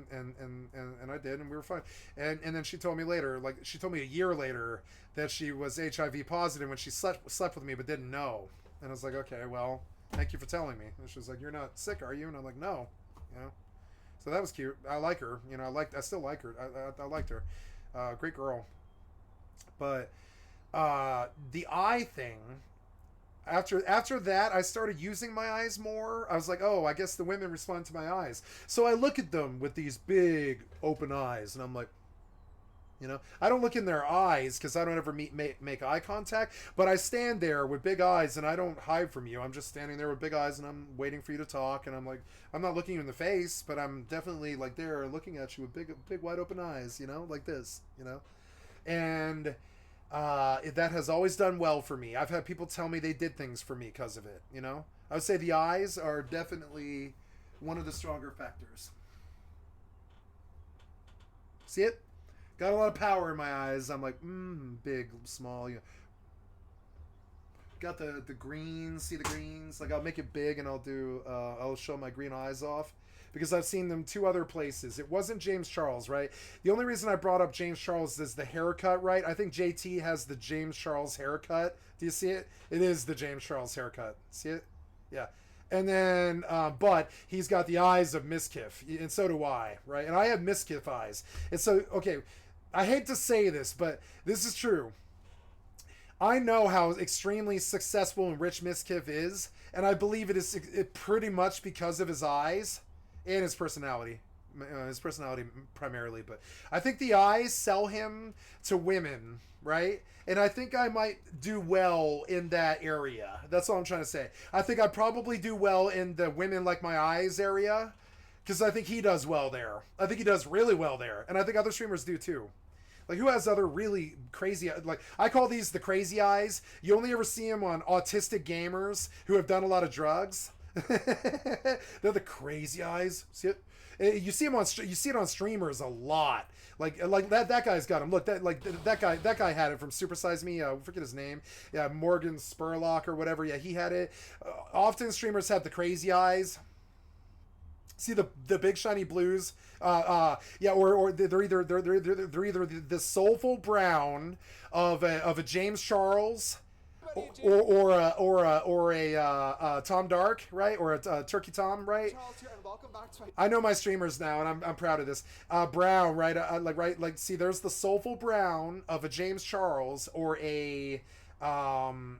did, and we were fine. And then she told me later, she told me a year later that she was HIV positive when she slept with me, but didn't know. And I was like, okay, well, thank you for telling me. And she was like, you're not sick, are you? And I'm like, no. So that was cute. I like her. I still like her. I liked her. Great girl. But the eye thing. After that, I started using my eyes more. I was like, oh, I guess the women respond to my eyes. So I look at them with these big open eyes, and I'm like, I don't look in their eyes because I don't ever make eye contact, but I stand there with big eyes, and I don't hide from you. I'm just standing there with big eyes, and I'm waiting for you to talk, and I'm like, I'm not looking you in the face, but I'm definitely like there looking at you with big wide open eyes, like this, and that has always done well for me. I've had people tell me they did things for me because of it, I would say the eyes are definitely one of the stronger factors. See it? Got a lot of power in my eyes. I'm like, big, small, Got the greens, see the greens? Like, I'll make it big and I'll show my green eyes off. Because I've seen them 2 other places. It wasn't James Charles, right? The only reason I brought up James Charles is the haircut, right? I think JT has the James Charles haircut. Do you see it? It is the James Charles haircut. See it? Yeah. And then, but he's got the eyes of Miskiff, and so do I, right? And I have Miskiff eyes. And so, okay, I hate to say this, but this is true. I know how extremely successful and rich Miskiff is, and I believe it pretty much because of his eyes. And his personality primarily, but I think the eyes sell him to women, right? And I think I might do well in that area. That's all I'm trying to say. I think I probably do well in the women like my eyes area, because I think he does well there. I think he does really well there, and I think other streamers do too. Like, who has other really crazy, like, I call these the crazy eyes. You only ever see them on autistic gamers who have done a lot of drugs. They're the crazy eyes. See it? You see them on, you see it on streamers a lot. Like that guy's got him. Look, that guy had it from Super Size Me. I forget his name. Yeah, Morgan Spurlock or whatever. Yeah, he had it. Often streamers have the crazy eyes. See the big shiny blues, yeah, or they're either the soulful brown of a James Charles, or a Tom Dark, right, or a Turkey Tom, right? I know my streamers now, and I'm proud of this. Brown, right? Like see, there's the soulful brown of a James Charles or a Tom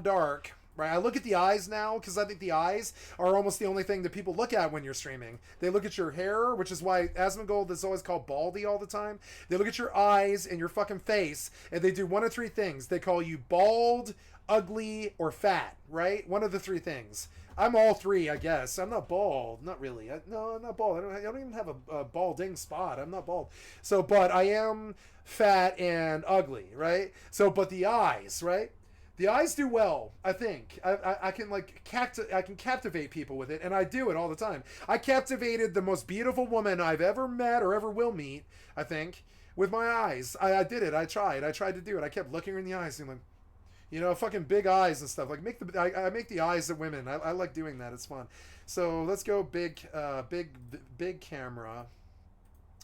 Dark. Right, I look at the eyes now because I think the eyes are almost the only thing that people look at when you're streaming. They look at your hair, which is why Asmongold is always called Baldy all the time. They look at your eyes and your fucking face, and they do one of three things. They call you bald, ugly, or fat, right? One of the three things. I'm all three, I guess. I'm not bald. Not really. No, I'm not bald. I don't even have a balding spot. I'm not bald. So, but I am fat and ugly, right? So, but the eyes, right? The eyes do well, I think. I can I can captivate people with it, and I do it all the time. I captivated the most beautiful woman I've ever met or ever will meet, I think, with my eyes. I did it. I tried to do it. I kept looking her in the eyes and like, you know, fucking big eyes and stuff. Like I make the eyes of women. I like doing that. It's fun. So let's go big camera.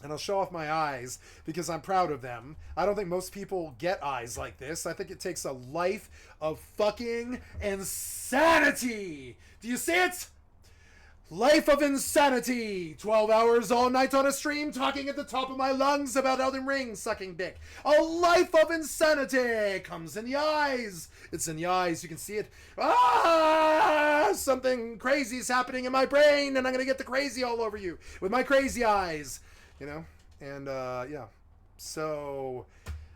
And I'll show off my eyes because I'm proud of them. I don't think most people get eyes like this. I think it takes a life of fucking insanity. Do you see it? Life of insanity. 12 hours all night on a stream talking at the top of my lungs about Elden Ring sucking dick. A life of insanity comes in the eyes. It's in the eyes. You can see it. Something crazy is happening in my brain and I'm going to get the crazy all over you with my crazy eyes. You know, and yeah, so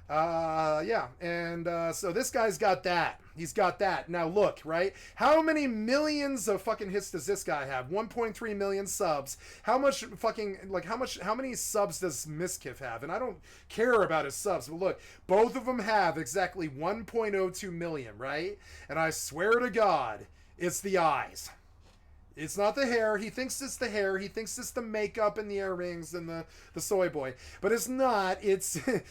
yeah, and so this guy's got that. He's got that. Now look, right? How many millions of fucking hits does this guy have? 1.3 million subs. How much fucking, like, how many subs does Miskiff have? And I don't care about his subs, but look, both of them have exactly 1.02 million, right? And I swear to God, it's the eyes. It's not the hair. He thinks it's the hair. He thinks it's the makeup and the earrings and the soy boy. But it's not. It's the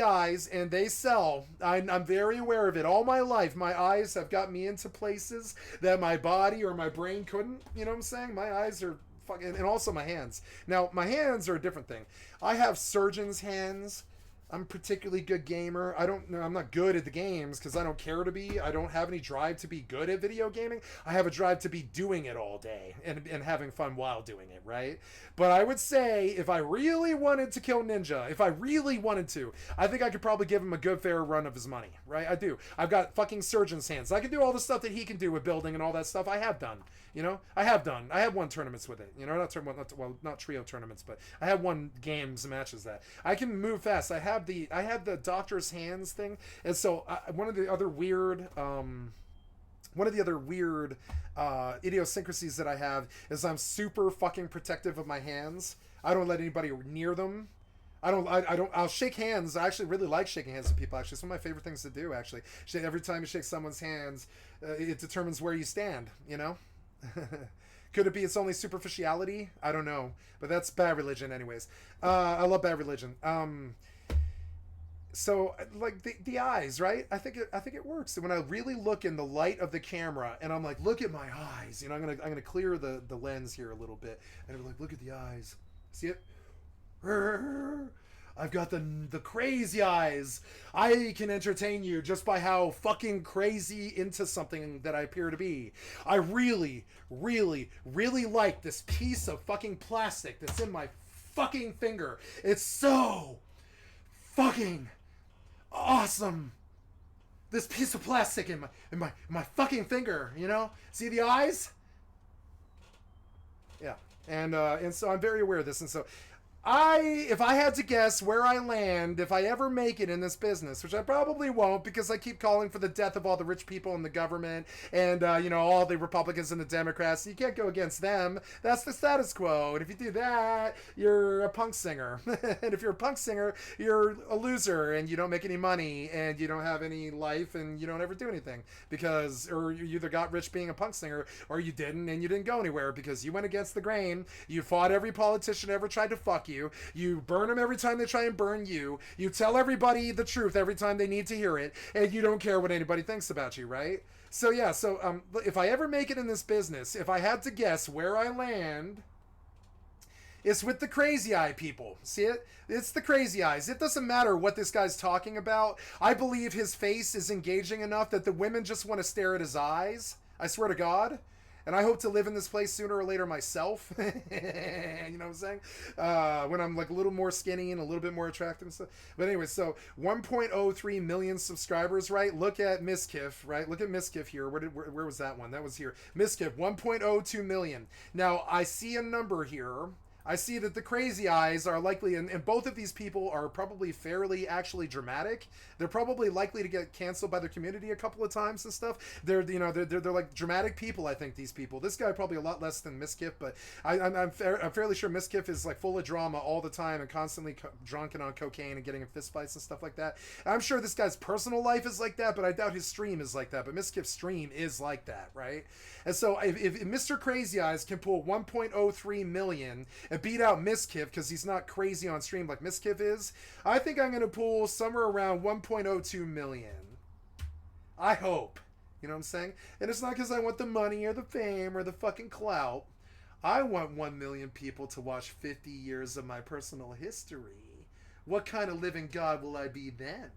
eyes, and they sell. I'm very aware of it. All my life, my eyes have got me into places that my body or my brain couldn't. You know what I'm saying? My eyes are fucking, and also my hands. Now, my hands are a different thing. I have surgeon's hands. I'm a particularly good gamer. I'm not good at the games because I don't care to be. I don't have any drive to be good at video gaming. I have a drive to be doing it all day and having fun while doing it, right? But I would say if I really wanted to kill Ninja, if I really wanted to, I think I could probably give him a good fair run of his money, right? I do. I've got fucking surgeon's hands. I can do all the stuff that he can do with building and all that stuff. I have done. You know, I have won tournaments with it. You know, not trio tournaments, but I have won games and matches that. I can move fast. I have the doctor's hands thing, and so one of the other weird idiosyncrasies that I have is I'm super fucking protective of my hands. I don't let anybody near them. I'll shake hands. I actually really like shaking hands with people. Actually, it's one of my favorite things to do. Actually, every time you shake someone's hands, it determines where you stand. You know. Could it be it's only superficiality? I don't know, but that's bad religion anyways. I love bad religion. So like the eyes, right? I think it works. When I really look in the light of the camera and I'm like, look at my eyes, you know, I'm gonna clear the lens here a little bit and I'm like, look at the eyes. See it? I've got the crazy eyes. I can entertain you just by how fucking crazy into something that I appear to be. I really, really, really like this piece of fucking plastic that's in my fucking finger. It's so fucking awesome. This piece of plastic in my fucking finger, you know? See the eyes? Yeah. And so I'm very aware of this, and so if I had to guess where I land, if I ever make it in this business, which I probably won't because I keep calling for the death of all the rich people in the government and, all the Republicans and the Democrats. You can't go against them. That's the status quo. And if you do that, you're a punk singer. And if you're a punk singer, you're a loser and you don't make any money and you don't have any life and you don't ever do anything or you either got rich being a punk singer or you didn't and you didn't go anywhere because you went against the grain. You fought every politician ever tried to fuck you. You burn them every time they try and burn you. You tell everybody the truth every time they need to hear it, and you don't care what anybody thinks about you, right? So yeah, if I ever make it in this business, if I had to guess where I land, it's with the crazy eye people. See it? It's the crazy eyes. It doesn't matter what this guy's talking about. I believe his face is engaging enough that the women just want to stare at his eyes. I swear to God. And I hope to live in this place sooner or later myself. You know what I'm saying? When I'm like a little more skinny and a little bit more attractive and stuff. But anyway, so 1.03 million subscribers, right? Look at Miskiff, right? Look at Miskiff here. Where was that one? That was here. Miskiff, 1.02 million. Now, I see a number here. I see that the crazy eyes are likely, and both of these people are probably fairly actually dramatic. They're probably likely to get canceled by their community a couple of times and stuff. They're like dramatic people. I think these people. This guy probably a lot less than Miskiff, but I'm fairly sure Miskiff is like full of drama all the time and constantly drunk and on cocaine and getting in fistfights and stuff like that. I'm sure this guy's personal life is like that, but I doubt his stream is like that. But Miskiff's stream is like that, right? And so if Mr. Crazy Eyes can pull 1.03 million and beat out Miskiff because he's not crazy on stream like Miskiff is, I think I'm going to pull somewhere around 1.02 million. I hope. You know what I'm saying? And it's not because I want the money or the fame or the fucking clout. I want 1 million people to watch 50 years of my personal history. What kind of living God will I be then?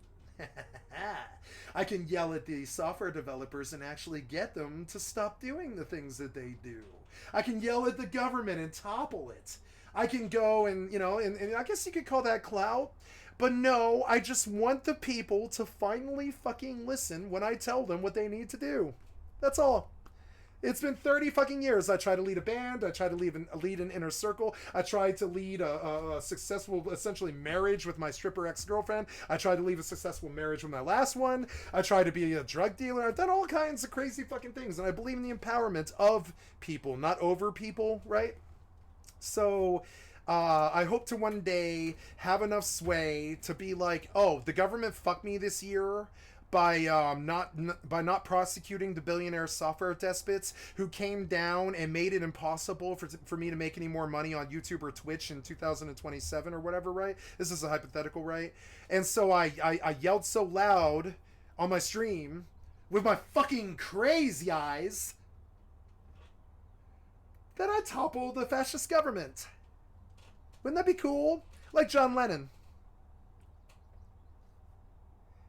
I can yell at the software developers and actually get them to stop doing the things that they do. I can yell at the government and topple it. I can go and, and I guess you could call that clout. But no, I just want the people to finally fucking listen when I tell them what they need to do. That's all. It's been 30 fucking years. I tried to lead a band. I tried to lead an inner circle. I tried to lead a successful, essentially, marriage with my stripper ex-girlfriend. I tried to lead a successful marriage with my last one. I tried to be a drug dealer. I've done all kinds of crazy fucking things. And I believe in the empowerment of people, not over people, right? So I hope to one day have enough sway to be like, oh, the government fucked me this year by not prosecuting the billionaire software despots who came down and made it impossible for me to make any more money on YouTube or Twitch in 2027 or whatever, right? This is a hypothetical, right? And so I yelled so loud on my stream with my fucking crazy eyes that I toppled the fascist government. Wouldn't that be cool? Like John Lennon.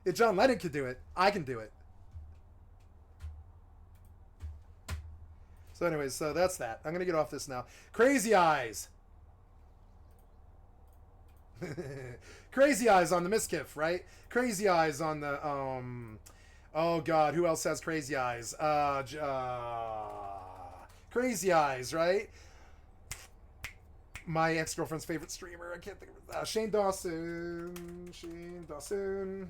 If John Lennon could do it, I can do it. So anyways, so that's that. I'm going to get off this now. Crazy Eyes. Crazy Eyes on the Miskiff, right? Crazy Eyes on the, oh God, who else has Crazy Eyes? Crazy Eyes, right? My ex-girlfriend's favorite streamer, I can't think of it. Shane Dawson,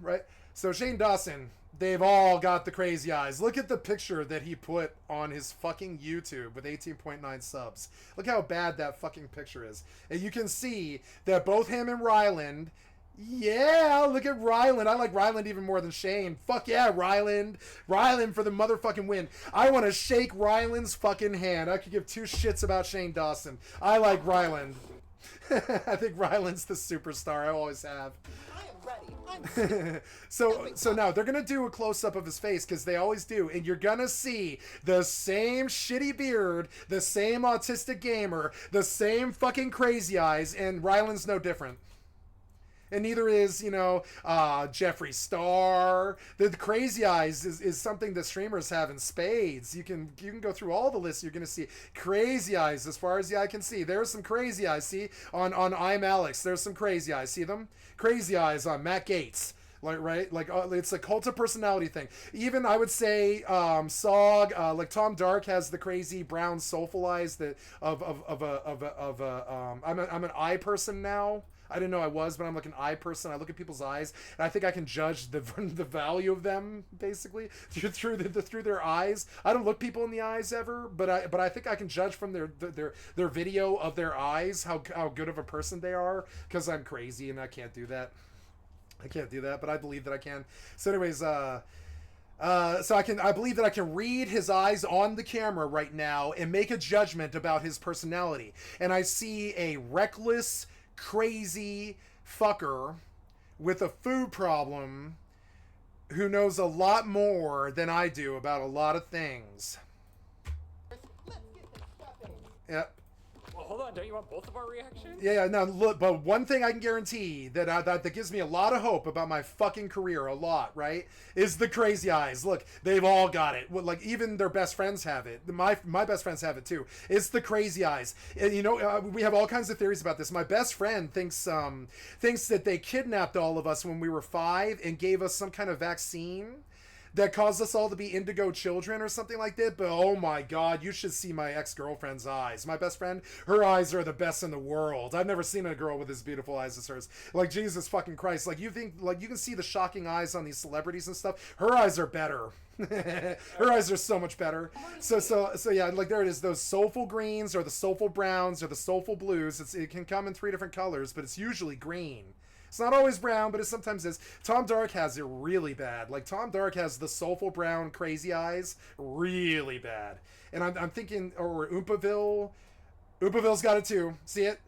right? So Shane Dawson, they've all got the crazy eyes. Look at the picture that he put on his fucking YouTube with 18.9 subs. Look how bad that fucking picture is. And you can see that both him and Ryland, yeah, look at Ryland. I like Ryland even more than Shane. Fuck yeah, Ryland. Ryland for the motherfucking win. I want to shake Ryland's fucking hand. I could give two shits about Shane Dawson. I like Ryland. I think Ryland's the superstar. I always have. So now they're gonna do a close-up of his face because they always do, and you're gonna see the same shitty beard, the same autistic gamer, the same fucking crazy eyes, and Ryland's no different. And neither is, Jeffree Star. The crazy eyes is something that streamers have in spades. You can go through all the lists. You're going to see crazy eyes as far as the eye can see. There's some crazy eyes. See, on I'm Alex, there's some crazy eyes. See them? Crazy eyes on Matt Gates. Like, right? Like, it's a cult of personality thing. Even, I would say, Sog, like, Tom Dark has the crazy brown soulful eyes that I'm an eye person now. I didn't know I was, but I'm like an eye person. I look at people's eyes, and I think I can judge the the value of them basically through their eyes. I don't look people in the eyes ever, but I think I can judge from their video of their eyes how good of a person they are, because I'm crazy and I can't do that. But I believe that I can. So anyways, so I believe that I can read his eyes on the camera right now and make a judgment about his personality. And I see a reckless, crazy fucker with a food problem who knows a lot more than I do about a lot of things. Yeah. Well, hold on. Don't you want both of our reactions? Yeah, no, look, but one thing I can guarantee that gives me a lot of hope about my fucking career, a lot, right, is the crazy eyes. Look, they've all got it. Like, even their best friends have it. My best friends have it too. It's the crazy eyes. And, you know, we have all kinds of theories about this. My best friend thinks that they kidnapped all of us when we were 5 and gave us some kind of vaccine that caused us all to be indigo children or something like that. But oh my god, you should see my ex-girlfriend's eyes. My best friend, her eyes are the best in the world. I've never seen a girl with as beautiful eyes as hers. Like, Jesus fucking Christ. Like, you think, like, you can see the shocking eyes on these celebrities and stuff. Her eyes are better. Her eyes are so much better. So yeah, like, there it is. Those soulful greens or the soulful browns or the soulful blues. It can come in 3 different colors, but it's usually green. It's not always brown, but it sometimes is. Tom Dark has it really bad. Like, Tom Dark has the soulful brown crazy eyes really bad. And I'm thinking, or Oompaville. Oompaville's got it too. See it?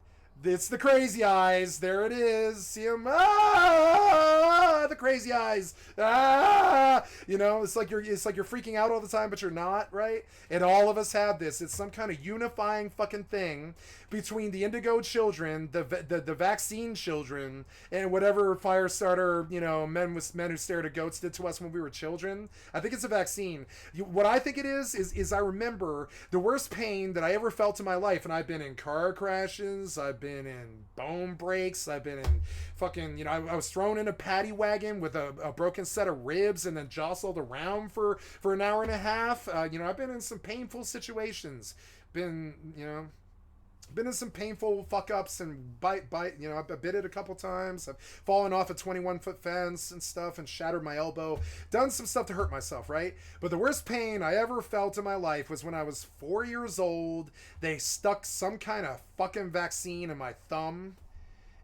It's the crazy eyes. There it is. See him? Ah, the crazy eyes. Ah, you know, it's like you're freaking out all the time, but you're not, right? And all of us have this. It's some kind of unifying fucking thing between the indigo children, the vaccine children, and whatever Firestarter, you know, men who stared at goats did to us when we were children. I think it's a vaccine. What I think it is I remember the worst pain that I ever felt in my life, and I've been in car crashes, I've been in bone breaks, I've been in fucking, you know, I was thrown in a paddy wagon with a broken set of ribs and then jostled around for an hour and a half. You know, I've been in some painful situations. Been in some painful fuck-ups and bite, you know, I've bit it a couple times. I've fallen off a 21-foot fence and stuff and shattered my elbow. Done some stuff to hurt myself, right? But the worst pain I ever felt in my life was when I was 4 years old. They stuck some kind of fucking vaccine in my thumb.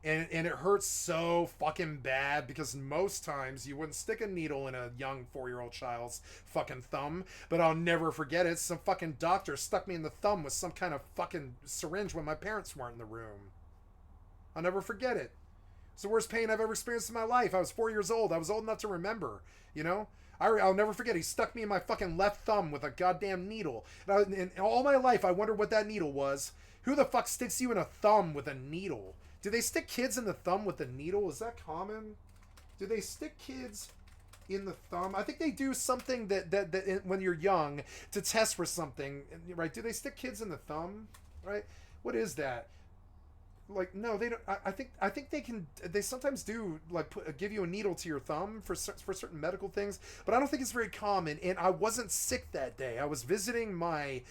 And it hurts so fucking bad, because most times you wouldn't stick a needle in a young 4-year-old child's fucking thumb. But I'll never forget it. Some fucking doctor stuck me in the thumb with some kind of fucking syringe when my parents weren't in the room. I'll never forget it. It's the worst pain I've ever experienced in my life. I was 4 years old. I was old enough to remember, you know? I'll never forget. He stuck me in my fucking left thumb with a goddamn needle. And all my life, I wondered what that needle was. Who the fuck sticks you in a thumb with a needle? Do they stick kids in the thumb with a needle? Is that common? Do they stick kids in the thumb? I think they do something that when you're young to test for something, right? Do they stick kids in the thumb, right? What is that? Like, no, they don't. I think they can. They sometimes do, like, give you a needle to your thumb for certain medical things, but I don't think it's very common. And I wasn't sick that day. I was visiting my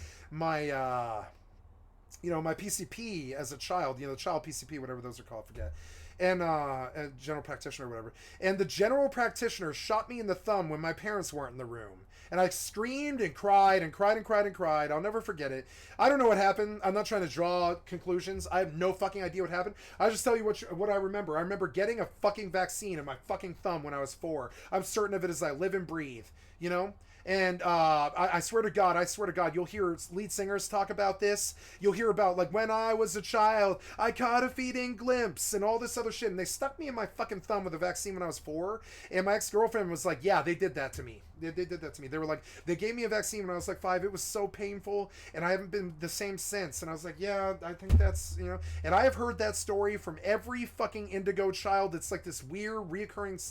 you know, my PCP as a child, you know, child PCP, whatever those are called, I forget. And a general practitioner or whatever. And the general practitioner shot me in the thumb when my parents weren't in the room. And I screamed and cried and cried and cried and cried. I'll never forget it. I don't know what happened. I'm not trying to draw conclusions. I have no fucking idea what happened. I'll just tell you what I remember. I remember getting a fucking vaccine in my fucking thumb when I was 4. I'm certain of it as I live and breathe, you know? And I swear to God, you'll hear lead singers talk about this. You'll hear about, like, when I was a child, I caught a feeding glimpse and all this other shit. And they stuck me in my fucking thumb with a vaccine when I was 4. And my ex-girlfriend was like, yeah, they did that to me. They did that to me. They were like, they gave me a vaccine when I was like 5. It was so painful, and I haven't been the same since. And I was like, yeah, I think that's, you know. And I have heard that story from every fucking indigo child. It's like this weird reoccurring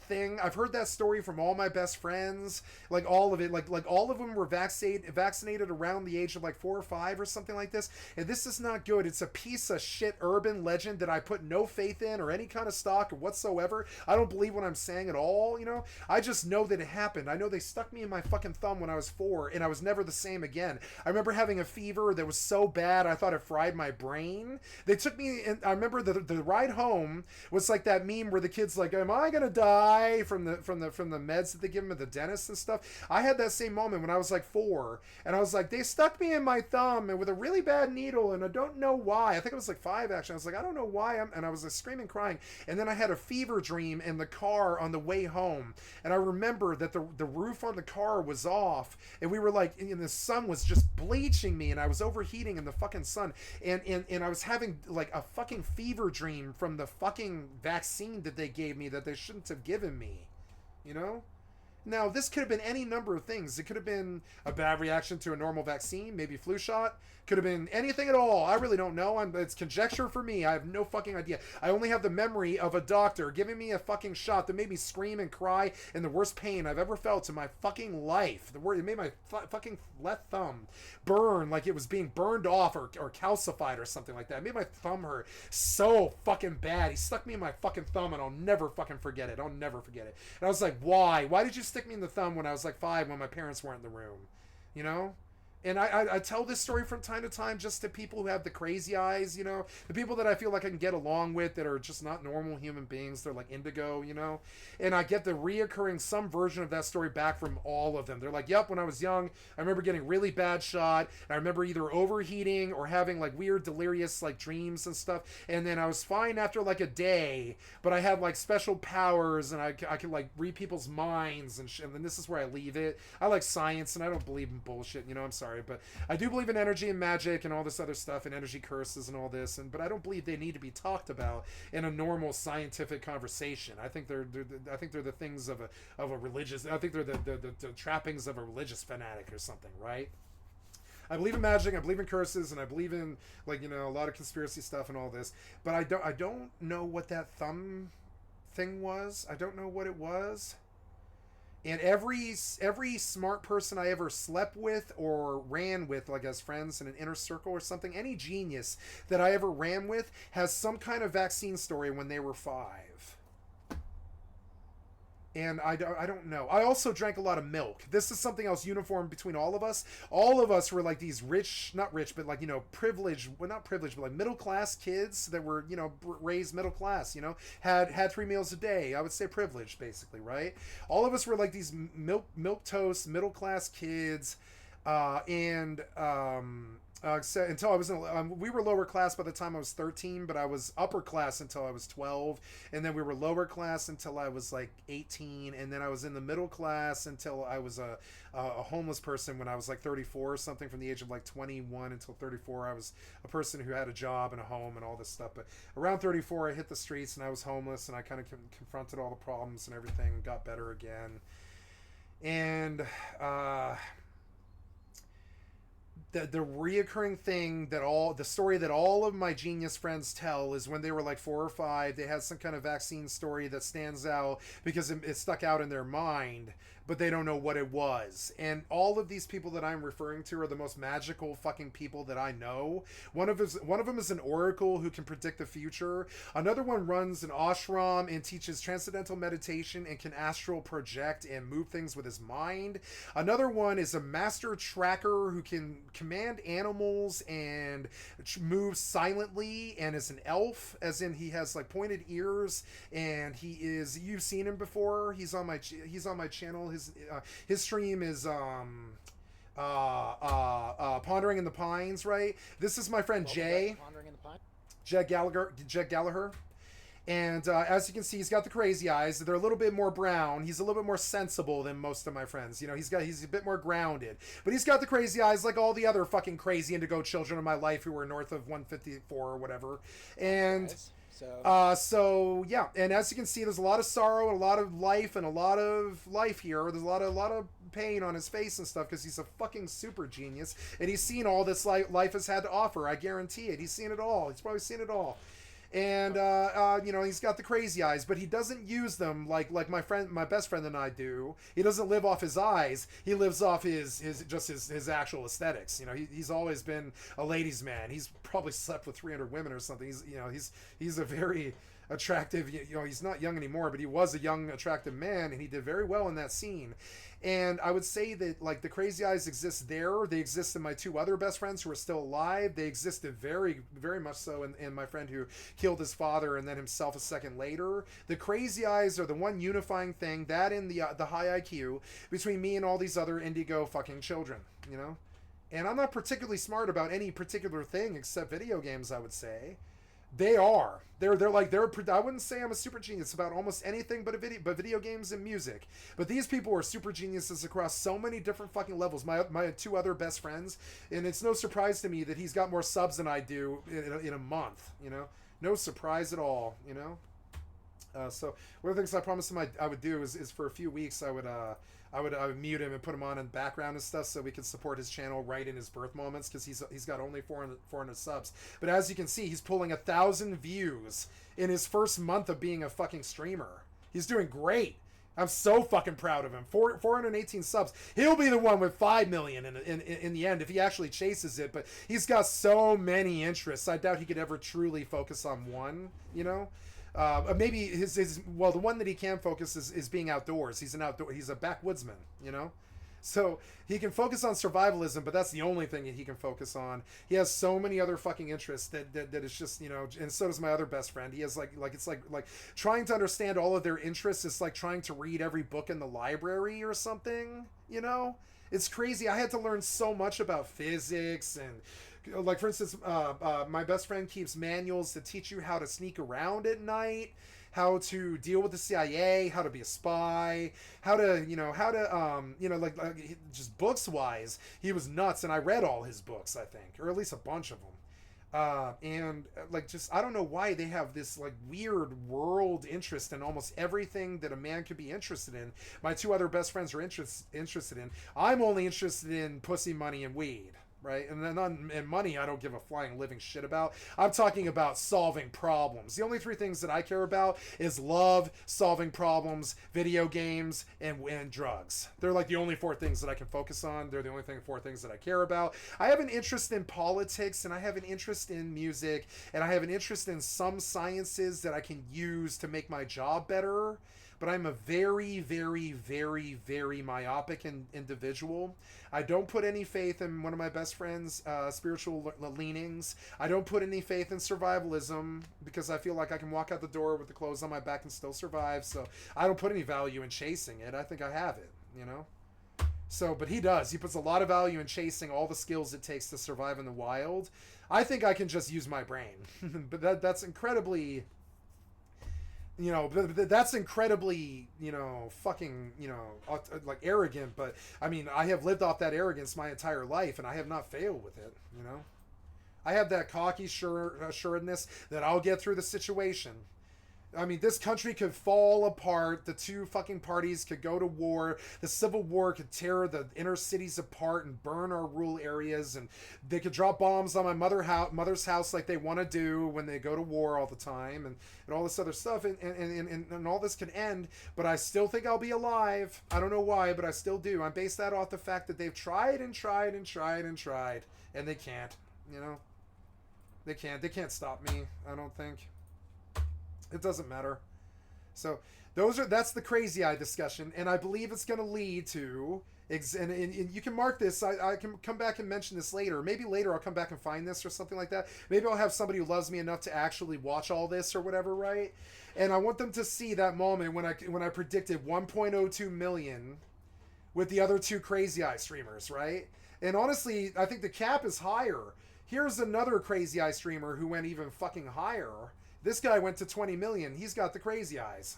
thing. I've heard that story from all my best friends. Like, all of it. Like all of them were vaccinated around the age of like 4 or 5 or something like this. And this is not good. It's a piece of shit urban legend that I put no faith faith in or any kind of stock whatsoever. I don't believe what I'm saying at all, you know. I just know that it happened. I know they stuck me in my fucking thumb when I was 4, and I was never the same again. I remember having a fever that was so bad I thought it fried my brain. They took me, and I remember the ride home was like that meme where the kid's like, "Am I gonna die?" from the meds that they give him at the dentist and stuff. I had that same moment when I was like 4, and I was like, they stuck me in my thumb and with a really bad needle, and I don't know why. I think it was like 5 actually. I was like, I don't know why. And I was like screaming, crying, and then I had a fever dream in the car on the way home, and I remember that the roof on the car was off, and we were like, and the sun was just bleaching me, and I was overheating in the fucking sun, and I was having like a fucking fever dream from the fucking vaccine that they gave me that they shouldn't have given me, you know? Now, this could have been any number of things. It could have been a bad reaction to a normal vaccine, maybe flu shot. Could have been anything at all. I really don't know. It's conjecture for me. I have no fucking idea. I only have the memory of a doctor giving me a fucking shot that made me scream and cry in the worst pain I've ever felt in my fucking life. It made my fucking left thumb burn like it was being burned off or calcified or something like that. It made my thumb hurt so fucking bad. He stuck me in my fucking thumb, and I'll never fucking forget it. I'll never forget it. And I was like, why? Why did you stick me in the thumb when I was like 5 when my parents weren't in the room? You know? And I tell this story from time to time just to people who have the crazy eyes, you know, the people that I feel like I can get along with that are just not normal human beings. They're like indigo, you know, and I get the reoccurring some version of that story back from all of them. They're like, yep, when I was young, I remember getting really bad shot, and I remember either overheating or having like weird delirious like dreams and stuff, and then I was fine after like a day, but I had like special powers, and I could like read people's minds and shit. And then this is where I leave it. I like science, and I don't believe in bullshit, you know. I'm sorry, but I do believe in energy and magic and all this other stuff and energy curses and all this, but I don't believe they need to be talked about in a normal scientific conversation. I think they're the things of a religious. I think they're the trappings of a religious fanatic or something, right? I believe in magic, I believe in curses, and I believe in, like, you know, a lot of conspiracy stuff and all this, but I don't know what that thumb thing was. I don't know what it was. And every smart person I ever slept with or ran with, like as friends in an inner circle or something, any genius that I ever ran with has some kind of vaccine story when they were 5. And I don't know. I also drank a lot of milk. This is something else uniform between all of us. All of us were like these rich, not rich, but like, you know, privileged, well, not privileged, but like middle class kids that were, you know, raised middle class, you know, had 3 meals a day. I would say privileged, basically, right? All of us were like these milk toast, middle class kids. So until I was we were lower class by the time I was 13, but I was upper class until I was 12, and then we were lower class until I was like 18, and then I was in the middle class until I was a homeless person when I was like 34 or something. From the age of like 21 until 34, I was a person who had a job and a home and all this stuff. But around 34, I hit the streets and I was homeless, and I kind of confronted all the problems and everything, and got better again. And the reoccurring thing the story that all of my genius friends tell is when they were like 4 or 5, they had some kind of vaccine story that stands out because it stuck out in their mind, but they don't know what it was. And all of these people that I'm referring to are the most magical fucking people that I know. One of them is an oracle who can predict the future. Another one runs an ashram and teaches transcendental meditation and can astral project and move things with his mind. Another one is a master tracker who can command animals and move silently, and is an elf, as in he has like pointed ears, and you've seen him before. He's on my channel. His stream is Pondering in the Pines, right? This is my friend Jay. Pondering in the Pines? Jed Gallagher. And as you can see, he's got the crazy eyes. They're a little bit more brown. He's a little bit more sensible than most of my friends. You know, he's a bit more grounded. But he's got the crazy eyes like all the other fucking crazy indigo children in my life who were north of 154 or whatever. And Nice. so yeah, and as you can see, there's a lot of sorrow and a lot of life and a lot of life here. There's a lot of pain on his face and stuff because he's a fucking super genius, and he's seen all this life has had to offer. I guarantee it. He's seen it all. He's probably seen it all. And you know, he's got the crazy eyes, but he doesn't use them like my best friend and I do. He doesn't live off his eyes. He lives off his actual aesthetics. You know, he's always been a ladies' man. He's probably slept with 300 women or something. He's a very attractive, he's not young anymore, but he was a young, attractive man, and he did very well in that scene. And I would say that, like, the crazy eyes exist there. They exist in my two other best friends who are still alive. They existed very, very much so in my friend who killed his father and then himself a second later. The crazy eyes are the one unifying thing, that and the high IQ, between me and all these other indigo fucking children, And I'm not particularly smart about any particular thing except video games, I would say. They are. They're I wouldn't say I'm a super genius about almost anything but video games and music. But these people are super geniuses across so many different fucking levels. My two other best friends, and it's no surprise to me that he's got more subs than I do in a month, No surprise at all, So one of the things I promised him I would do is for a few weeks I would mute him and put him on in the background and stuff so we could support his channel right in his birth moments, because he's got only 400 subs. But as you can see, he's pulling 1,000 views in his first month of being a fucking streamer. He's doing great. I'm so fucking proud of him. 418 subs. He'll be the one with 5 million in the end if he actually chases it. But he's got so many interests. I doubt he could ever truly focus on one, maybe the one that he can focus is being outdoors. He's a backwoodsman, So he can focus on survivalism, but that's the only thing that he can focus on. He has so many other fucking interests that it's just, and so does my other best friend. He has it's like trying to understand all of their interests is like trying to read every book in the library or something, It's crazy. I had to learn so much about physics and, like, for instance, my best friend keeps manuals to teach you how to sneak around at night, how to deal with the CIA, how to be a spy, just books wise. He was nuts, and I read all his books, I think, or at least a bunch of them. I don't know why they have this like weird world interest in almost everything that a man could be interested in. My two other best friends are interested in. I'm only interested in pussy, money, and weed. Right? And then and money, I don't give a flying living shit about. I'm talking about solving problems. The only three things that I care about is love, solving problems, video games, and drugs. They're like the only four things that I can focus on. They're the only four things that I care about. I have an interest in politics, and I have an interest in music, and I have an interest in some sciences that I can use to make my job better. But I'm a very, very, very, very myopic individual. I don't put any faith in one of my best friend's spiritual leanings. I don't put any faith in survivalism because I feel like I can walk out the door with the clothes on my back and still survive. So I don't put any value in chasing it. I think I have it, So, but he does. He puts a lot of value in chasing all the skills it takes to survive in the wild. I think I can just use my brain. But that's incredibly... that's incredibly, fucking, like arrogant. But I mean, I have lived off that arrogance my entire life, and I have not failed with it, I have that cocky assuredness that I'll get through the situation. I mean, this country could fall apart. The two fucking parties could go to war. The Civil War could tear the inner cities apart and burn our rural areas. And they could drop bombs on my mother's house like they want to do when they go to war all the time. And all this other stuff. And all this could end. But I still think I'll be alive. I don't know why, but I still do. I base that off the fact that they've tried and tried and tried and tried. And they can't, They can't stop me, I don't think. It doesn't matter. So that's the crazy eye discussion, and I believe it's going to lead to, and you can mark this. I can come back and mention this later. Maybe later I'll come back and find this or something like that. Maybe I'll have somebody who loves me enough to actually watch all this or whatever, right? And I want them to see that moment when I predicted 1.02 million with the other two crazy eye streamers, right? And honestly, I think the cap is higher. Here's another crazy eye streamer who went even fucking higher. This guy went to 20 million. He's got the crazy eyes,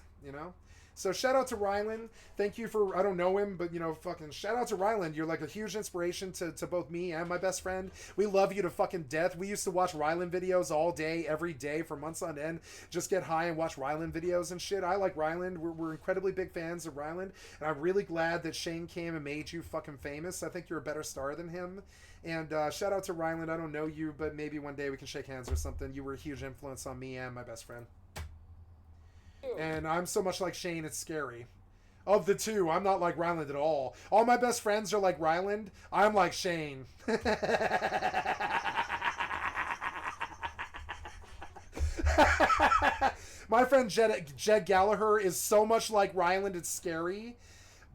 So shout out to Ryland. Thank you for, I don't know him, but, fucking shout out to Ryland. You're like a huge inspiration to both me and my best friend. We love you to fucking death. We used to watch Ryland videos all day, every day for months on end. Just get high and watch Ryland videos and shit. I like Ryland. We're incredibly big fans of Ryland. And I'm really glad that Shane came and made you fucking famous. I think you're a better star than him. And shout out to Ryland. I don't know you, but maybe one day we can shake hands or something. You were a huge influence on me and my best friend. And I'm so much like Shane, it's scary. Of the two, I'm not like Ryland at all. All my best friends are like Ryland. I'm like Shane. My friend Jed Gallagher is so much like Ryland, it's scary.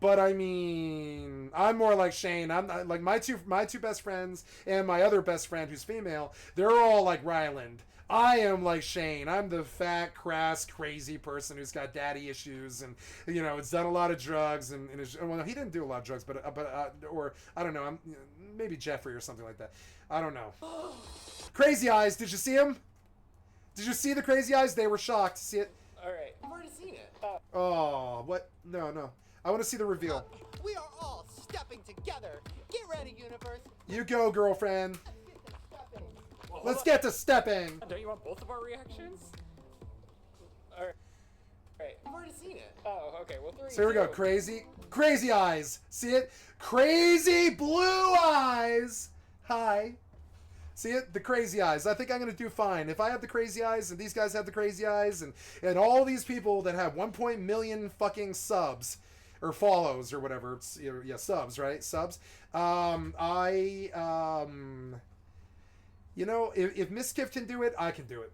But I mean, I'm more like Shane. I'm not, like my two best friends and my other best friend who's female. They're all like Ryland. I am like Shane. I'm the fat, crass, crazy person who's got daddy issues and, you know, has done a lot of drugs and is, well, he didn't do a lot of drugs, but or I don't know. I'm maybe Jeffrey or something like that. I don't know. Crazy Eyes. Did you see him? Did you see the Crazy Eyes? They were shocked to see it. All right. I've already seen it. Oh, what? No. I want to see the reveal. We are all stepping together. Get ready, universe. You go, girlfriend. Well, Let's get to stepping. Don't you want both of our reactions? All right. I've already seen it. Oh, okay. Well, 3, So here we go. 2. Crazy Eyes. See it? Crazy blue eyes. Hi. See it? The Crazy Eyes. I think I'm going to do fine. If I have the Crazy Eyes and these guys have the Crazy Eyes and all these people that have 1 million fucking subs or follows or whatever. It's, yeah, subs, right? Subs. You know, if Miskiff can do it, I can do it.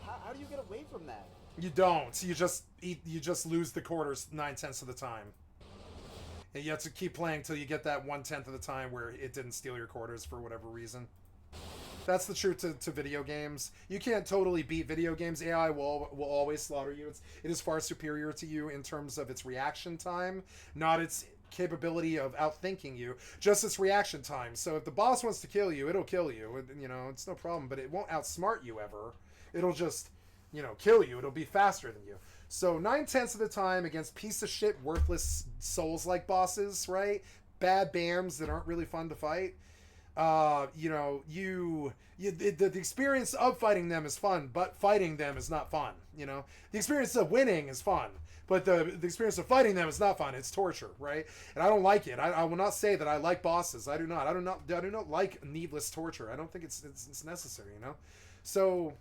How do you get away from that? You don't. You just lose the quarters 9/10 of the time. And you have to keep playing till you get that 1/10 of the time where it didn't steal your quarters for whatever reason. That's the truth to video games. You can't totally beat video games. AI will always slaughter you. It is far superior to you in terms of its reaction time, not its capability of outthinking you, just its reaction time. So if the boss wants to kill you, it'll kill you. You know, it's no problem, but it won't outsmart you ever. It'll just, you know, kill you. It'll be faster than you. So 9/10 of the time against piece of shit, worthless Souls-like bosses, right? Bad BAMs that aren't really fun to fight. You know, the experience of fighting them is fun, but fighting them is not fun. You know, the experience of winning is fun, but the experience of fighting them is not fun. It's torture, right? And I don't like it. I will not say that I like bosses. I do not like needless torture. I don't think it's necessary. You know, so.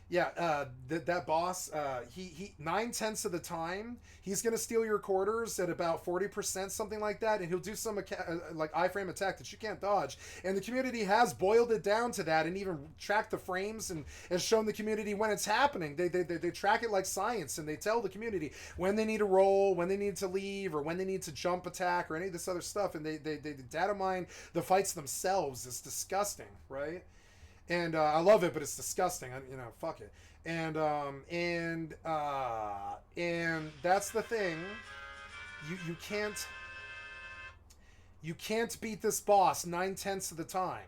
That boss, he 9/10 of the time, he's gonna steal your quarters at about 40%, something like that, and he'll do some like iframe attack that you can't dodge. And the community has boiled it down to that, and even tracked the frames and shown the community when it's happening. They track it like science, and they tell the community when they need to roll, when they need to leave, or when they need to jump attack, or any of this other stuff. And they data mine the fights themselves. It's disgusting, right? And I love it, but it's disgusting. You know, fuck it. And that's the thing. You can't beat this boss 9/10 of the time.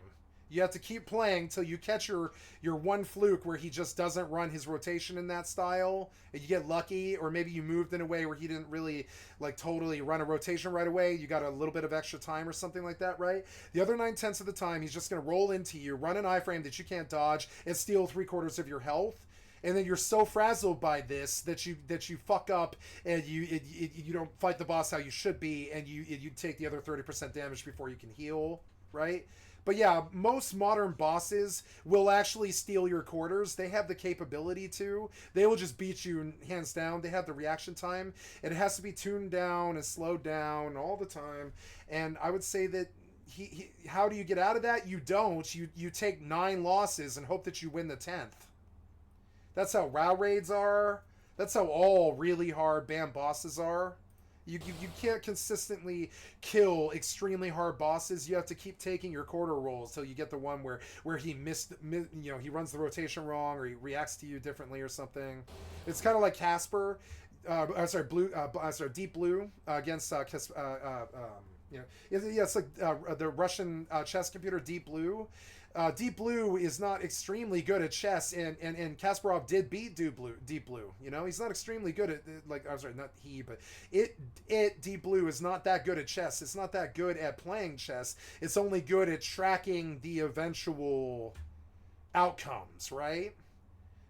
You have to keep playing till you catch your one fluke where he just doesn't run his rotation in that style, and you get lucky, or maybe you moved in a way where he didn't really like totally run a rotation right away. You got a little bit of extra time or something like that, right? The other 9/10 of the time, he's just gonna roll into you, run an iframe that you can't dodge, and steal 3/4 of your health. And then you're so frazzled by this that you fuck up, and you don't fight the boss how you should be, and you take the other 30% damage before you can heal, right? But yeah, most modern bosses will actually steal your quarters. They have the capability to. They will just beat you hands down. They have the reaction time. It has to be tuned down and slowed down all the time. And I would say that how do you get out of that? You don't. You take 9 losses and hope that you win the 10th. That's how WoW raids are. That's how all really hard BAM bosses are. You can't consistently kill extremely hard bosses. You have to keep taking your quarter rolls till you get the one where he he runs the rotation wrong, or he reacts to you differently or something. It's kind of like Casper, Deep Blue against it's like the Russian chess computer Deep Blue. Deep Blue is not extremely good at chess, and Kasparov did beat Deep Blue. You know, he's not extremely good at, like, I'm sorry, not he, but Deep Blue is not that good at chess. It's not that good at playing chess. It's only good at tracking the eventual outcomes, right?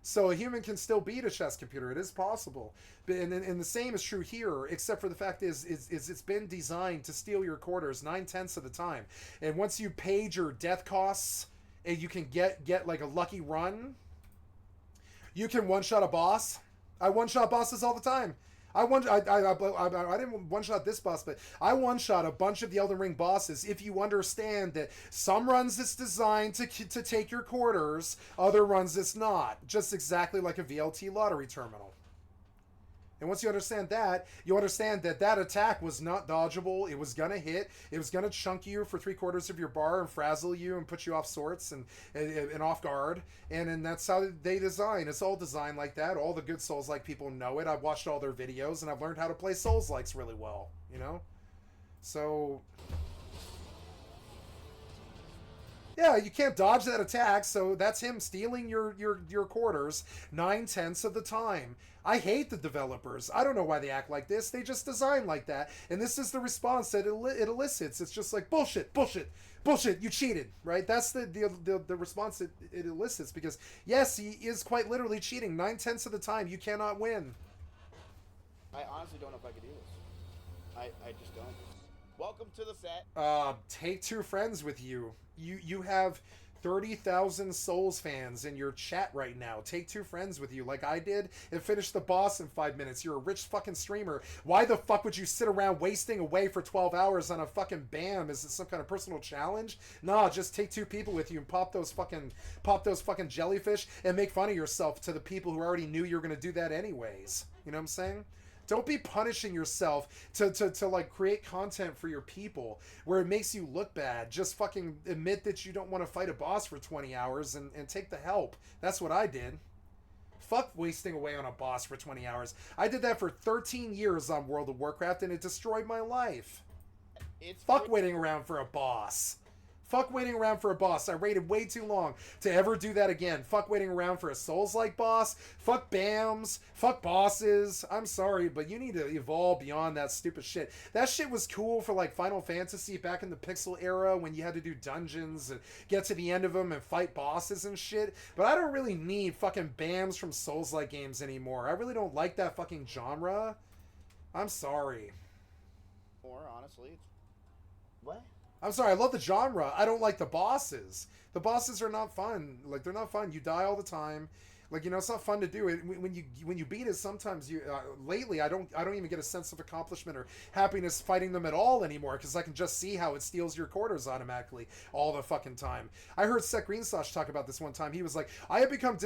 So a human can still beat a chess computer. It is possible. And the same is true here, except for the fact is it's been designed to steal your quarters 9/10 of the time. And once you paid your death costs and you can get like a lucky run, you can one-shot a boss. I one-shot bosses all the time. I didn't one-shot this boss, but I one-shot a bunch of the Elden Ring bosses. If you understand that some runs it's designed to take your quarters, other runs it's not. Just exactly like a VLT lottery terminal. And once you understand that that attack was not dodgeable. It was gonna hit. It was gonna chunk you for 3/4 of your bar and frazzle you and put you off sorts and off guard. And that's how they design. It's all designed like that. All the good Souls-like people know it. I've watched all their videos and I've learned how to play Souls-likes really well. You know, so. Yeah, you can't dodge that attack, so that's him stealing your quarters 9/10 of the time. I hate the developers. I don't know why they act like this. They just design like that, and this is the response that it elicits. It's just like bullshit, bullshit, bullshit. You cheated, right? That's the response that it elicits, because yes, he is quite literally cheating 9/10 of the time. You cannot win. I honestly don't know if I could do this. I just don't. Welcome to the set. Take 2 friends with you. You have 30,000 Souls fans in your chat right now. Take 2 friends with you like I did and finish the boss in 5 minutes. You're a rich fucking streamer. Why the fuck would you sit around wasting away for 12 hours on a fucking BAM? Is it some kind of personal challenge? Nah, just take 2 people with you and pop those fucking jellyfish and make fun of yourself to the people who already knew you were going to do that anyways. You know what I'm saying? Don't be punishing yourself to like create content for your people where it makes you look bad. Just fucking admit that you don't want to fight a boss for 20 hours and take the help. That's what I did. Fuck wasting away on a boss for 20 hours. I did that for 13 years on World of Warcraft and it destroyed my life. Fuck waiting around for a boss. Fuck waiting around for a boss. I waited way too long to ever do that again. Fuck waiting around for a Souls-like boss. Fuck BAMs. Fuck bosses. I'm sorry, but you need to evolve beyond that stupid shit. That shit was cool for like Final Fantasy back in the Pixel era when you had to do dungeons and get to the end of them and fight bosses and shit. But I don't really need fucking BAMs from Souls-like games anymore. I really don't like that fucking genre. I'm sorry. Or honestly, it's... What? I'm sorry, I love the genre. I don't like the bosses. The bosses are not fun. Like, they're not fun. You die all the time. Like, you know, it's not fun to do it. When you beat it, sometimes you... lately, I don't even get a sense of accomplishment or happiness fighting them at all anymore, because I can just see how it steals your quarters automatically all the fucking time. I heard Seth Greensauce talk about this one time. He was like, I have become